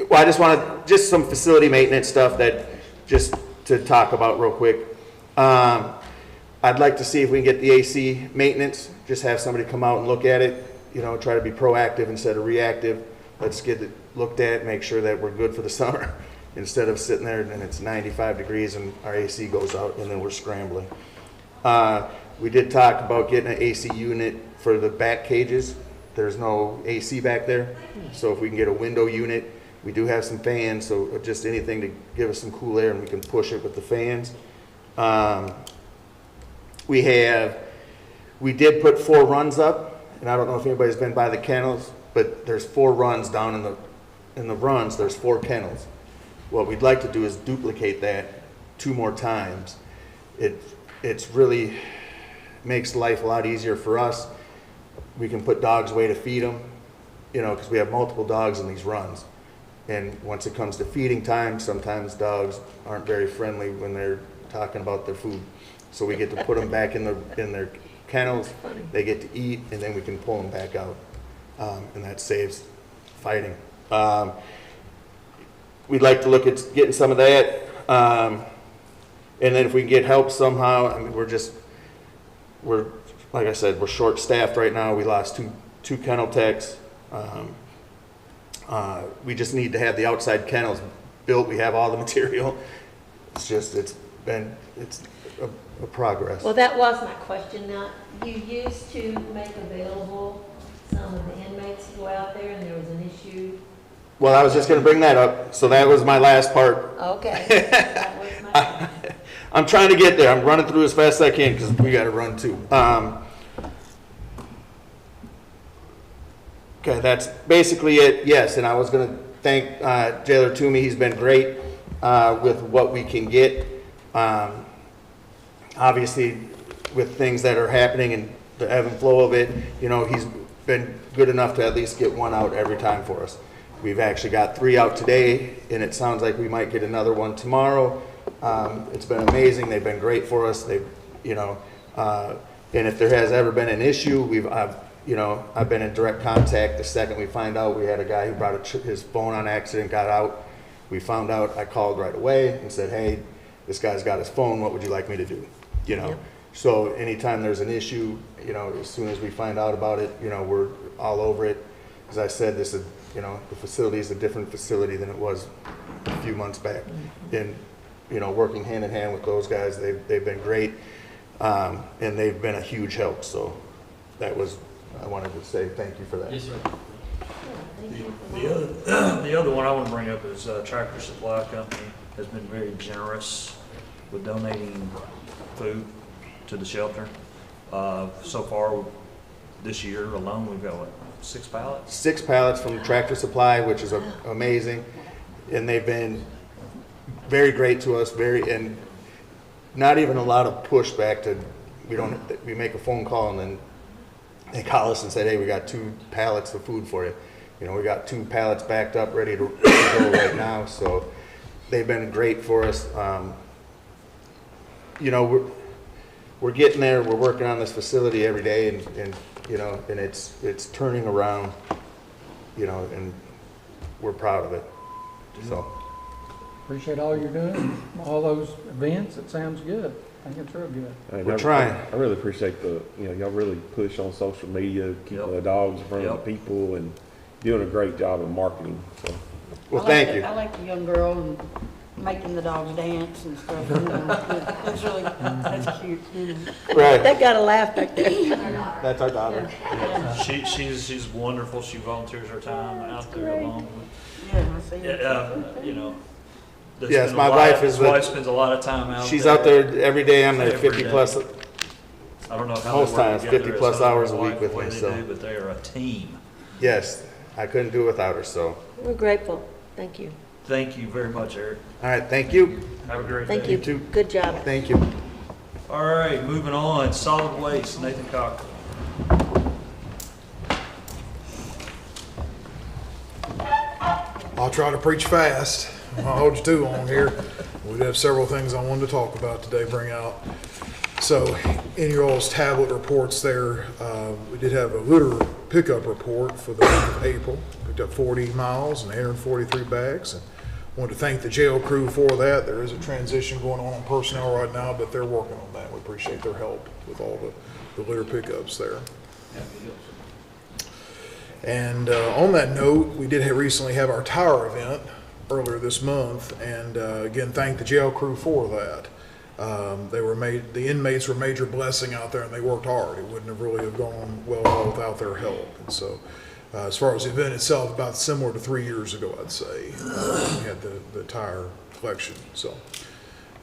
Well, I just wanted, just some facility maintenance stuff that, just to talk about real quick. I'd like to see if we can get the AC maintenance, just have somebody come out and look at it, you know, try to be proactive instead of reactive. Let's get it looked at, make sure that we're good for the summer, instead of sitting there and it's 95 degrees and our AC goes out and then we're scrambling. We did talk about getting an AC unit for the back cages. There's no AC back there, so if we can get a window unit, we do have some fans, so just anything to give us some cool air and we can push it with the fans. We did put 4 runs up, and I don't know if anybody's been by the kennels, but there's 4 runs down in the runs, there's 4 kennels. What we'd like to do is duplicate that 2 more times. It's really makes life a lot easier for us. We can put dogs away to feed them, you know, because we have multiple dogs in these runs. And once it comes to feeding time, sometimes dogs aren't very friendly when they're talking about their food. So we get to put them back in their kennels, they get to eat, and then we can pull them back out. And that saves fighting. We'd like to look at getting some of that. And then if we can get help somehow, I mean, we're like I said, we're short-staffed right now. We lost two kennel techs. We just need to have the outside kennels built. We have all the material. It's a progress. Well, that was my question. Now, you used to make available some of the inmates to go out there, and there was an issue. Well, I was just going to bring that up. So that was my last part. Okay. That was my I'm trying to get there. I'm running through as fast as I can because we got to run too. Okay, that's basically it. Yes, and I was going to thank Jailer Toomey. He's been great with what we can get. Obviously, with things that are happening and the ebb and flow of it, you know, he's been good enough to at least get one out every time for us. We've actually got 3 out today, and it sounds like we might get another one tomorrow. It's been amazing. They've been great for us. They've, you know, and if there has ever been an issue, I've been in direct contact. The second we find out, we had a guy who brought his phone on accident, got out. We found out. I called right away and said, "Hey, this guy's got his phone. What would you like me to do?" You know. Yep. So anytime there's an issue, you know, as soon as we find out about it, you know, we're all over it. As I said, this is, you know, the facility is a different facility than it was a few months back. And, you know, working hand in hand with those guys, they've been great, and they've been a huge help. So that was, I wanted to say thank you for that. Yes, sir. The other one I want to bring up is Tractor Supply Company has been very generous with donating food to the shelter. So far this year alone, we've got what, 6 pallets? 6 pallets from Tractor Supply, which is amazing, and they've been very great to us. And not even a lot of pushback. We make a phone call and then they call us and say, "Hey, we got 2 pallets of food for you." You know, we got 2 pallets backed up, ready to go right now. So they've been great for us. You know, we're getting there. We're working on this facility every day, and you know, and it's turning around. You know, and we're proud of it. So Appreciate all you're doing, all those events. It sounds good. I think it's real good. We're trying. I really appreciate y'all really push on social media, keeping the dogs in front of the people, and doing a great job of marketing. So. Well, thank you. I like the young girl and making the dogs dance and stuff. That's really, that's cute. Right. That got a laugh back there. That's our daughter. She's wonderful. She volunteers her time out there along with. Yeah, I see. You know. Yes, my wife spends a lot of time out. She's out there every day. I'm there 50 plus. I don't know how most times 50 plus hours a week with me. So, but they are a team. Yes, I couldn't do it without her. So we're grateful. Thank you. Thank you very much, Eric. All right, thank you. Have a great day. Thank you. Too. Good job. Thank you. All right, moving on. Solid waste, Nathan Cochran. I'll try to preach fast. I'll hold you too long here. We do have several things I wanted to talk about today, bring out. So in your all's tablet reports there, we did have a litter pickup report for the month of April. Picked up 40 miles and 843 bags. And wanted to thank the jail crew for that. There is a transition going on personnel right now, but they're working on that. We appreciate their help with all the litter pickups there. And on that note, we did recently have our tire event earlier this month, and again, thank the jail crew for that. The inmates were a major blessing out there, and they worked hard. It wouldn't have really have gone well without their help. And so, as far as the event itself, about similar to 3 years ago, I'd say. We had the tire collection. So,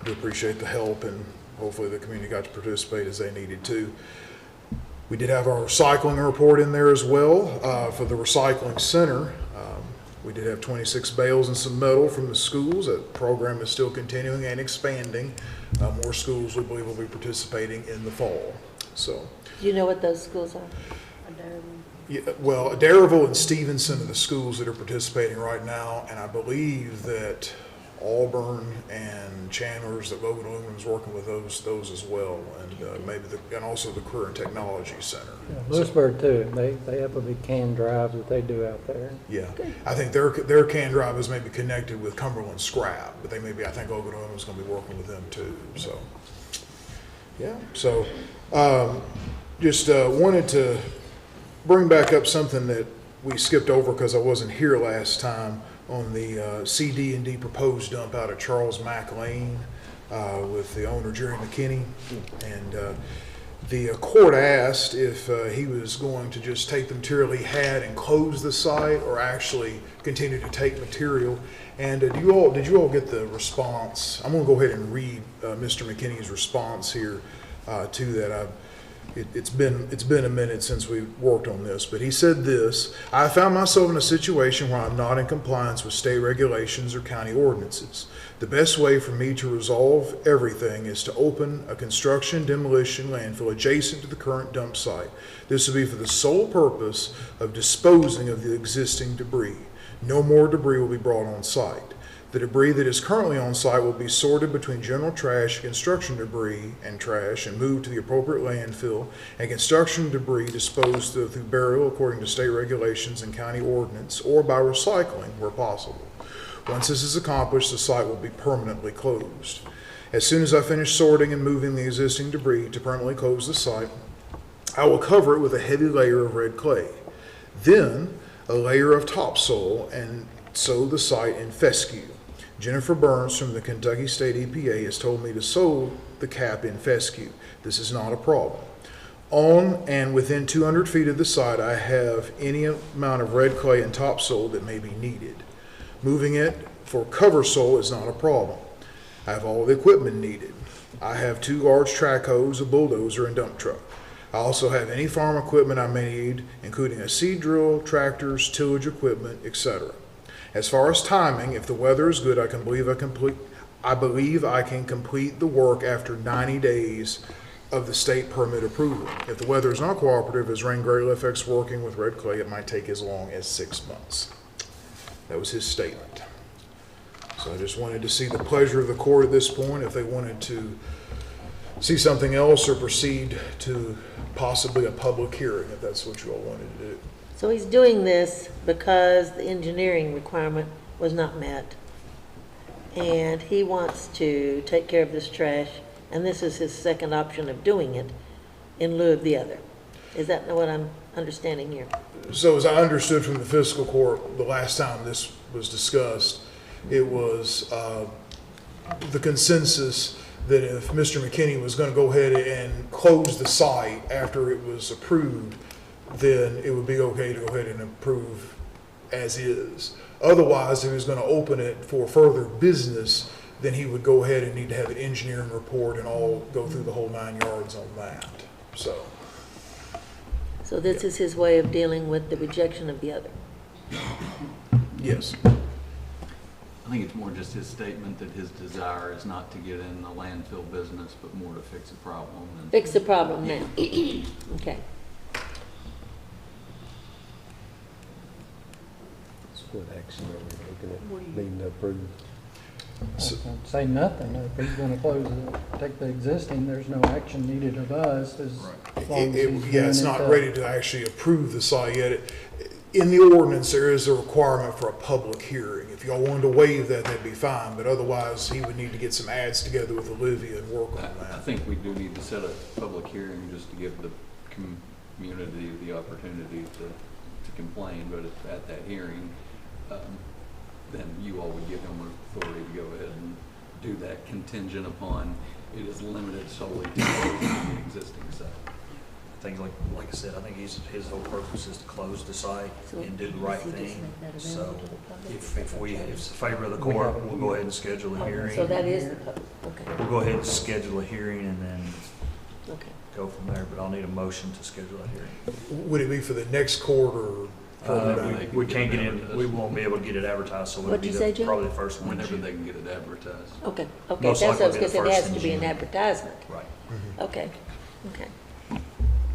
we appreciate the help, and hopefully the community got to participate as they needed to. We did have our recycling report in there as well for the recycling center. We did have 26 bales and some metal from the schools. That program is still continuing and expanding. More schools we believe will be participating in the fall. So, Do you know what those schools are? yeah, well, Adairsville and Stevenson are the schools that are participating right now, and I believe that Auburn and Chandler's, that Logan is working with those as well, and and also the Career and Technology Center. Yeah, Lewisburg too. They have a big can drive that they do out there. Yeah, I think their can drive is maybe connected with Cumberland Scrap, but I think Logan is going to be working with them too. So, yeah. So, just wanted to bring back up something that we skipped over because I wasn't here last time on the CD&D proposed dump out of Charles Mack Lane with the owner Jerry McKinney, and the court asked if he was going to just take the material he had and close the site, or actually continue to take material. And did you all get the response? I'm going to go ahead and read Mr. McKinney's response here to that. It's been a minute since we worked on this, but he said this: I found myself in a situation where I'm not in compliance with state regulations or county ordinances. The best way for me to resolve everything is to open a construction demolition landfill adjacent to the current dump site. This will be for the sole purpose of disposing of the existing debris. No more debris will be brought on site. The debris that is currently on site will be sorted between general trash, construction debris, and trash, and moved to the appropriate landfill, and construction debris disposed of through burial according to state regulations and county ordinance, or by recycling where possible. Once this is accomplished, the site will be permanently closed. As soon as I finish sorting and moving the existing debris to permanently close the site, I will cover it with a heavy layer of red clay, then a layer of topsoil, and sow the site in fescue. Jennifer Burns from the Kentucky State EPA has told me to sow the cap in fescue. This is not a problem. On and within 200 feet of the site, I have any amount of red clay and topsoil that may be needed. Moving it for cover soil is not a problem. I have all the equipment needed. I have 2 large track hoes, a bulldozer, and dump truck. I also have any farm equipment I may need, including a seed drill, tractors, tillage equipment, etc. As far as timing, if the weather is good, I believe I can complete the work after 90 days of the state permit approval. If the weather is not cooperative, as rain greatly affects working with red clay, it might take as long as 6 months. That was his statement. So I just wanted to see the pleasure of the court at this point, if they wanted to see something else or proceed to possibly a public hearing, if that's what you all wanted to do. So he's doing this because the engineering requirement was not met. And he wants to take care of this trash, and this is his second option of doing it in lieu of the other. Is that what I'm understanding here? So as I understood from the fiscal court, the last time this was discussed, it was the consensus that if Mr. McKinney was going to go ahead and close the site after it was approved, then it would be okay to go ahead and approve as is. Otherwise, if he was going to open it for further business, then he would go ahead and need to have an engineering report and all go through the whole 9 yards on that. So this is his way of dealing with the rejection of the other? Yes. I think it's more just his statement that his desire is not to get in the landfill business, but more to fix a problem. Fix the problem now. Okay. What action are we looking at, needing to approve? Say nothing. If he's gonna take the existing, there's no action needed of us as long as he's Yeah, it's doing not it, ready to actually approve the site yet. In the ordinance, there is a requirement for a public hearing. If y'all wanted to waive that, that'd be fine, but otherwise, he would need to get some ads together with Olivia and work on I that. think we do need to set a public hearing just to give the community the opportunity to complain, but at that hearing, then you all would give him authority to go ahead and do that contingent upon it is limited solely to the existing site. I think, like I said, I think his whole purpose is to close the site and do the right thing. So if it's a favor of the court, we'll go ahead and schedule a hearing. So that is the public, okay, We'll go ahead and schedule a hearing and then okay. go from there, but I'll need a motion to schedule a hearing. Would it be for the next court or further down? We can't get in, we won't be able to get it advertised, so it'll What'd be you say, Joe? probably the first one. Whenever they can get it advertised. Okay, Most that's what I was likely gonna say, the it has first to be in an June. advertisement. Right. Okay, okay.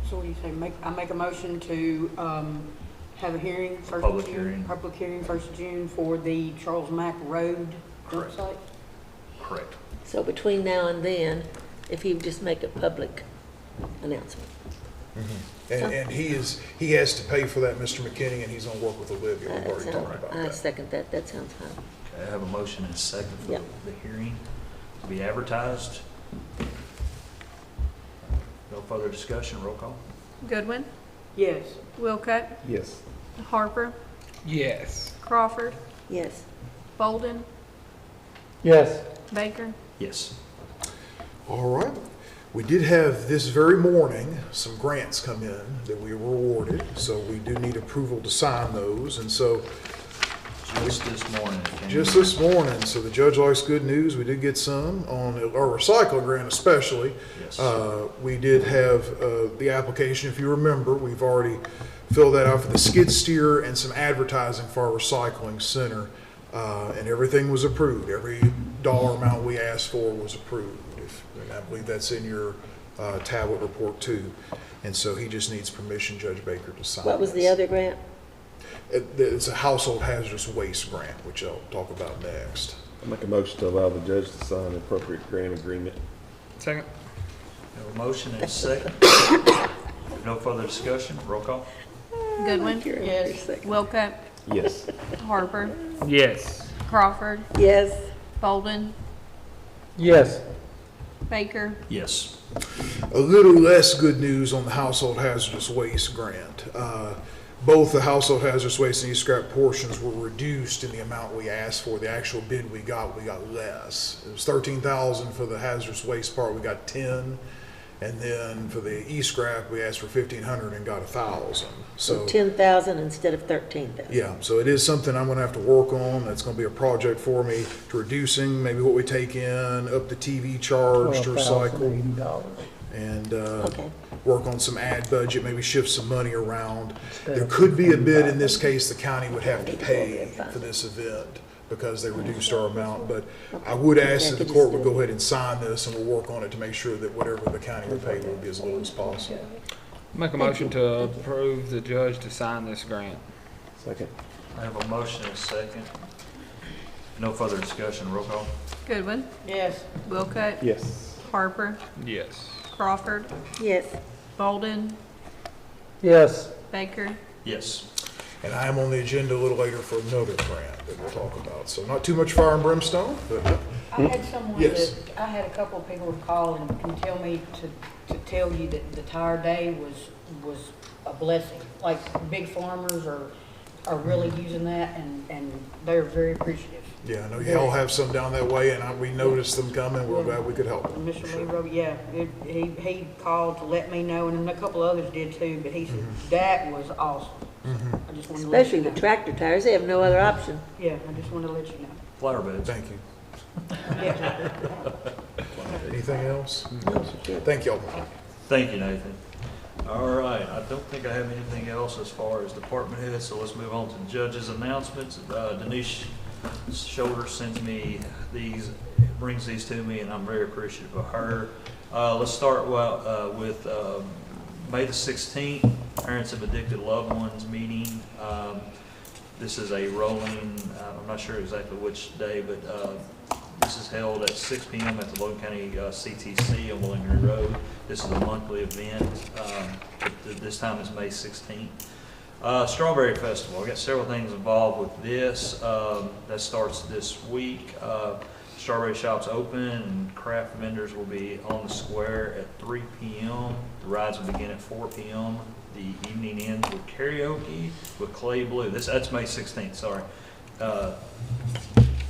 So what do you say? I make a motion to have a hearing first Public of June. hearing. Public hearing 1st of June for the Charles Mack Road dump Correct. site. Correct. So between now and then, if you just make a public announcement. And he has to pay for that, Mr. McKinney, and he's gonna work with Olivia. We've already talked about I that. second that, that sounds fine. Okay, I have a motion and a second for Yep. the hearing to be advertised. No further discussion, roll call. Goodwin, Yes. Wilcutt, Yes. Harper, Yes. Crawford, Yes. Bolden, Yes. Baker. Yes. All right. We did have this very morning some grants come in that we were awarded, so we do need approval to sign those. And so Just this morning. it came just in. this morning, so the judge likes good news. We did get some on our recycle grant especially. Yes. We did have the application, if you remember, we've already filled that out for the skid steer and some advertising for our recycling center. And everything was approved. Every dollar amount we asked for was approved. And I believe that's in your tablet report too. And so he just needs permission, Judge Baker, to sign What was the this. other grant? It's a household hazardous waste grant, which I'll talk about next. I make a motion to allow the judge to sign the appropriate grant agreement. Second. Have a motion and a second. No further discussion, roll call. Goodwin, Yes. Wilcutt, Yes. Harper, Yes. Crawford, Yes. Bolden, Yes. Baker. Yes. A little less good news on the household hazardous waste grant. Both the household hazardous waste and e-scrap portions were reduced in the amount we asked for. The actual bid we got less. It was 13,000 for the hazardous waste part, we got 10. And then for the e-scrap, we asked for 1,500 and got 1,000. So 10,000 instead of 13,000. Yeah, so it is something I'm gonna have to work on. That's gonna be a project for me, to reducing maybe what we take in, up the TV charge to recycle. $12,080. And, Okay. work on some ad budget, maybe shift some money around. There could be a bid, in this case, the county would have to pay for this event because they reduced our amount. But I would ask that the court would go ahead and sign this, and we'll work on it to make sure that whatever the county would pay will be as low as possible. Make a motion to approve the judge to sign this grant. Second. I have a motion and a second. No further discussion, roll call. Goodwin, Yes. Wilcutt, Yes. Harper, Yes. Crawford, Yes. Bolden, Yes. Baker. Yes. And I am on the agenda a little later for another grant that we'll talk about. So not too much fire and brimstone, but I had someone Yes. I had a couple of people call and tell me to tell you that the tire day was a blessing. Like big farmers are really using that and they're very appreciative. yeah, I know you all have some down that way, and we noticed them coming. We're glad we could help them. Mr. Lee wrote, yeah, he called to let me know, and a couple others did too, but he said, that was awesome. I just wanted to let Especially you the know. tractor tires, they have no other option. Yeah, I just wanted to let you know. Flower beds. Thank you. Yeah. Anything else? Thank y'all. Thank you, Nathan. All right, I don't think I have anything else as far as department heads, so let's move on to the judge's announcements. Denise Shoulder sends me these, brings these to me, and I'm very appreciative of her. Let's start with May the 16th, Parents of Addicted Loved Ones meeting. This is a rolling, I'm not sure exactly which day, but This is held at 6 p.m. at the Logan County CTC on Willingary Road. This is a monthly event. This time is May 16th. Strawberry Festival. I got several things involved with this. That starts this week. Strawberry shops open and craft vendors will be on the square at 3 p.m. The rides will begin at 4 p.m. The evening ends with karaoke with Clay Blue. That's May 16th, sorry.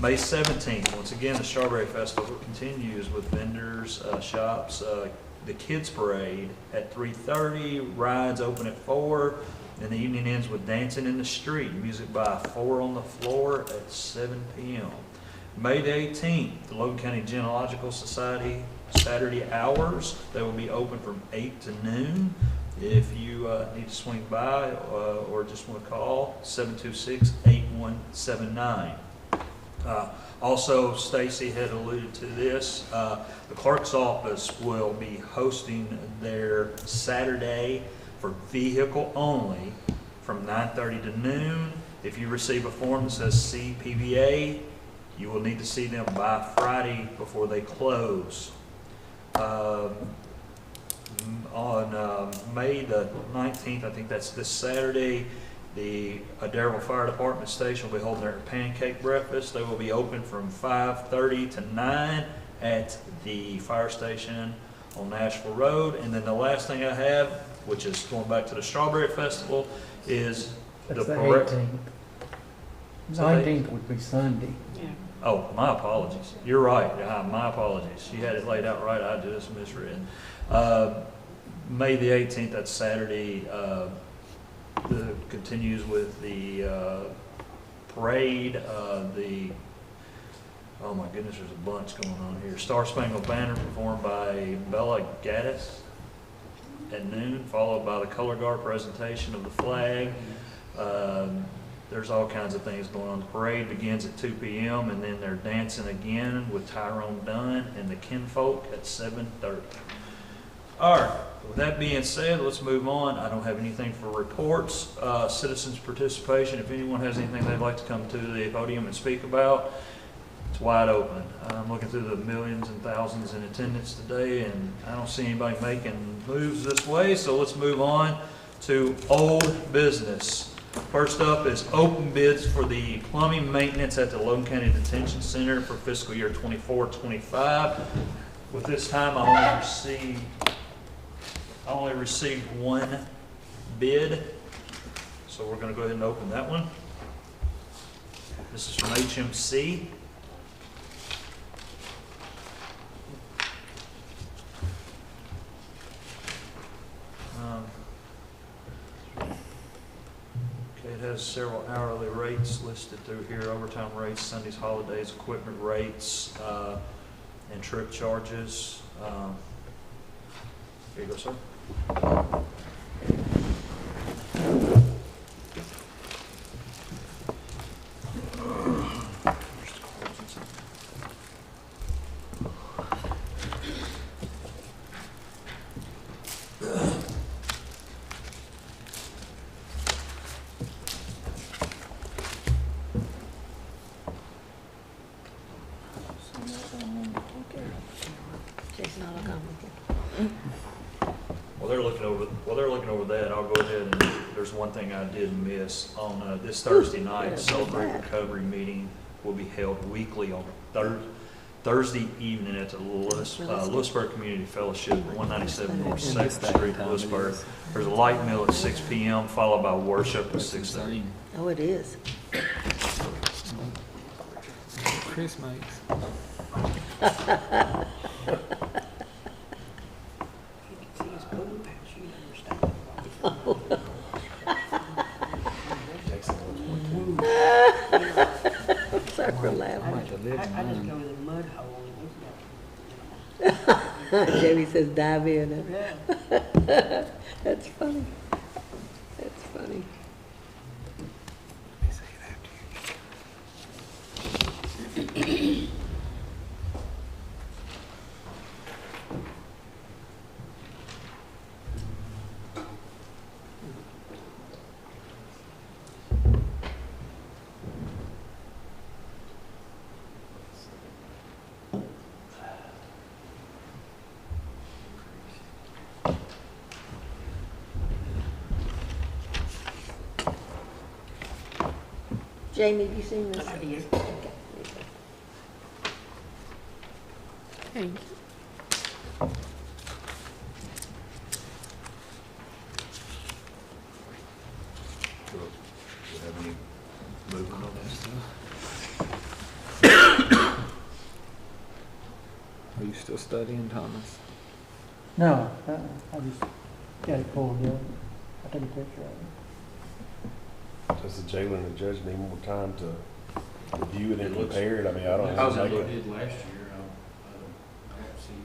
May 17th, once again, the Strawberry Festival continues with vendors, shops, the Kids Parade at 3:30, rides open at 4, and the evening ends with Dancing in the Street, music by 4 on the Floor at 7 p.m. May the 18th, the Logan County Genealogical Society Saturday hours. They will be open from 8 to noon. If you need to swing by or just want to call, 726-8179. Also, Stacy had alluded to this. The clerk's office will be hosting their Saturday for vehicle only from 9:30 to noon. If you receive a form that says CPVA, you will need to see them by Friday before they close. On May the 19th, I think that's this Saturday, the Adairville Fire Department Station will be holding their pancake breakfast. They will be open from 5:30 to 9 at the fire station on Nashville Road. And then the last thing I have, which is going back to the Strawberry Festival, is That's the parade. 18th. 19th would be Sunday. Oh, my apologies. You're right. My apologies. She had it laid out right. I just misread. May the 18th, that's Saturday, continues with the parade. Oh my goodness, there's a bunch going on here. Star Spangled Banner performed by Bella Gaddis at noon, followed by the color guard presentation of the flag. There's all kinds of things going on. The parade begins at 2 p.m. and then they're dancing again with Tyrone Dunn and the Kinfolk at 7:30. All right, with that being said, let's move on. I don't have anything for reports. Citizens participation, if anyone has anything they'd like to come to the podium and speak about, it's wide open. I'm looking through the millions and thousands in attendance today, and I don't see anybody making moves this way, so let's move on to old business. First up is open bids for the plumbing maintenance at the Logan County Detention Center for fiscal year 24-25. With this time, I only received one bid, so we're going to go ahead and open that one. This is from HMC. It has several hourly rates listed through here, overtime rates, Sundays, holidays, equipment rates, and trip charges. Here you go, sir. While they're looking over that, I'll go ahead and, there's one thing I did miss. On this Thursday night, Celebrate Recovery meeting will be held weekly on Thursday evening at the Lewisburg Community Fellowship, 197 North 2nd Street, Lewisburg. There's a light meal at 6 p.m. followed by worship at 6:30. Oh, it is. Chris makes. Sorry for laughing. I just go to the mud hole. Jamie says dive in. Yeah. That's funny. That's funny. Jamie, have you seen this? I did. Thank you. Do we have any movement on this? Are you still studying, Thomas? No, I just got it pulled up. I took a picture of it. Does the jailer and the judge need more time to review it and It looks- compare it? I mean, I don't How's know. it look did last year? I don't see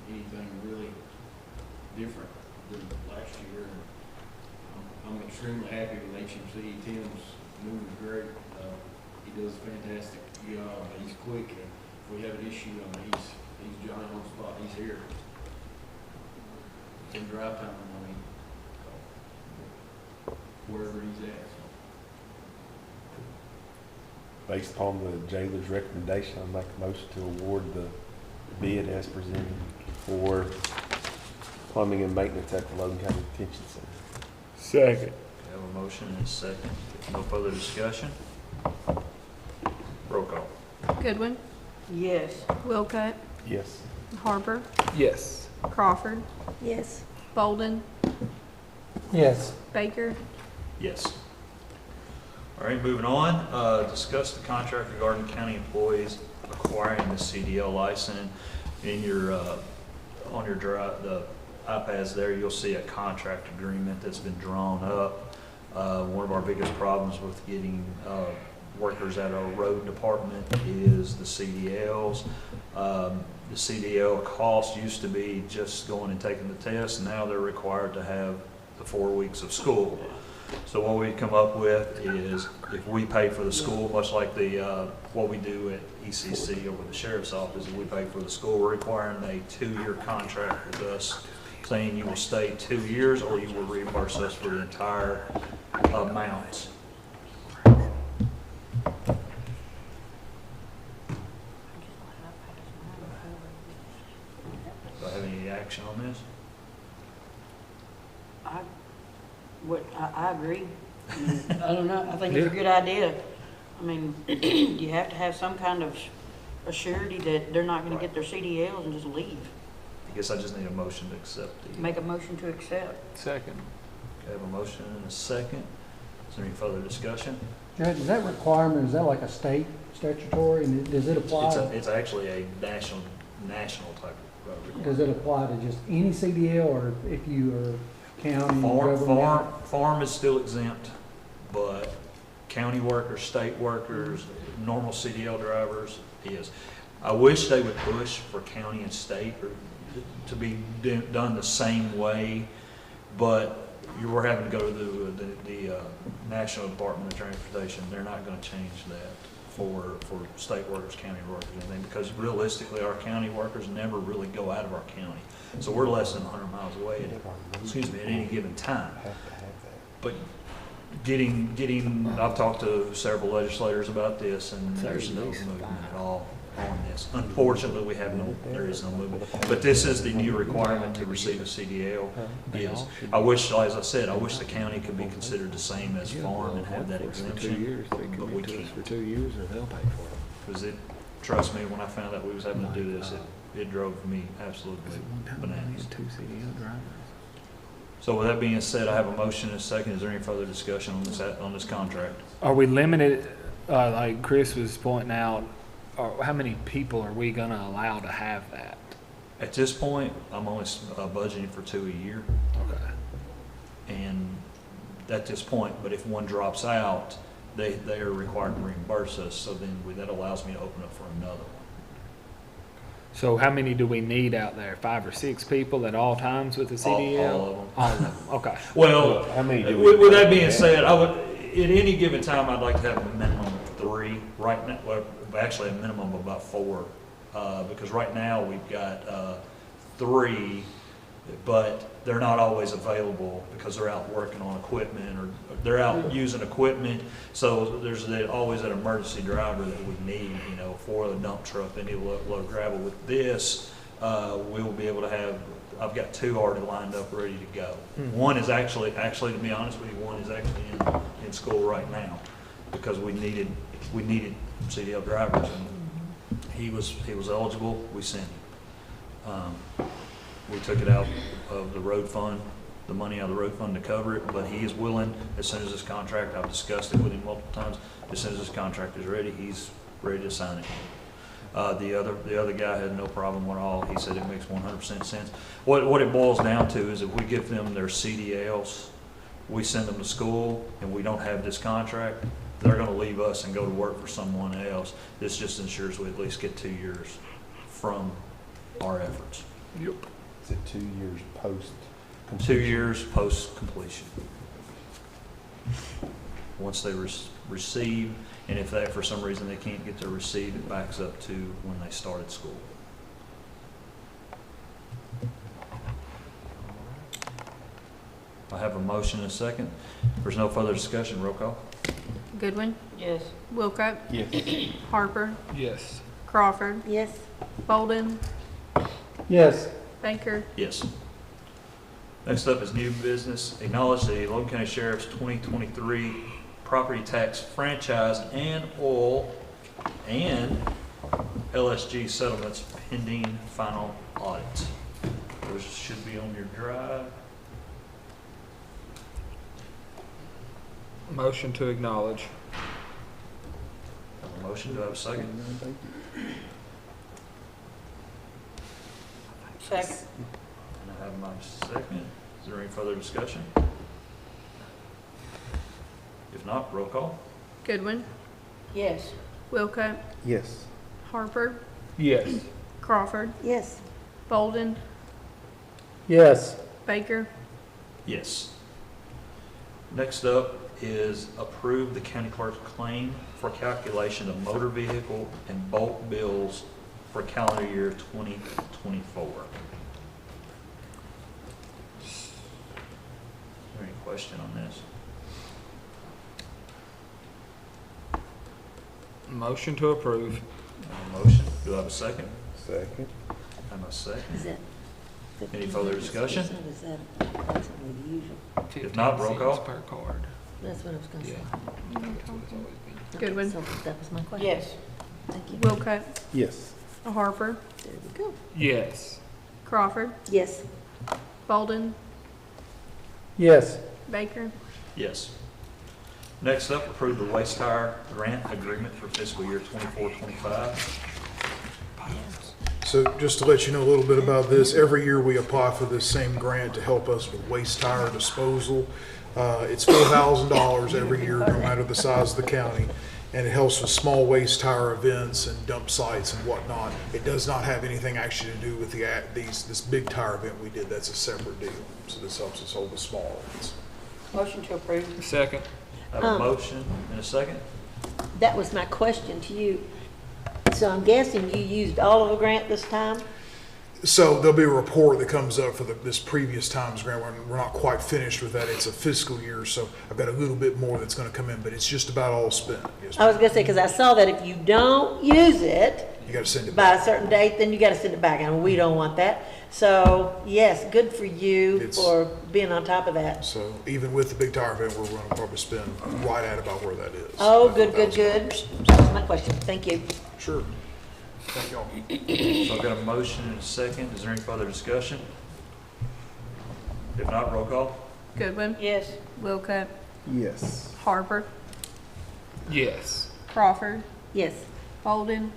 anything really different than last year. I'm extremely happy with HMC. Tim's moving great. He does a fantastic job. He's quick. And if we have an issue, I mean, he's Johnny on the spot. He's here. In drive time, I mean, wherever he's at. So. Based upon the jailer's recommendation, I make a motion to award the bid as presented for plumbing and maintenance at the Logan County Detention Center. Second. We have a motion and a second. No further discussion? Roll call. Goodwin, Yes. Wilcutt, Yes. Harper, Yes. Crawford, Yes. Bolden, Yes. Baker. Yes. All right, moving on. Discuss the contract regarding county employees acquiring the CDL license. In your, on your drive, the iPads there, you'll see a contract agreement that's been drawn up. One of our biggest problems with getting workers at our road department is the CDLs. The CDL cost used to be just going and taking the test, and now they're required to have the 4 weeks of school. So what we come up with is if we pay for the school, much like the what we do at ECC or with the sheriff's office, if we pay for the school, we're requiring a 2-year contract with us, saying you will stay 2 years or you will reimburse us for the entire amount. Do I have any action on this? I agree. I mean, I don't know, I think it's a good idea. I mean, you have to have some kind of assurity that they're not gonna get their CDLs and just leave. I guess I just need a motion to accept the. Make a motion to accept. Second. Okay, I have a motion and a second. Is there any further discussion? Judge, is that requirement, is that like a state statutory, and does it apply? It's actually a national type of requirement. Does it apply to just any CDL, or if you are county, government? Farm is still exempt, but county workers, state workers, normal CDL drivers is. I wish they would push for county and state to be done the same way, but you were having to go to the National Department of Transportation. They're not going to change that for state workers, county workers, and everything, because realistically, our county workers never really go out of our county. So we're less than 100 miles away at any given time. But I've talked to several legislators about this, and there's no movement at all on this. Unfortunately, there is no movement. But this is the new requirement to receive a CDL. I wish, as I said, I wish the county could be considered the same as farm and have that exemption, but we can't. For 2 years, or they'll pay for it. Because trust me, when I found out we was having to do this, it drove me absolutely bananas. 2 CDL drivers. So with that being said, I have a motion and a second. Is there any further discussion on this contract? Are we limited, like Chris was pointing out, or how many people are we gonna allow to have that? At this point, I'm only budgeting for 2 a year. Okay. And at this point, but if one drops out, they are required to reimburse us, so then that allows me to open up for another one. So how many do we need out there? 5 or 6 people at all times with the CDL? All of them. All of them, okay. Well, How many do we with that being said, at any given time, I'd like to have a minimum of 3. Right now, well, actually a minimum of about 4, because right now we've got 3, but they're not always available because they're out working on equipment or they're out using equipment. So there's always an emergency driver that we need, for the dump truck. They need to load gravel. With this, we'll be able to have. I've got 2 already lined up, ready to go. One is actually, to be honest with you, one is actually in school right now. because we needed CDL drivers, and he was eligible, we sent him. We took it out of the road fund, the money out of the road fund to cover it, but he is willing, as soon as this contract, I've discussed it with him multiple times, as soon as this contract is ready, he's ready to sign it. The other guy had no problem at all. He said it makes 100% sense. What it boils down to is if we give them their CDLs, we send them to school, and we don't have this contract, they're gonna leave us and go to work for someone else. This just ensures we at least get 2 years from our efforts. Yep. Is it 2 years post? 2 years post completion. Once they receive, and if that for some reason they can't get to receive, it backs up to when they started school. I have a motion and a second. If there's no further discussion, roll call. Goodwin, Yes. Wilcutt, Yes. Harper, Yes. Crawford, Yes. Bolden, Yes. Baker. Yes. Next up is new business. Acknowledge the Logan County Sheriff's 2023 property tax franchise and oil and LSG settlements pending final audit. Those should be on your drive. Motion to acknowledge. Have a motion, do I have a second? Second. And I have my second. Is there any further discussion? If not, roll call. Goodwin, Yes. Wilcutt, Yes. Harper, Yes. Crawford, Yes. Bolden, Yes. Baker. Yes. Next up is approve the county clerk's claim for calculation of motor vehicle and bulk bills for calendar year 2024. Is there any question on this? Motion to approve. I have a motion. Do I have a second? Second. I have a second. Is that? Any further discussion? Is that approximately the usual? If not, roll 15 call. cents per card. That's what I was gonna say. Yeah. That's what it's always been. Okay, Goodwin. So that was my question. Yes. Thank you. Wilcutt, Yes. Harper, There we go. Yes. Crawford, Yes. Bolden, Yes. Baker. Yes. Next up, approve the waste tire grant agreement for fiscal year 24-25. So just to let you know a little bit about this, every year we apply for this same grant to help us with waste tire disposal. It's $4,000 every year, no matter the size of the county, and it helps with small waste tire events and dump sites and whatnot. It does not have anything actually to do with this big tire event we did. That's a separate deal. So this helps us hold the small events. Motion to approve. Second. I have a motion and a second. That was my question to you. So I'm guessing you used all of the grant this time? So there'll be a report that comes up for this previous time's grant. We're not quite finished with that. It's a fiscal year, so I've got a little bit more that's going to come in, but it's just about all spent. Yes, I was gonna say, because I saw that if you don't use it you got to send it by back. a certain date, then you gotta send it back, and we don't want that. So, yes, good for you It's- for being on top of that. So even with the big tire event, we're going to probably spend right at about where that is. Oh, About good, good, good. $4,000. That was my question. Thank you. Sure. Thank y'all. So I've got a motion and a second. Is there any further discussion? If not, roll call. Goodwin, Yes. Wilcutt, Yes. Harper, Yes. Crawford, Yes. Bolden,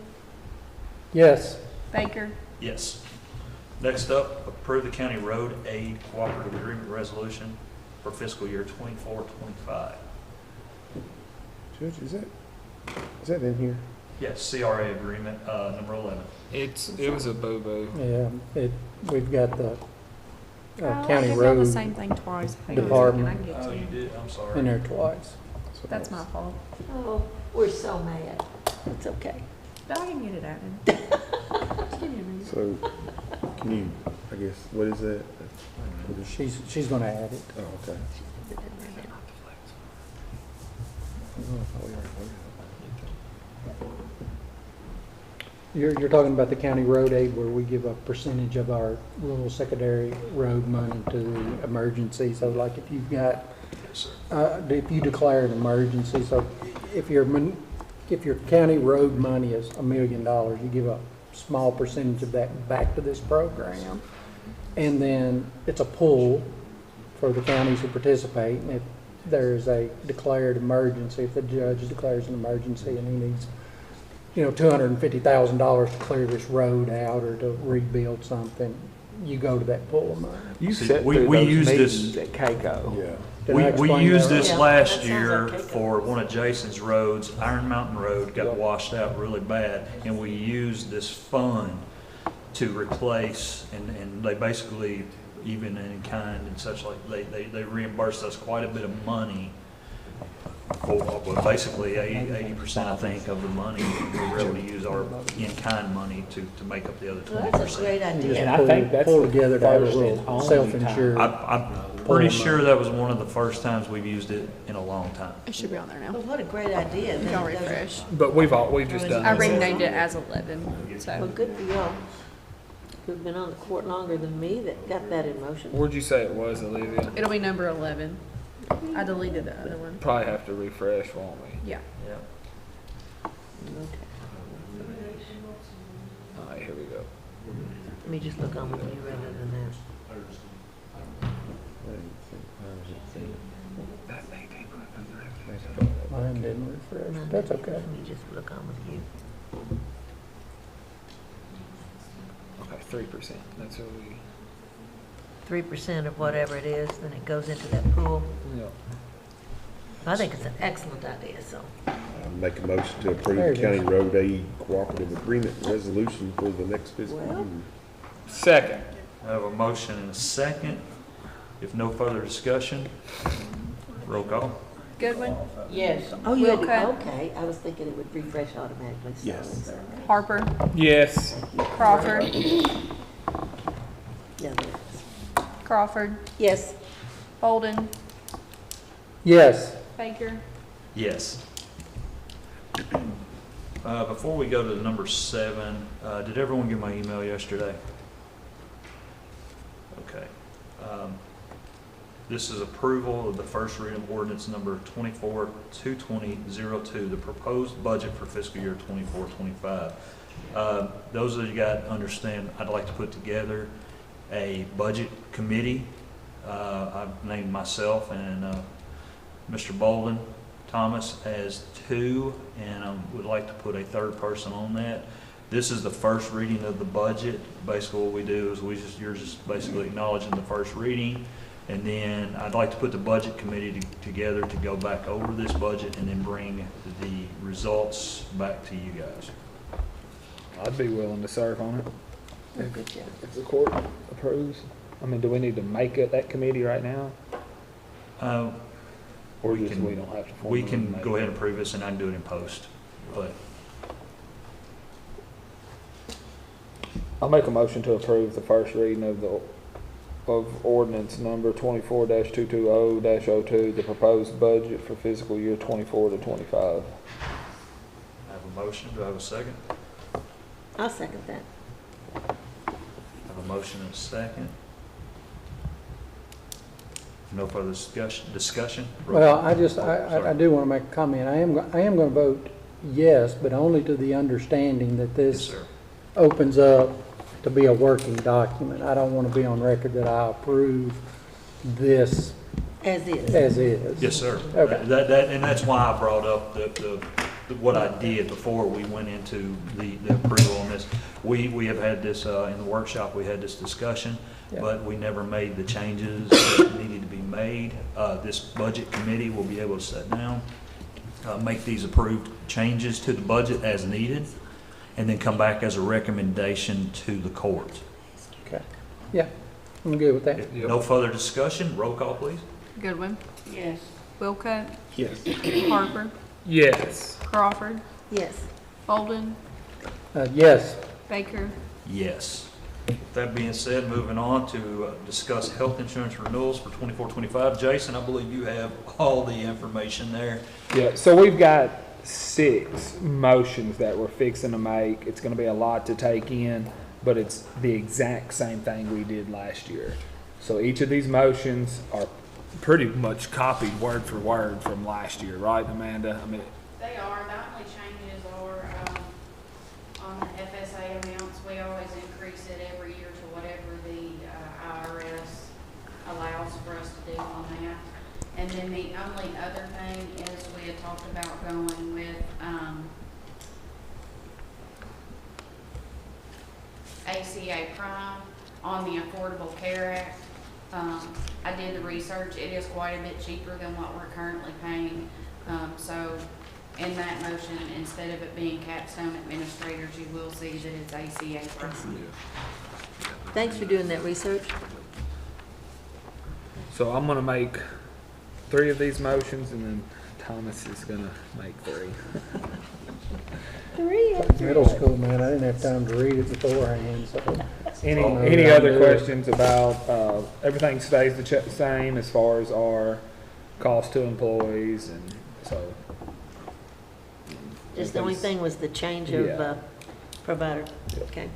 Yes. Baker. Yes. Next up, approve the county road aid cooperative agreement resolution for fiscal year 24-25. Judge, is that in here? Yes, CRA agreement, number 11. It was a boo-boo. Yeah, we've got the Oh, county I did road the same thing twice. Hang on a department. second, I can get Oh, to you it. did? I'm sorry. in there twice. That's my fault. Oh, we're so mad. It's okay. But I can get it out now. Just give me a minute. So, can you, I guess, what is that? She's gonna add it. Oh, okay. You're talking about the county road aid where we give a percentage of our rural secondary road money to the emergency. So like if you've got Yes, sir. If you declare an emergency, so if your county road money is $1 million, you give a small percentage of that back to this program. And then it's a pool for the counties who participate. And if there's a declared emergency, if the judge declares an emergency and he needs, $250,000 to clear this road out or to rebuild something, you go to that pool of money. You See, set we through those use meetings this- at Keiko. Yeah. Did I We explain used that this right? last that sounds year like Keiko. for one of Jason's roads, Iron Mountain Road got Yep. washed out really bad, and we used this fund to replace, and they basically, even in kind and such like, they reimbursed us quite a bit of money for, well, basically 80%, I think, of the money. We were able to use our in-kind money to make up the other Well, that's a 20%. great You idea. just And I think that's pull the together to have a first and little only self-insured. I'm pretty sure that was one of the first times we've used it in a long time. It should be on there now. Well, what a great idea. Then Don't it doesn't- refresh. But we've just done I this. renamed it as 11, Well, so. good for y'all, who've been on the court longer than me that got that in motion. Where'd you say it was, Olivia? It'll be number 11. I deleted the other one. Probably have to refresh, won't we? Yeah. Yeah. All right, here we go. Let me just look on with you rather than that. Mine didn't refresh. That's okay. Let me just look on with you. Okay, 3%. That's what we. 3% of whatever it is, then it goes into that pool. Yeah. I think it's an excellent idea, so. I make a motion to There approve it county is. road aid cooperative agreement resolution for the next fiscal Well- year. Second. I have a motion and a second. If no further discussion, roll call. Goodwin, Yes. Oh, you had, Wilco. okay, I was thinking it would refresh automatically. so- Yes. Harper, Yes. Crawford, Yeah, there it is. Crawford, Yes. Bolden, Yes. Baker. Yes. Before we go to number 7, did everyone get my email yesterday? Okay. This is approval of the first reading of ordinance number 24-22002, the proposed budget for fiscal year 24-25. Those of you guys understand, I'd like to put together a budget committee. I've named myself and Mr. Bolden Thomas as 2, and I would like to put a third person on that. This is the first reading of the budget. Basically what we do is you're just basically acknowledging the first reading, and then I'd like to put the budget committee together to go back over this budget and then bring the results back to you guys. I'd be willing to serve on it. Good job. If the court approves. I mean, do we need to make it that committee right now? Or We just can- we don't have to form We it can make go it? ahead and approve this, and I can do it in post, but I'll make a motion to approve the first reading of ordinance number 24-220-02, the proposed budget for fiscal year 24 to 25. I have a motion. Do I have a second? I'll second that. I have a motion and a second. No further discussion? Well, I Sorry. do want to make a comment. I am going to vote yes, but only to the understanding that Yes, this sir. opens up to be a working document. I don't want to be on record that I approve this As is. as is. Yes, sir. Okay. And that's why I brought up what I did before we went into the approval on this. We have had this, in the workshop, we had this discussion, Yeah. but we never made the changes that needed to be made. This budget committee will be able to sit down, make these approved changes to the budget as needed, and then come back as a recommendation to the court. Okay. Yeah, I'm good with that. If no further discussion, roll call, please. Goodwin, Yes. Wilco, Yes. Harper, Yes. Crawford, Yes. Bolden, Yes. Baker. Yes. With that being said, moving on to discuss health insurance renewals for 24-25. Jason, I believe you have all the information there. Yeah, so we've got 6 motions that we're fixing to make. It's gonna be a lot to take in, but it's the exact same thing we did last year. So each of these motions are pretty much copied word for word from last year, right, Amanda? I mean, They are, the only changes are, on the FSA amounts, we always increase it every year to whatever the, IRS allows for us to do on that. And then the only other thing is we had talked about going with, ACA Prime on the Affordable Care Act. I did the research, it is quite a bit cheaper than what we're currently paying. So in that motion, instead of it being Capstone Administrators, you will see that it's ACA Prime. Thanks for doing that research. so I'm gonna make 3 of these motions, and then Thomas is gonna make 3. Middle school, man, I didn't have time to read it beforehand, so. Any other questions about, everything stays the same as far as our cost to employees, and so. Just the only thing was the change of provider. Okay.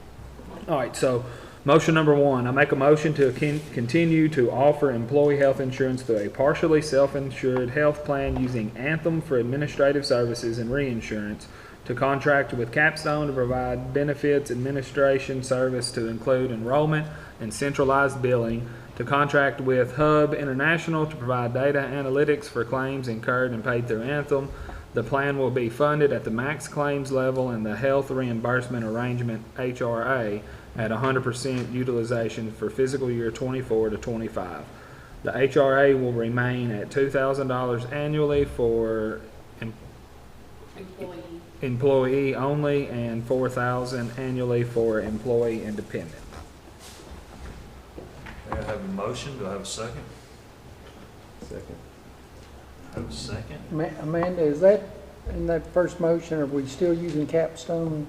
All right, so motion number 1, I make a motion to continue to offer employee health insurance through a partially self-insured health plan using Anthem for administrative services and reinsurance, to contract with Capstone to provide benefits administration service to include enrollment and centralized billing, to contract with Hub International to provide data analytics for claims incurred and paid through Anthem. The plan will be funded at the max claims level and the health reimbursement arrangement HRA at 100% utilization for fiscal year 24 to 25. The HRA will remain at $2,000 annually for employee only and $4,000 annually for employee independent. I have a motion, do I have a second? Second. I have a second. Amanda, is that, in that first motion, are we still using Capstone?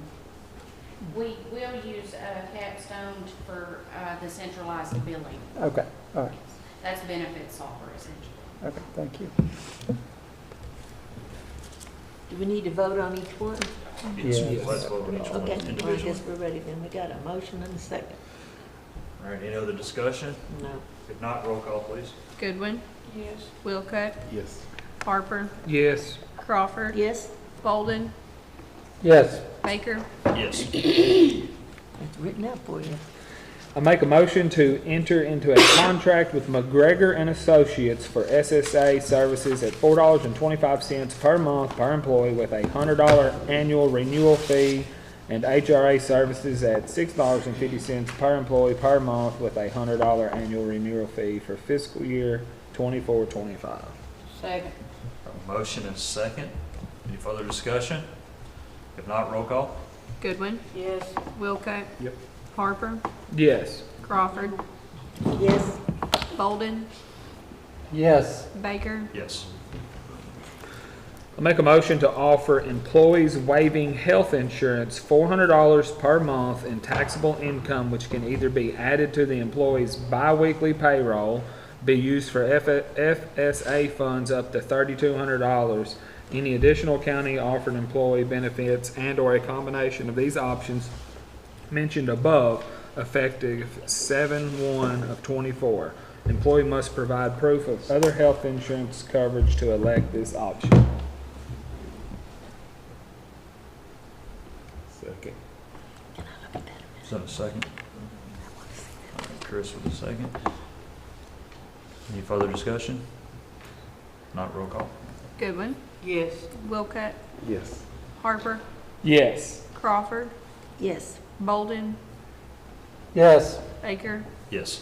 We will use, Capstone for, the centralized billing. Okay, all right, That's benefits software essentially. okay, thank you. Do we need to vote on each one? Yes. Let's vote on each one Okay, well, I individually. guess we're ready then. We got a motion and a second. All right, any other discussion? No. If not, roll call, please. Goodwin, Yes. Wilcutt, Yes. Harper, Yes. Crawford, Yes? Bolden, Yes, Baker, Yes. It's written out for you. I make a motion to enter into a contract with McGregor and Associates for SSA services at $4.25 per month per employee with a $100 annual renewal fee, and HRA services at $6.50 per employee per month with a $100 annual renewal fee for fiscal year 24-25. Second. A motion and a second. Any further discussion? If not, roll call. Goodwin, Yes. Wilcutt. Yep. Harper, Yes. Crawford, Yes? Bolden, yes, Baker, Yes. I make a motion to offer employees waiving health insurance $400 per month in taxable income, which can either be added to the employee's biweekly payroll, be used for FSA funds up to $3,200. Any additional county offered employee benefits and/or a combination of these options mentioned above, effective 7/1 of 24. Employee must provide proof of other health insurance coverage to elect this option. Second. Is that a second? All right, Chris with a second. Any further discussion? Not roll call. Goodwin, Yes. Wilcutt, Yes. Harper, Yes. Crawford, Yes. Bolden, yes. Baker, Yes.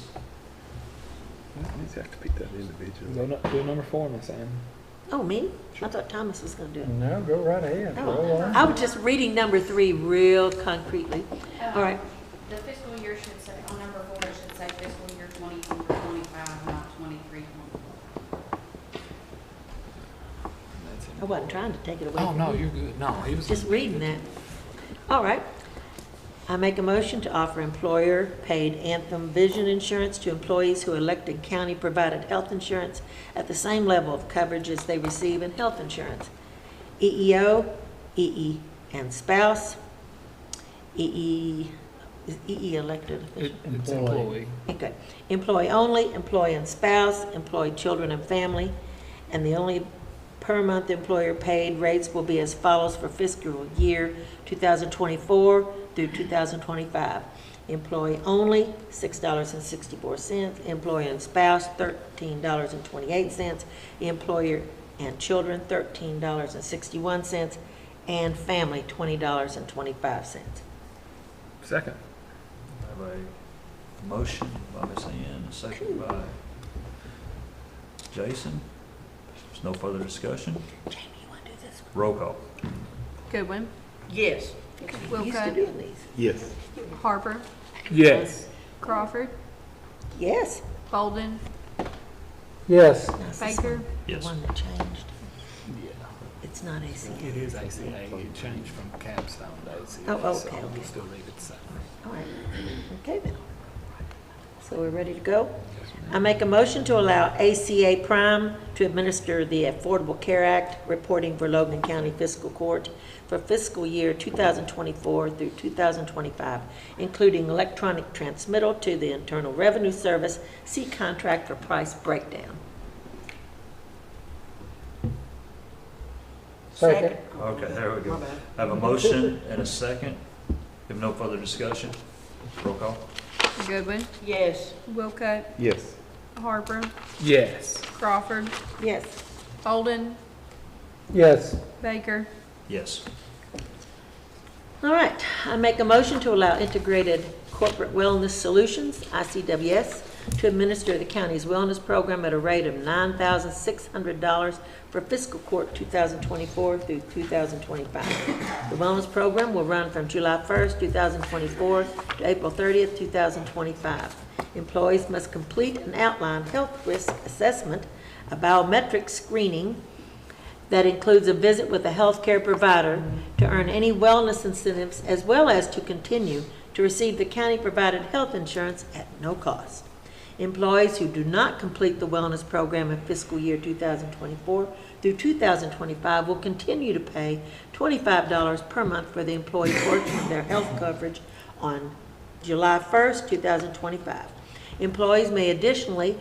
You just have to pick that individually. Do number 4, Miss Ann. Oh, me? I thought Thomas was gonna do it. No, go right ahead, roll Oh, on. I was just reading number 3 real concretely. All right. The fiscal year should say, on number 4, it should say fiscal year 24-25, not 23-24. I wasn't trying to take it away Oh, from no, you. you're good. No, he was Just reading that. All right. I make a motion to offer employer-paid Anthem vision insurance to employees who elected county-provided health insurance at the same level of coverage as they receive in health insurance. EEO, EE and spouse. EE Is EE elected official? It's employee. Okay. Employee only, employee and spouse, employee, children, and family. And the only per month employer paid rates will be as follows for fiscal year 2024 through 2025. Employee only, $6.64. Employee and spouse, $13.28. Employer and children, $13.61. And family, $20.25. Second. I have a motion by Ms. Ann, a second by Jason. There's no further discussion. Jamie, you want to do this one? Roll call. Goodwin, Yes. Will Used to Cut. doing these. Yes. Harper, Yes. Crawford, Yes. Bolden, Yes. Now, is this Baker. one the Yes. one that changed? Yeah. It's not ACA. It is ACA. It changed from capstone to ACA. Oh, okay, So okay. we still leave it the same. All right, okay then. So we're ready to go? I make a motion to allow ACA Prime to administer the Affordable Care Act reporting for Logan County Fiscal Court for fiscal year 2024 through 2025, including electronic transmittal to the Internal Revenue Service. See contract for price breakdown. Second. Okay, there we go. I have a motion and a second. If no further discussion, roll call. Goodwin, Yes. Will Cut, Yes. Harper, Yes. Crawford, Yes. Bolden, Yes. Baker. Yes. All right, I make a motion to allow Integrated Corporate Wellness Solutions, ICWS, to administer the county's wellness program at a rate of $9,600 for fiscal court 2024 through 2025. The wellness program will run from July 1st, 2024 to April 30th, 2025. Employees must complete an outline health risk assessment, a biometric screening that includes a visit with a healthcare provider to earn any wellness incentives, as well as to continue to receive the county-provided health insurance at no cost. Employees who do not complete the wellness program in fiscal year 2024 through 2025 will continue to pay $25 per month for the employee portion of their health coverage on July 1st, 2025. Employees may additionally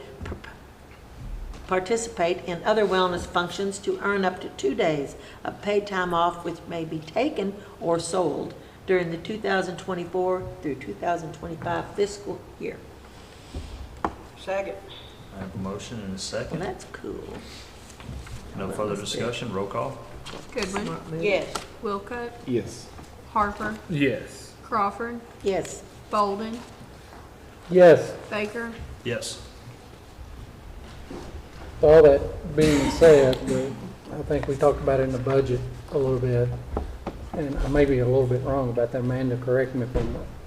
participate in other wellness functions to earn up to 2 days of paid time off, which may be taken or sold during the 2024 through 2025 fiscal year. Second. I have a motion and a Well, second. that's cool. No further discussion, roll call. Goodwin, Smart move. Yes. Will Cut, Yes. Harper, Yes. Crawford, Yes. Bolden, Yes. Baker. Yes. All that being said, I think we talked about it in the budget a little bit, and I may be a little bit wrong about that. Amanda, correct me if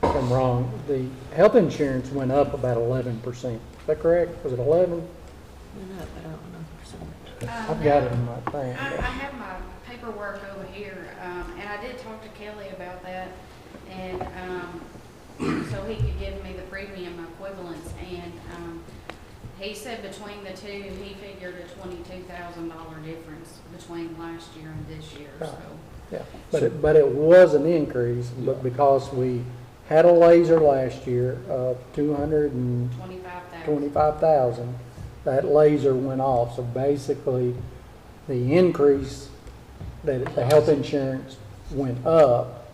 I'm wrong. The health insurance went up about 11%. Is that correct? Was it 11? Went up, I don't know. I've got it in my thing. I have my paperwork over here, and I did talk to Kelly about that, and, so he could give me the premium equivalents, and, he said between the two, he figured a $22,000 difference between last year and this year, so. Yeah, but it was an increase, but because we had a laser last year of 225,000, that laser went off. So basically, the increase that the health insurance went up,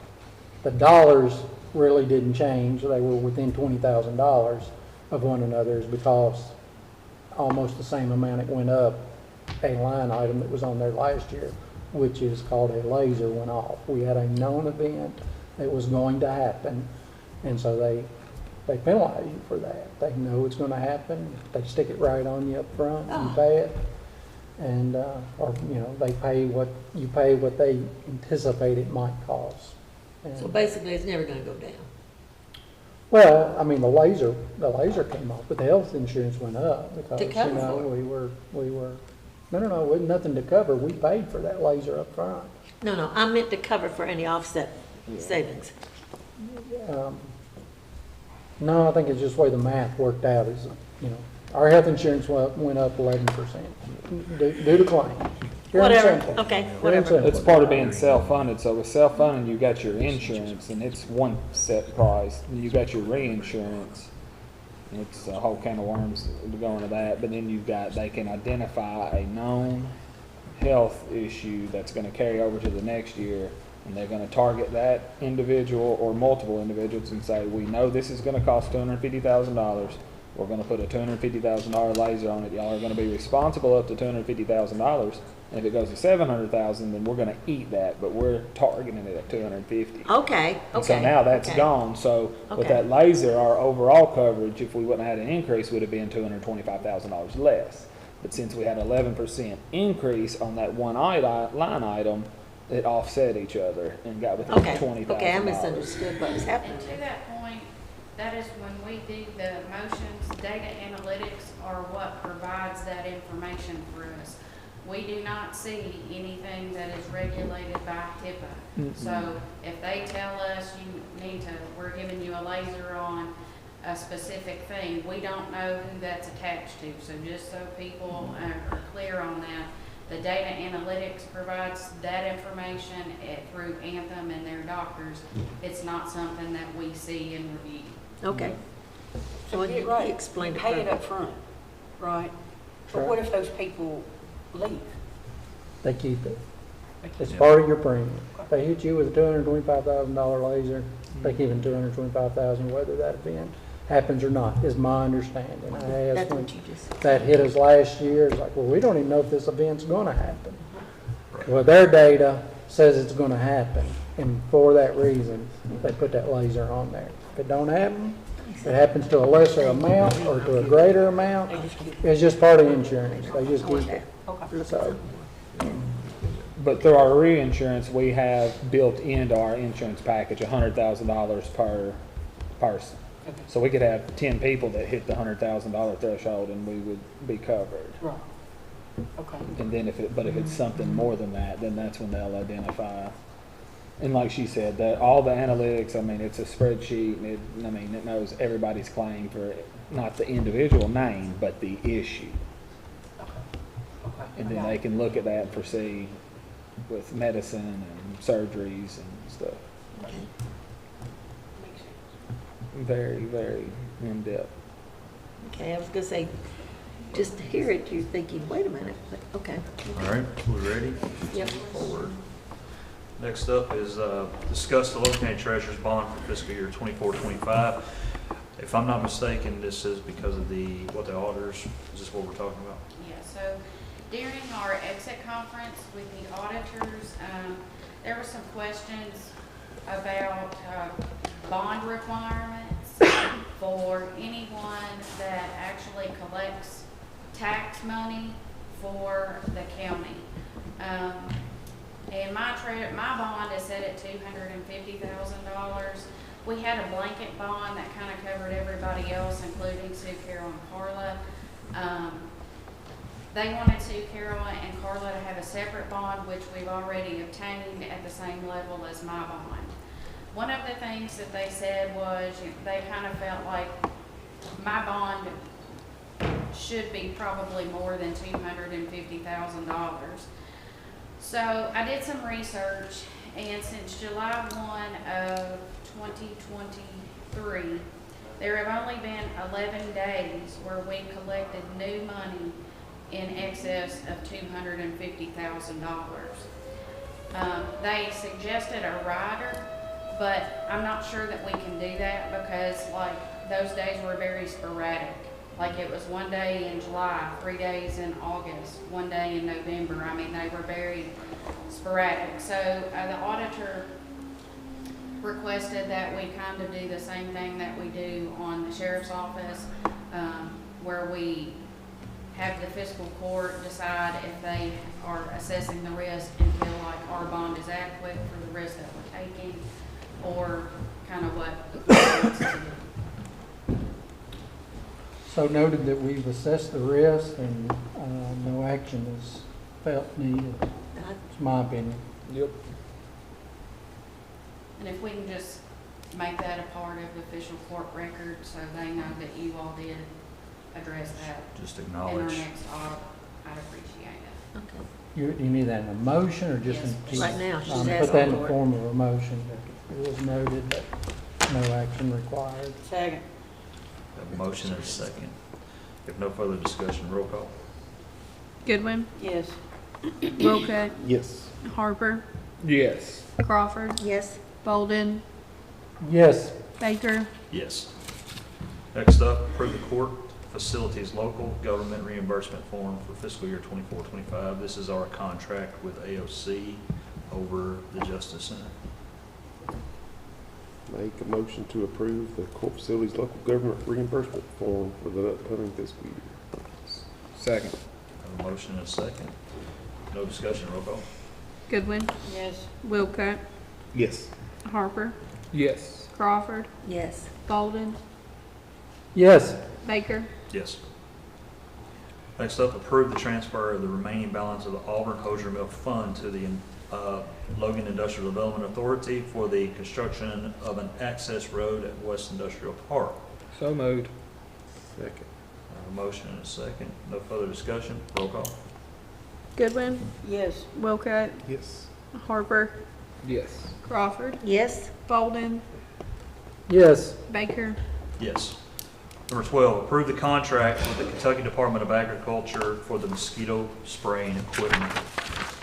the dollars really didn't change. They were within $20,000 of one another's because almost the same amount it went up. A line item that was on there last year, which is called a laser, went off. We had a known event that was going to happen, and so they penalize you for that. They know it's going to happen. They stick it right on you up front. You pay it, and or they pay what they anticipate it might cost. And, So basically, it's never gonna go down. well, I mean, the laser came off, but the health insurance went up because To cover for it. we were no, it wasn't nothing to cover. We paid for that laser up front. No, I meant to cover for any offset savings. No, I think it's just the way the math worked out. Is our health insurance went up 11% due to claims. You're Whatever, incentive. okay, You're whatever. incentive. It's part of being self-funded, so with self-funding, you got your insurance, and it's one set price, and you got your reinsurance. It's a whole can of worms to go into that, but then you've got, they can identify a known health issue that's gonna carry over to the next year, and they're gonna target that individual or multiple individuals and say, we know this is gonna cost $250,000. We're gonna put a $250,000 laser on it. Y'all are gonna be responsible up to $250,000. And if it goes to $700,000, then we're gonna eat that, but we're targeting it at $250,000. Okay, And so okay. now that's okay. gone. So with Okay. that laser, our overall coverage, if we wouldn't have had an increase, would have been $225,000 less. But since we had 11% increase on that one line item, it offset each other and got within Okay, $20,000. okay, I misunderstood what was happening. And to that point, that is when we do the motions, data analytics are what provides that information for us. We do not see anything that is regulated by HIPAA. So if they tell us you need to, we're giving you a laser on a specific thing, we don't know who that's attached to. So just so people are clear on that, the data analytics provides that information through Anthem and their doctors. It's not something that we see and review. Okay. So Well, get you right, explained it pay it perfect. up front, right? But Sure. what if those people leave? They keep it. It's part of your premium. They hit you with a $225,000 laser, they keep it $225,000, whether that event happens or not, is my understanding. I asked That's when what you just said. that hit us last year, it's like, well, we don't even know if this event's gonna happen. Well, their data says it's gonna happen, and for that reason, they put that laser on there. If it don't happen, if it happens to a lesser amount or to a greater amount, it's just part of insurance. They just keep it. So, But through our reinsurance, we have built into our insurance package $100,000 per person. So we could have 10 people that hit the $100,000 threshold and we would be covered. Right. Okay. And then if it's something more than that, then that's when they'll identify. And like she said, that all the analytics, I mean, it's a spreadsheet and it knows everybody's claim for not the individual name, but the issue. And then they can look at that and foresee with medicine and surgeries and stuff. Very, very in-depth. Okay, I was gonna say, just to hear it, you're thinking, wait a minute, but, okay. All right, we ready? Yep. Forward. Next up is discuss the Logan County Treasurer's bond for fiscal year 24-25. If I'm not mistaken, this is because of the auditors, is this what we're talking about? Yeah, so during our exit conference with the auditors, there were some questions about bond requirements for anyone that actually collects tax money for the county. And my bond is set at $250,000. We had a blanket bond that kind of covered everybody else, including Sue, Carol, and Carla. They wanted Sue, Carol, and Carla to have a separate bond, which we've already obtained at the same level as my bond. One of the things that they said was they kind of felt like my bond should be probably more than $250,000. So I did some research, and since July 1 of 2023, there have only been 11 days where we collected new money in excess of $250,000. They suggested a rider, but I'm not sure that we can do that because those days were very sporadic. Like it was one day in July, 3 days in August, 1 day in November. I mean, they were very sporadic. So the auditor requested that we kind of do the same thing that we do on the sheriff's office, where we have the fiscal court decide if they are assessing the risk and feel like our bond is adequate for the risk that we're taking, or kind of what the court wants to do. so noted that we've assessed the risk and no action is felt needed. It's my opinion. Yep. And if we can just make that a part of the official court record so they know that you all did address that Just in our acknowledge. next audit, I'd appreciate it. You need that in a motion or just in? Yes, right now, she's Put asking that in for the it. form of a motion. It was noted that no action required. Second. Have a motion and a second. If no further discussion, roll call. Goodwin, Yes. Wilcutt, Yes. Harper, Yes. Crawford, Yes, Bolden, Yes, Baker, Yes. Next up, approve the court facilities local government reimbursement form for fiscal year 24-25. This is our contract with AOC over the Justice Center. Make a motion to approve the court facilities local government reimbursement form for the upcoming fiscal year. Second. Have a motion and a second. No discussion, roll call. Goodwin, Yes. Wilcutt, Yes. Harper, Yes. Crawford, yes, Bolden, yes, Baker, Yes. Next up, approve the transfer of the remaining balance of the Auburn Hosier Mill Fund to the Logan Industrial Development Authority for the construction of an access road at West Industrial Park. So moved. Second. I have a motion and a second. No further discussion. Roll call. Goodwin, Yes. Wilcutt, Yes. Harper, Yes. Crawford, yes, Bolden, yes, Baker, Yes. Number 12, approve the contract with the Kentucky Department of Agriculture for the mosquito spraying equipment.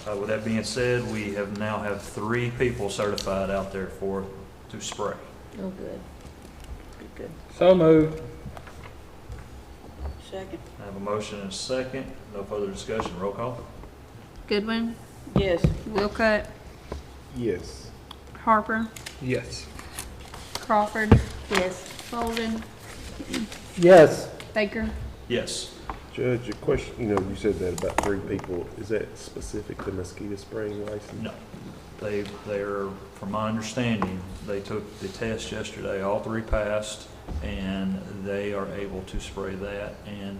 With that being said, we now have 3 people certified out there to spray. oh, good, good, good. So moved. Second. I have a motion and a second. No further discussion. Roll call. Goodwin, Yes. Wilcutt, Yes. Harper, Yes. Crawford, Yes, Bolden, yes, Baker. Yes. Judge, a question, you said that about 3 people. Is that specific to mosquito spraying license? No. They're, from my understanding, they took the test yesterday. All 3 passed, and they are able to spray that and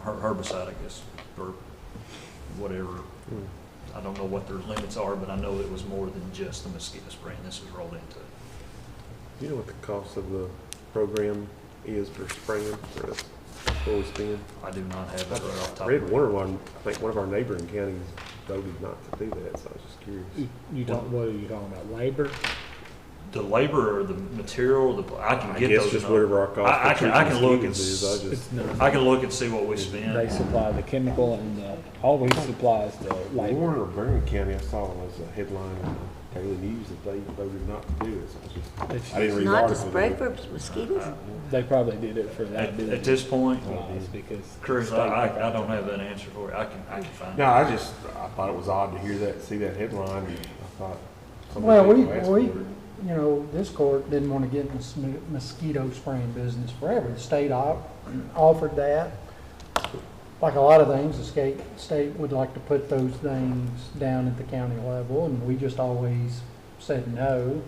herbicide, I guess, or whatever. I don't know what their limits are, but I know it was more than just the mosquito spraying this was rolled into. Do you know what the cost of the program is for spraying for us? What we spend? I do not have that right off the top I read of my head. I think one of our neighboring counties voted not to do that, so I was just curious. What are you talking about, labor? The labor or the material, I can I get guess those. just numbers. whatever our cost I for can treating look and, mosquitoes is, It's not. I can look and see what we They spend. supply the chemical and all we supply is the labor. Warren or Boone County, I saw was a headline in the Daily News that they voted not to do it, so I didn't read the not to article. spray but- for mosquitoes? They probably did it for that. At this point, because Chris, I don't have that answer for you. I can find No, it. I thought it was odd to hear that, see that headline, and I thought. so many well, people asked for it. this court didn't want to get in the mosquito spraying business forever. The state offered that. Like a lot of things, the state would like to put those things down at the county level, and we just always said no.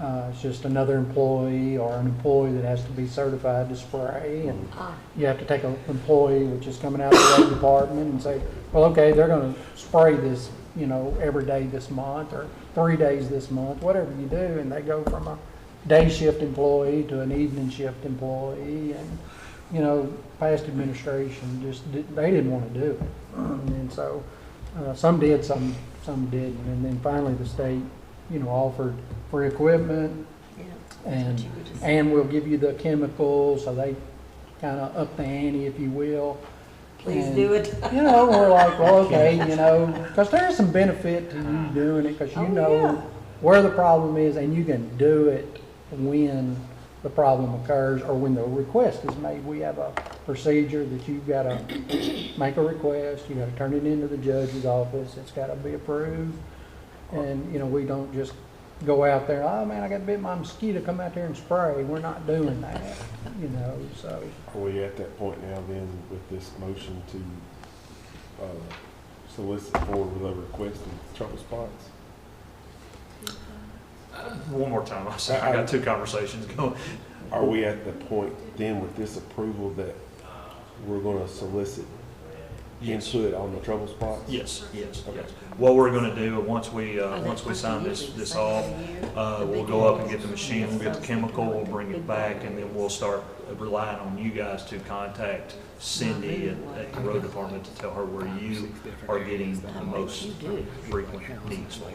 It's just another employee or an employee that has to be certified to spray, and you have to take an employee which is coming out of the road department and say, well, okay, they're going to spray this, every day this month or 3 days this month, whatever you do, and they go from a day shift employee to an evening shift employee, and past administration they didn't want to do it, and so some did, some didn't, and then finally the state offered free equipment, and we'll give you the chemicals, so they kind of up the ante, if you will. Please And, do it. We're like, well, okay, because there's some benefit to you doing it, because where the problem is, and you can do it when the problem occurs or when the request is made. We have a procedure that you've got to make a request, you got to turn it into the judge's office, it's got to be approved, and we don't just go out there, oh man, I got bit by a mosquito, come out there and spray. We're not doing that, so. Are we at that point now then with this motion to solicit forward with a request of trouble spots? One more time. I got 2 conversations going. Are we at the point then with this approval that we're going to solicit input on the trouble spots? Yes, yes, yes. What we're gonna do, once we sign this off, we'll go up and get the machine, we'll get the chemical, we'll bring it back, and then we'll start relying on you guys to contact Cindy at the road department to tell her where you are getting the most frequent needs for.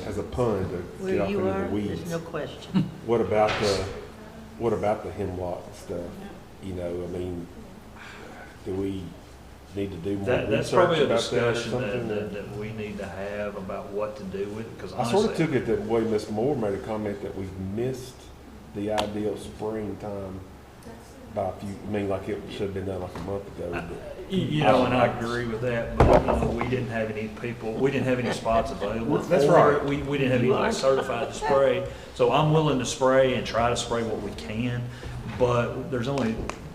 As a pun, to Where get off you into are, the weeds. there's no question. What about the hemlock stuff? You know, I mean, do we need to do more That's research probably a about that or discussion something? that we need to have about what to do with it, because I sort of honestly. took it the way Ms. Moore made a comment that we've missed the ideal springtime by a few, I mean, like it should have been done like a month ago. but- You know, and I agree with that, but, you know, we didn't have any people, we didn't have any spots available. That's for right. it. We didn't have anybody certified to spray, so I'm willing to spray and try to spray what we can, but there's only,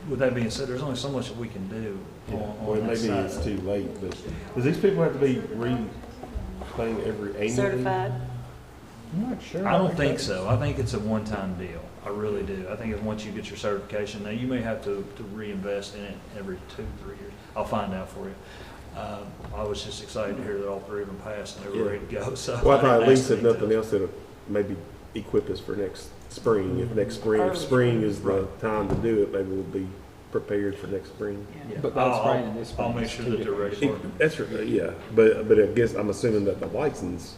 with that being said, there's only so much that we can do Well, on that maybe side. it's too late, but does these people have to be re-cleaned annually? Certified? I'm not sure. I don't think so. I think it's a one-time deal. I really do. I think if once you get your certification, now you may have to reinvest in it every 2-3 years. I'll find out for you. I was just excited to hear that all three of them passed and they were ready to go, so. Well, I thought at didn't least ask if them nothing to. else, it'll maybe equip us for next spring. If next spring, if spring is the time to do it, maybe we'll be prepared for next spring. Yeah. But that's spraying in this spring. I'll make sure that they're ready for it. That's right, yeah, but I guess I'm assuming that the license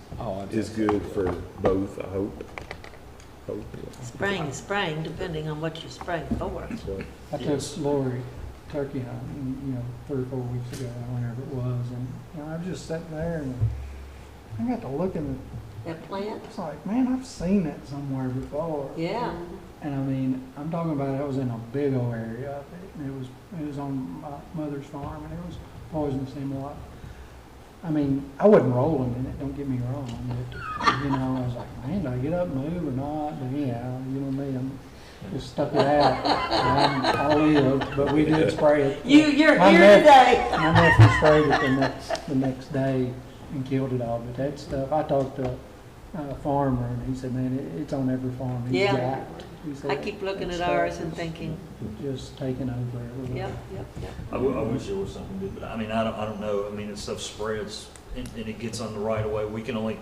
is good for both, I hope. Spraying, depending on what you're spraying for. I took Lori turkey hunting, 3 or 4 weeks ago, whenever it was, and, I was just sitting there and I got to looking That plant? it's like, man, I've seen that somewhere before. Yeah. And I mean, I'm talking about it was in a big old area of it, and it was on my mother's farm, and it was poisonous hemlock. I mean, I wasn't rolling in it, don't get me wrong, but, I was like, man, do I get up and move or not? But anyhow, you know me, I'm just stuck it out. I lived, but we did spray it. You're My here today. My nephew sprayed it the next day and killed it all, but that stuff, I talked to a farmer, and he said, man, it's on every farm. He's Yeah. got it. He said I keep looking that at ours stuff and is thinking, just taking over everywhere. yep. I wish there was something good, but I mean, I don't know. I mean, this stuff spreads and it gets on the right of way. We can only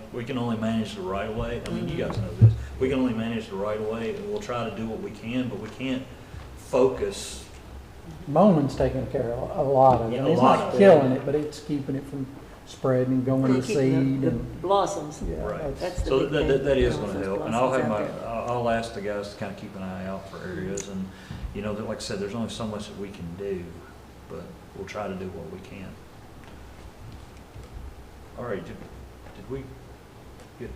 manage the right of way. I mean, you guys know this. We can only manage the right of way, and we'll try to do what we can, but we can't focus. Mowing's taking care of a lot of it. Yeah, a It's lot not of it. killing it, but it's keeping it from spreading and going to Keeping seed the and. blossoms. Yeah, Right. That's the So big thing. that is gonna Those help, and I'll have blossoms out there. I'll ask the guys to kind of keep an eye out for areas, and, that, like I said, there's only so much that we can do, but we'll try to do what we can. All right, did we get?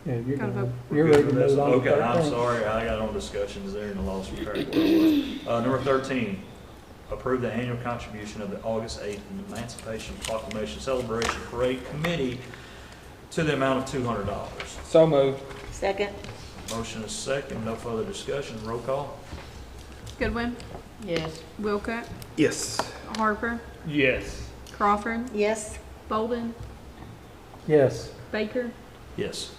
Yeah, you're Gotta gonna, vote. you're we're good ready to for this? move on to Okay, I'm 13. sorry, I got on discussions there and I lost track of where I was. Number 13, approve the annual contribution of the August 8th Emancipation Proclamation Celebration Parade Committee to the amount of $200. So moved. Second? Motion is second, no further discussion, roll call. Goodwin, Yes. Wilcutt, Yes. Harper, Yes. Crawford, Yes. Bolden, Yes, Baker, Yes.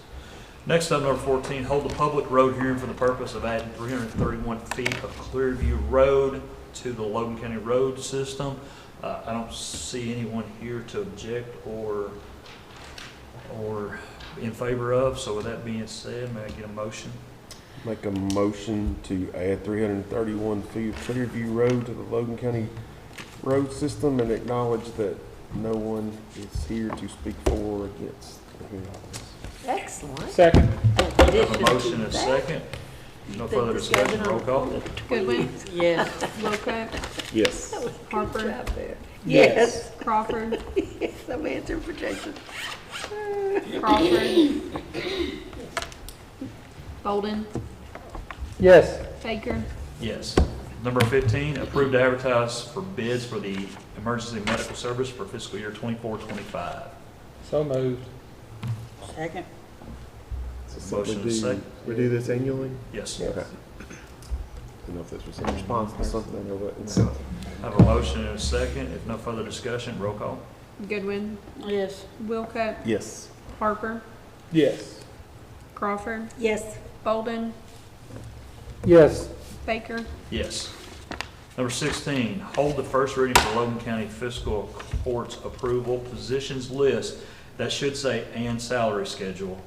Next up, number 14, hold the public road hearing for the purpose of adding 331 feet of Clearview Road to the Logan County road system. I don't see anyone here to object or in favor of, so with that being said, may I get a motion? Make a motion to add 331 feet of Clearview Road to the Logan County road system and acknowledge that no one is here to speak for or against the hearing office. Excellent. Second. I have a motion and a second. No further discussion, roll call. Goodwin, Yes. Wilcutt, Yes. Harper, Yes. Crawford, Yes, I'm answering for Jason. Crawford, Bolden, yes, Baker, Yes. Number 15, approved to advertise for bids for the emergency medical service for fiscal year 24-25. So moved. Second? So Motion and second. we do this annually? Yes. Okay. I don't know if this was in response to something or what. So, I have a motion and a second. If no further discussion, roll call. Goodwin, Yes. Wilcutt, yes. Harper, Yes. Crawford, Yes. Bolden, yes, Baker, Yes. Number 16, hold the first reading for Logan County Fiscal Court's approval positions list. That should say and salary schedule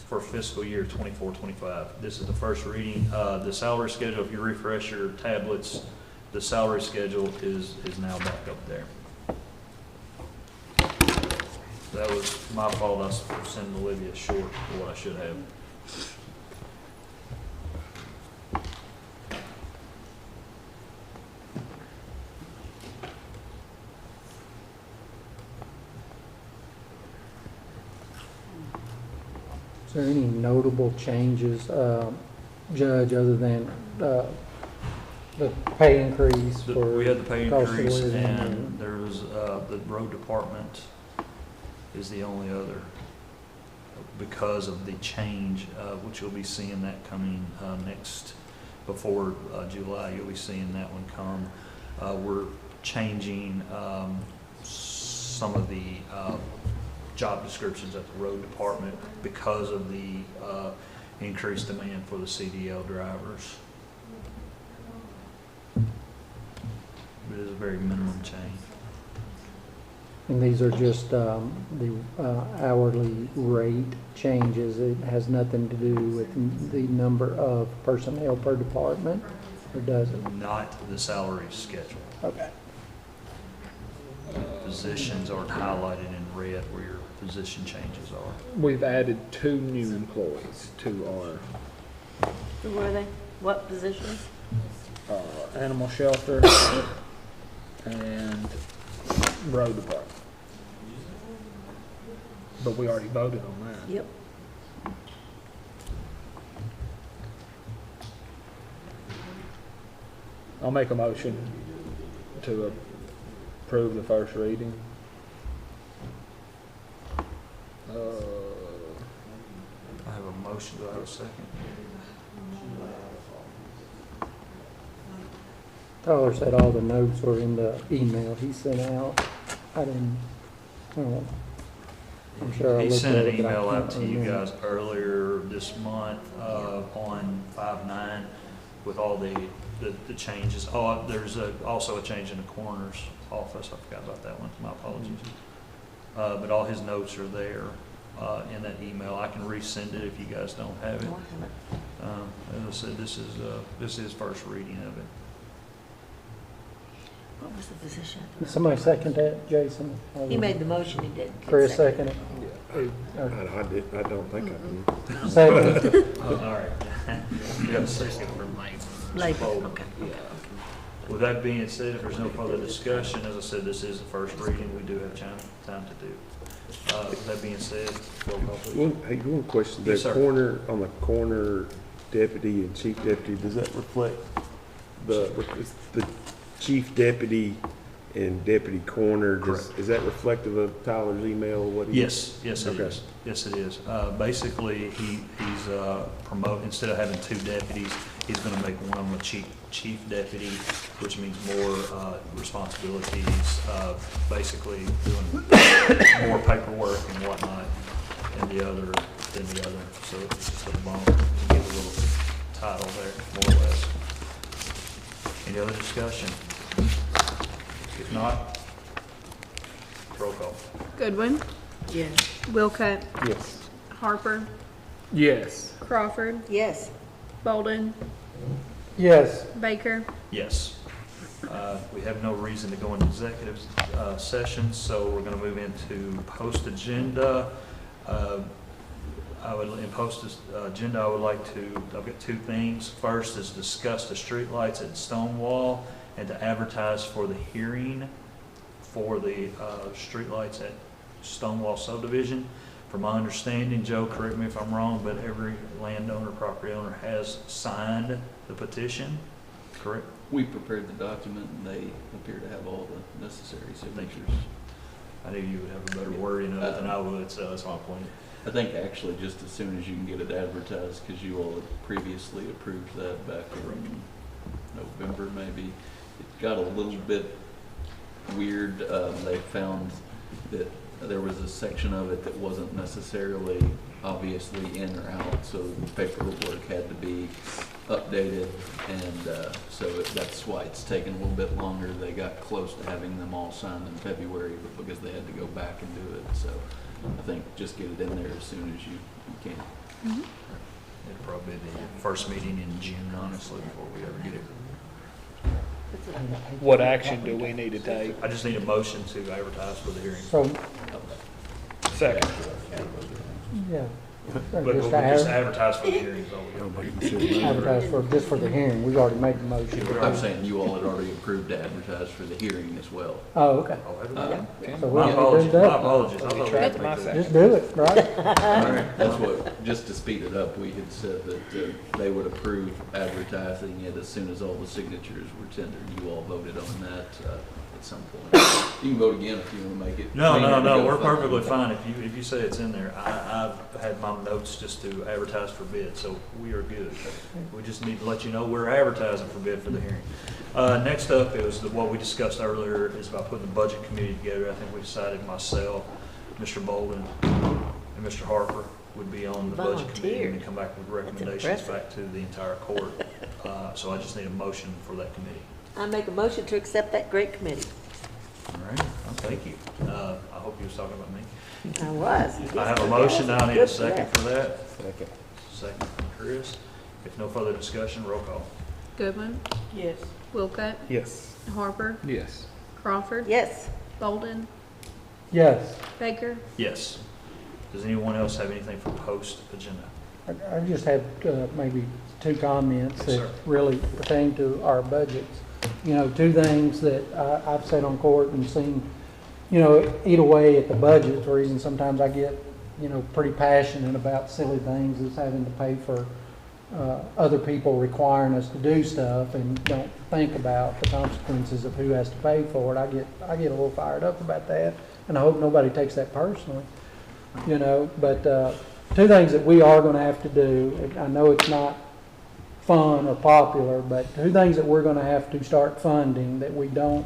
for fiscal year 24-25. This is the first reading. The salary schedule, if you refresh your tablets, the salary schedule is now back up there. That was my fault. I was sending Olivia short for what I should have. Is there any notable changes, Judge, other than the pay increase for? We had the pay cost of increase, living and there was, the road department is the only other, because of the change, which you'll be seeing that coming next, before July, you'll be seeing that one come. We're changing some of the job descriptions at the road department because of the increased demand for the CDL drivers. It is a very minimum change. And these are just the hourly rate changes. It has nothing to do with the number of personnel per department, or does it? Not the salary schedule. Okay. Positions aren't highlighted in red where your position changes are. We've added 2 new employees to our Who were they? What positions? animal shelter and road department. But we already voted on that. Yep. I'll make a motion to approve the first reading. I have a motion. Do I have a second? Tyler said all the notes were in the email he sent out. I don't know. I'm sure I He looked sent at an it, but I email out can't to you remember. guys earlier this month on 5/9 with all the changes. Oh, there's also a change in the coroner's office. I forgot about that one. My apologies. But all his notes are there in that email. I can resend it if you guys don't have it. As I said, this is first reading of it. What was the position? Did somebody second that, Jason? He made the motion, he did. Chris seconded it? I don't think I can. Second. All right. We got a second from Later, Logan. okay. With that being said, if there's no further discussion, as I said, this is the first reading. We do have time to do. With that being said, roll call please. One question. Yes, sir. On the coroner deputy and chief deputy, does that reflect the chief deputy and deputy coroner? Is that reflective of Tyler's email? Yes, it is. Yes, it is. Basically, he's promoting, instead of having 2 deputies, he's going to make one of them a chief deputy, which means more responsibilities, basically doing more paperwork and whatnot than the other. So it's just a bump to get a little title there, more or less. Any other discussion? If not, roll call. Goodwin, Yes. Wilcutt, Yes. Harper, Yes. Crawford, Yes. Bolden, Yes. Baker. Yes. We have no reason to go into executive session, so we're going to move into post-agenda. In post-agenda, I've got 2 things. First is discuss the streetlights at Stonewall and to advertise for the hearing for the streetlights at Stonewall subdivision. From my understanding, Joe, correct me if I'm wrong, but every landowner, property owner has signed the petition, correct? We prepared the document and they appear to have all the necessary signatures. I knew you would have a better wording of it than I would, so that's my point. I think actually just as soon as you can get it advertised, because you all had previously approved that back in November maybe. It got a little bit weird. They found that there was a section of it that wasn't necessarily obviously in or out, so the paperwork had to be updated, and that's why it's taken a little bit longer. They got close to having them all signed in February, but because they had to go back and do it, so I think just get it in there as soon as you can. It'll probably be the first meeting in June, honestly, before we ever get it. What action do we need to take? I just need a motion to advertise for the hearing. So, Second. yeah. But we'll just advertise for the hearing is all we got. Advertise for, just for the hearing, we've already made the motion. I'm saying you all had already approved to advertise for the hearing as well. Oh, okay. So we My need to do apologies, my that. apologies. I thought we had to make that. Just do it, right? That's what, just to speed it up, we had said that they would approve advertising it as soon as all the signatures were tendered. You all voted on that at some point. You can vote again if you want to make it. No, cleaner to go we're forward. perfectly fine. If you say it's in there, I've had my notes just to advertise for bid, so we are good. We just need to let you know we're advertising for bid for the hearing. Next up is what we discussed earlier, is about putting the budget committee together. I think we decided myself, Mr. Bolden, and Mr. Harper would be on the budget committee and then come back with recommendations back to the entire court. So I just need a motion for that committee. I make a motion to accept that great committee. All right, well, thank you. I hope you was talking about me. I was. I have a motion, now I need a Good second for for that. Second. Second from Chris. If no further discussion, roll call. Goodman, Yes. Wilcutt, Yes. Harper, Yes. Crawford, Yes. Bolden, Yes. Baker. Yes. Does anyone else have anything for post-agenda? I just have maybe two comments Yes, that sir. really pertain to our budgets. You know, two things that I've sat on court and seen, you know, eat away at the budget. The reason sometimes I get, you know, pretty passionate about silly things is having to pay for other people requiring us to do stuff and don't think about the consequences of who has to pay for it. I get a little fired up about that, and I hope nobody takes that personally. You know, but two things that we are going to have to do. I know it's not fun or popular, but two things that we're going to have to start funding that we don't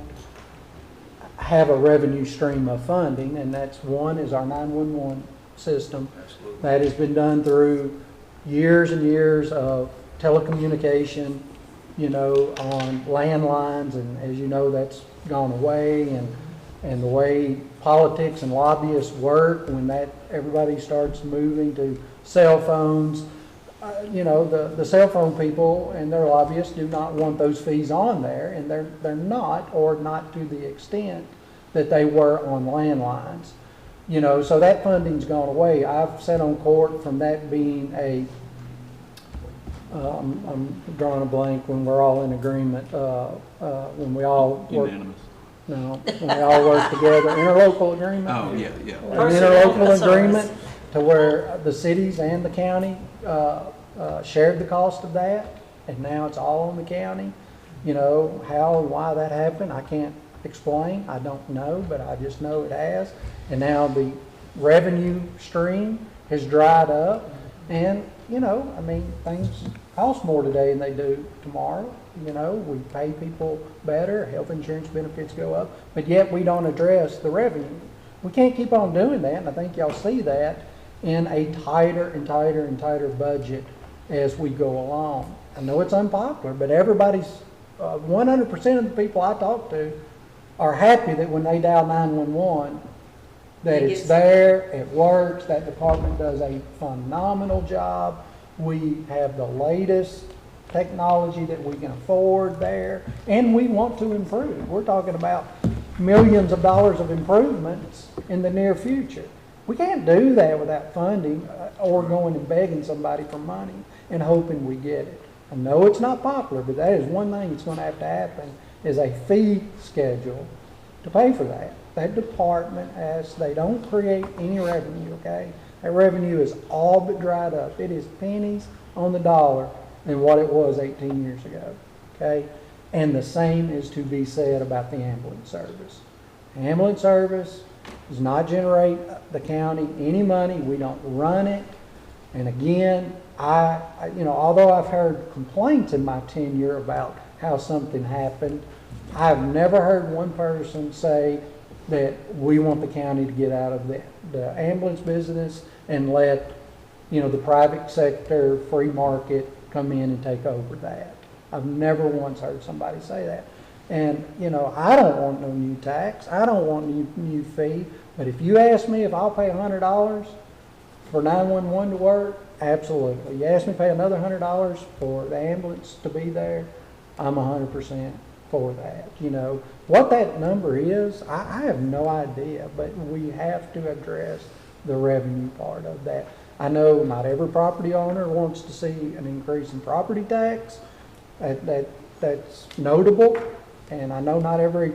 have a revenue stream of funding, and that's one is our 911 system. Absolutely. That has been done through years and years of telecommunication, you know, on landlines, and as you know, that's gone away, and the way politics and lobbyists work when that everybody starts moving to cell phones. You know, the cell phone people and their lobbyists do not want those fees on there, and they're not, or not to the extent that they were on landlines. You know, so that funding's gone away. I've sat on court from that being I'm drawing a blank when we're all in agreement, when we all work. Unanimous. No, when we all work together, interlocal agreement. Oh, yeah. An interlocal agreement to where the cities and the county shared the cost of that, and now it's all on the county. You know, how and why that happened, I can't explain. I don't know, but I just know it has. And now the revenue stream has dried up, and, you know, I mean, things cost more today than they do tomorrow. You know, we pay people better, health insurance benefits go up, but yet we don't address the revenue. We can't keep on doing that, and I think y'all see that in a tighter and tighter and tighter budget as we go along. I know it's unpopular, but everybody's, 100% of the people I talk to are happy that when they dial 911, that it's there, it works, that department does a phenomenal job. We have the latest technology that we can afford there, and we want to improve. We're talking about millions of dollars of improvements in the near future. We can't do that without funding or going and begging somebody for money and hoping we get it. I know it's not popular, but that is one thing that's going to have to happen, is a fee schedule to pay for that. That department they don't create any revenue, okay? That revenue is all but dried up. It is pennies on the dollar than what it was 18 years ago, okay? And the same is to be said about the ambulance service. Ambulance service does not generate the county any money. We don't run it. And again, you know, although I've heard complaints in my tenure about how something happened, I've never heard one person say, that we want the county to get out of the ambulance business and let, the private sector, free market come in and take over that. I've never once heard somebody say that. And, I don't want no new tax. I don't want new fee. But if you ask me if I'll pay $100 for 911 to work, absolutely. You ask me to pay another $100 for the ambulance to be there, I'm 100% for that. What that number is, I have no idea, but we have to address the revenue part of that. I know not every property owner wants to see an increase in property tax. That's notable. And I know not every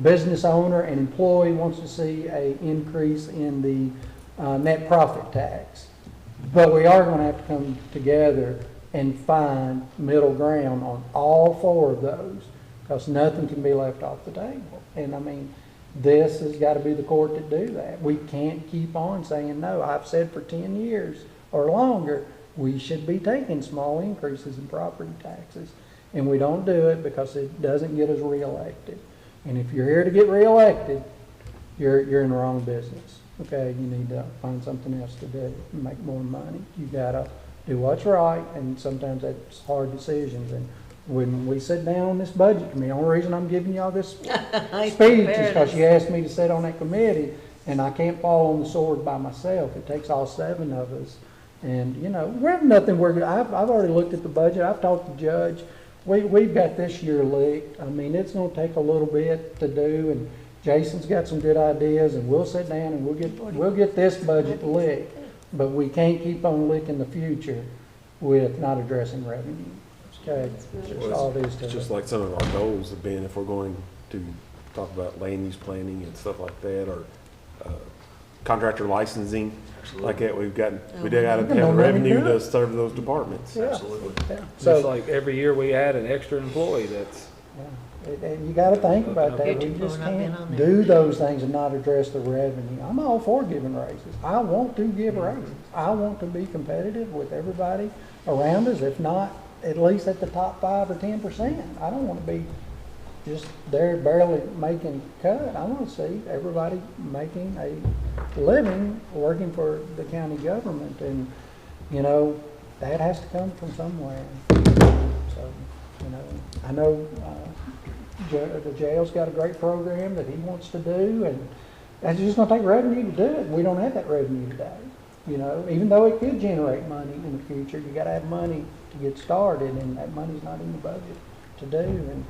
business owner and employee wants to see an increase in the net profit tax. But we are going to have to come together and find middle ground on all four of those, because nothing can be left off the table. And I mean, this has got to be the court that do that. We can't keep on saying, no, I've said for 10 years or longer, we should be taking small increases in property taxes. And we don't do it because it doesn't get us reelected. And if you're here to get reelected, you're in the wrong business. Okay, you need to find something else to do and make more money. You gotta do what's right, and sometimes that's hard decisions. And when we sit down on this budget committee, the only reason I'm giving y'all this speech is because you asked me to sit on that committee, and I can't fall on the sword by myself. It takes all 7 of us. And we have nothing. I've already looked at the budget. I've talked to the judge. We've got this year licked. I mean, it's going to take a little bit to do, and Jason's got some good ideas, and we'll sit down and we'll get this budget licked. But we can't keep on licking the future with not addressing revenue. Okay, that's all it is to It's it. just like some of our goals have been, if we're going to talk about land use planning and stuff like that, or contractor licensing, like that, we got to have the revenue to serve those departments. Yeah. Absolutely. Yeah. Just So, like every year we add an extra employee, that's, and you got to think about that. We just can't do those things and not address the revenue. I'm all for giving raises. I want to give raises. I want to be competitive with everybody around us, if not at least at the top 5 or 10%. I don't want to be just there barely making cut. I want to see everybody making a living working for the county government, and that has to come from somewhere. So I know the jail's got a great program that he wants to do, and that's just going to take revenue to do it. We don't have that revenue today. Even though it could generate money in the future, you got to have money to get started, and that money's not in the budget to do. And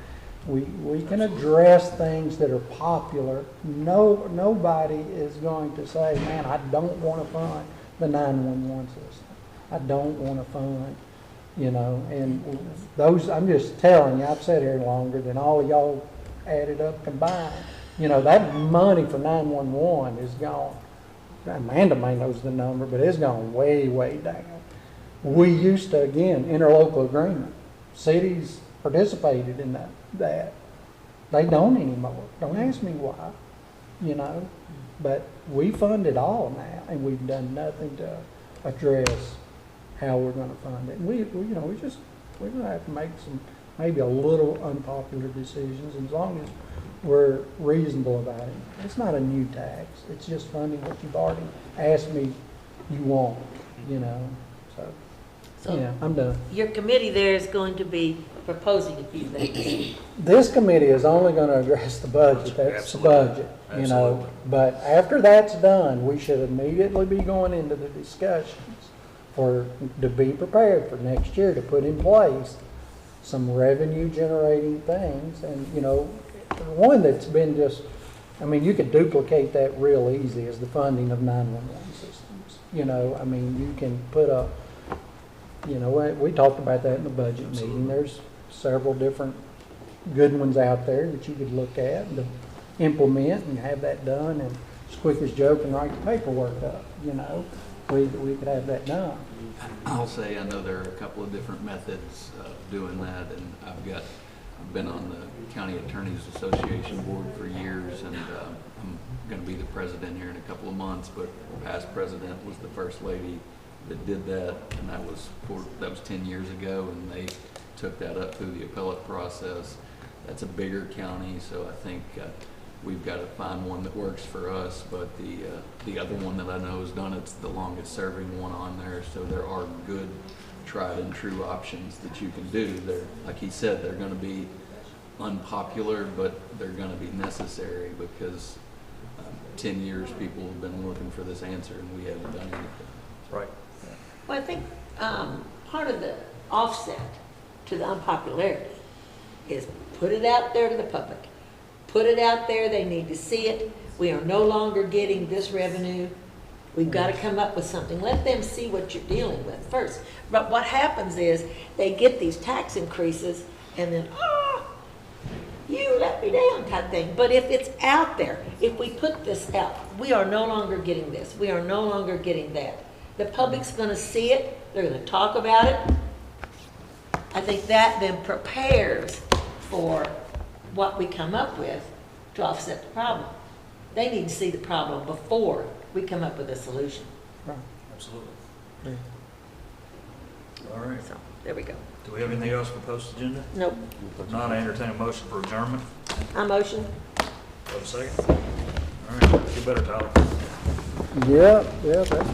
we can address things that are popular. Nobody is going to say, man, I don't want to fund the 911 system. I don't want to fund, and those, I'm just telling you, I've sat here longer than all of y'all added up combined. That money for 911 is gone. Amanda may knows the number, but it's gone way, way down. We used to, again, interlocal agreement. Cities participated in that. They don't anymore. Don't ask me why, but we fund it all now, and we've done nothing to address how we're going to fund it. And we're going to have to make some, maybe a little unpopular decisions, as long as we're reasonable about it. It's not a new tax. It's just funding what you've already asked me you want, So, yeah, I'm done. Your committee there is going to be proposing a few things. This committee is only going to address the budget. That's the budget, Absolutely. But after that's done, we should immediately be going into the discussions to be prepared for next year to put in place some revenue generating things. And, one that's been you could duplicate that real easy is the funding of 911 systems. You can put we talked about that in the budget meeting. There's several different good ones out there that you could look at and to implement and have that done. And as quick as Joe can write the paperwork up, we could have that done. I'll say I know there are a couple of different methods of doing that, and I've been on the County Attorneys Association board for years, and I'm going to be the president here in a couple of months. But the past president was the first lady that did that, and that was 10 years ago, and they took that up through the appellate process. That's a bigger county, so I think we've got to find one that works for us, but the other one that I know has done it's the longest serving one on there, so there are good tried and true options that you can do. They're, like he said, they're gonna be unpopular, but they're gonna be necessary because 10 years people have been looking for this answer and we haven't done anything. Right. Well, I think part of the offset to the unpopularity is put it out there to the public. Put it out there, they need to see it. We are no longer getting this revenue. We've got to come up with something. Let them see what you're dealing with first. But what happens is they get these tax increases and then, you let me down type thing. But if it's out there, if we put this out, we are no longer getting this. We are no longer getting that. The public's going to see it. They're going to talk about it. I think that then prepares for what we come up with to offset the problem. They need to see the problem before we come up with a solution. Absolutely. All right. So, there we go. Do we have anything else for post-agenda? Nope. If not, I entertain a motion for adjournment. I motion. Have a second? All right, get better, Tyler. Yeah, that's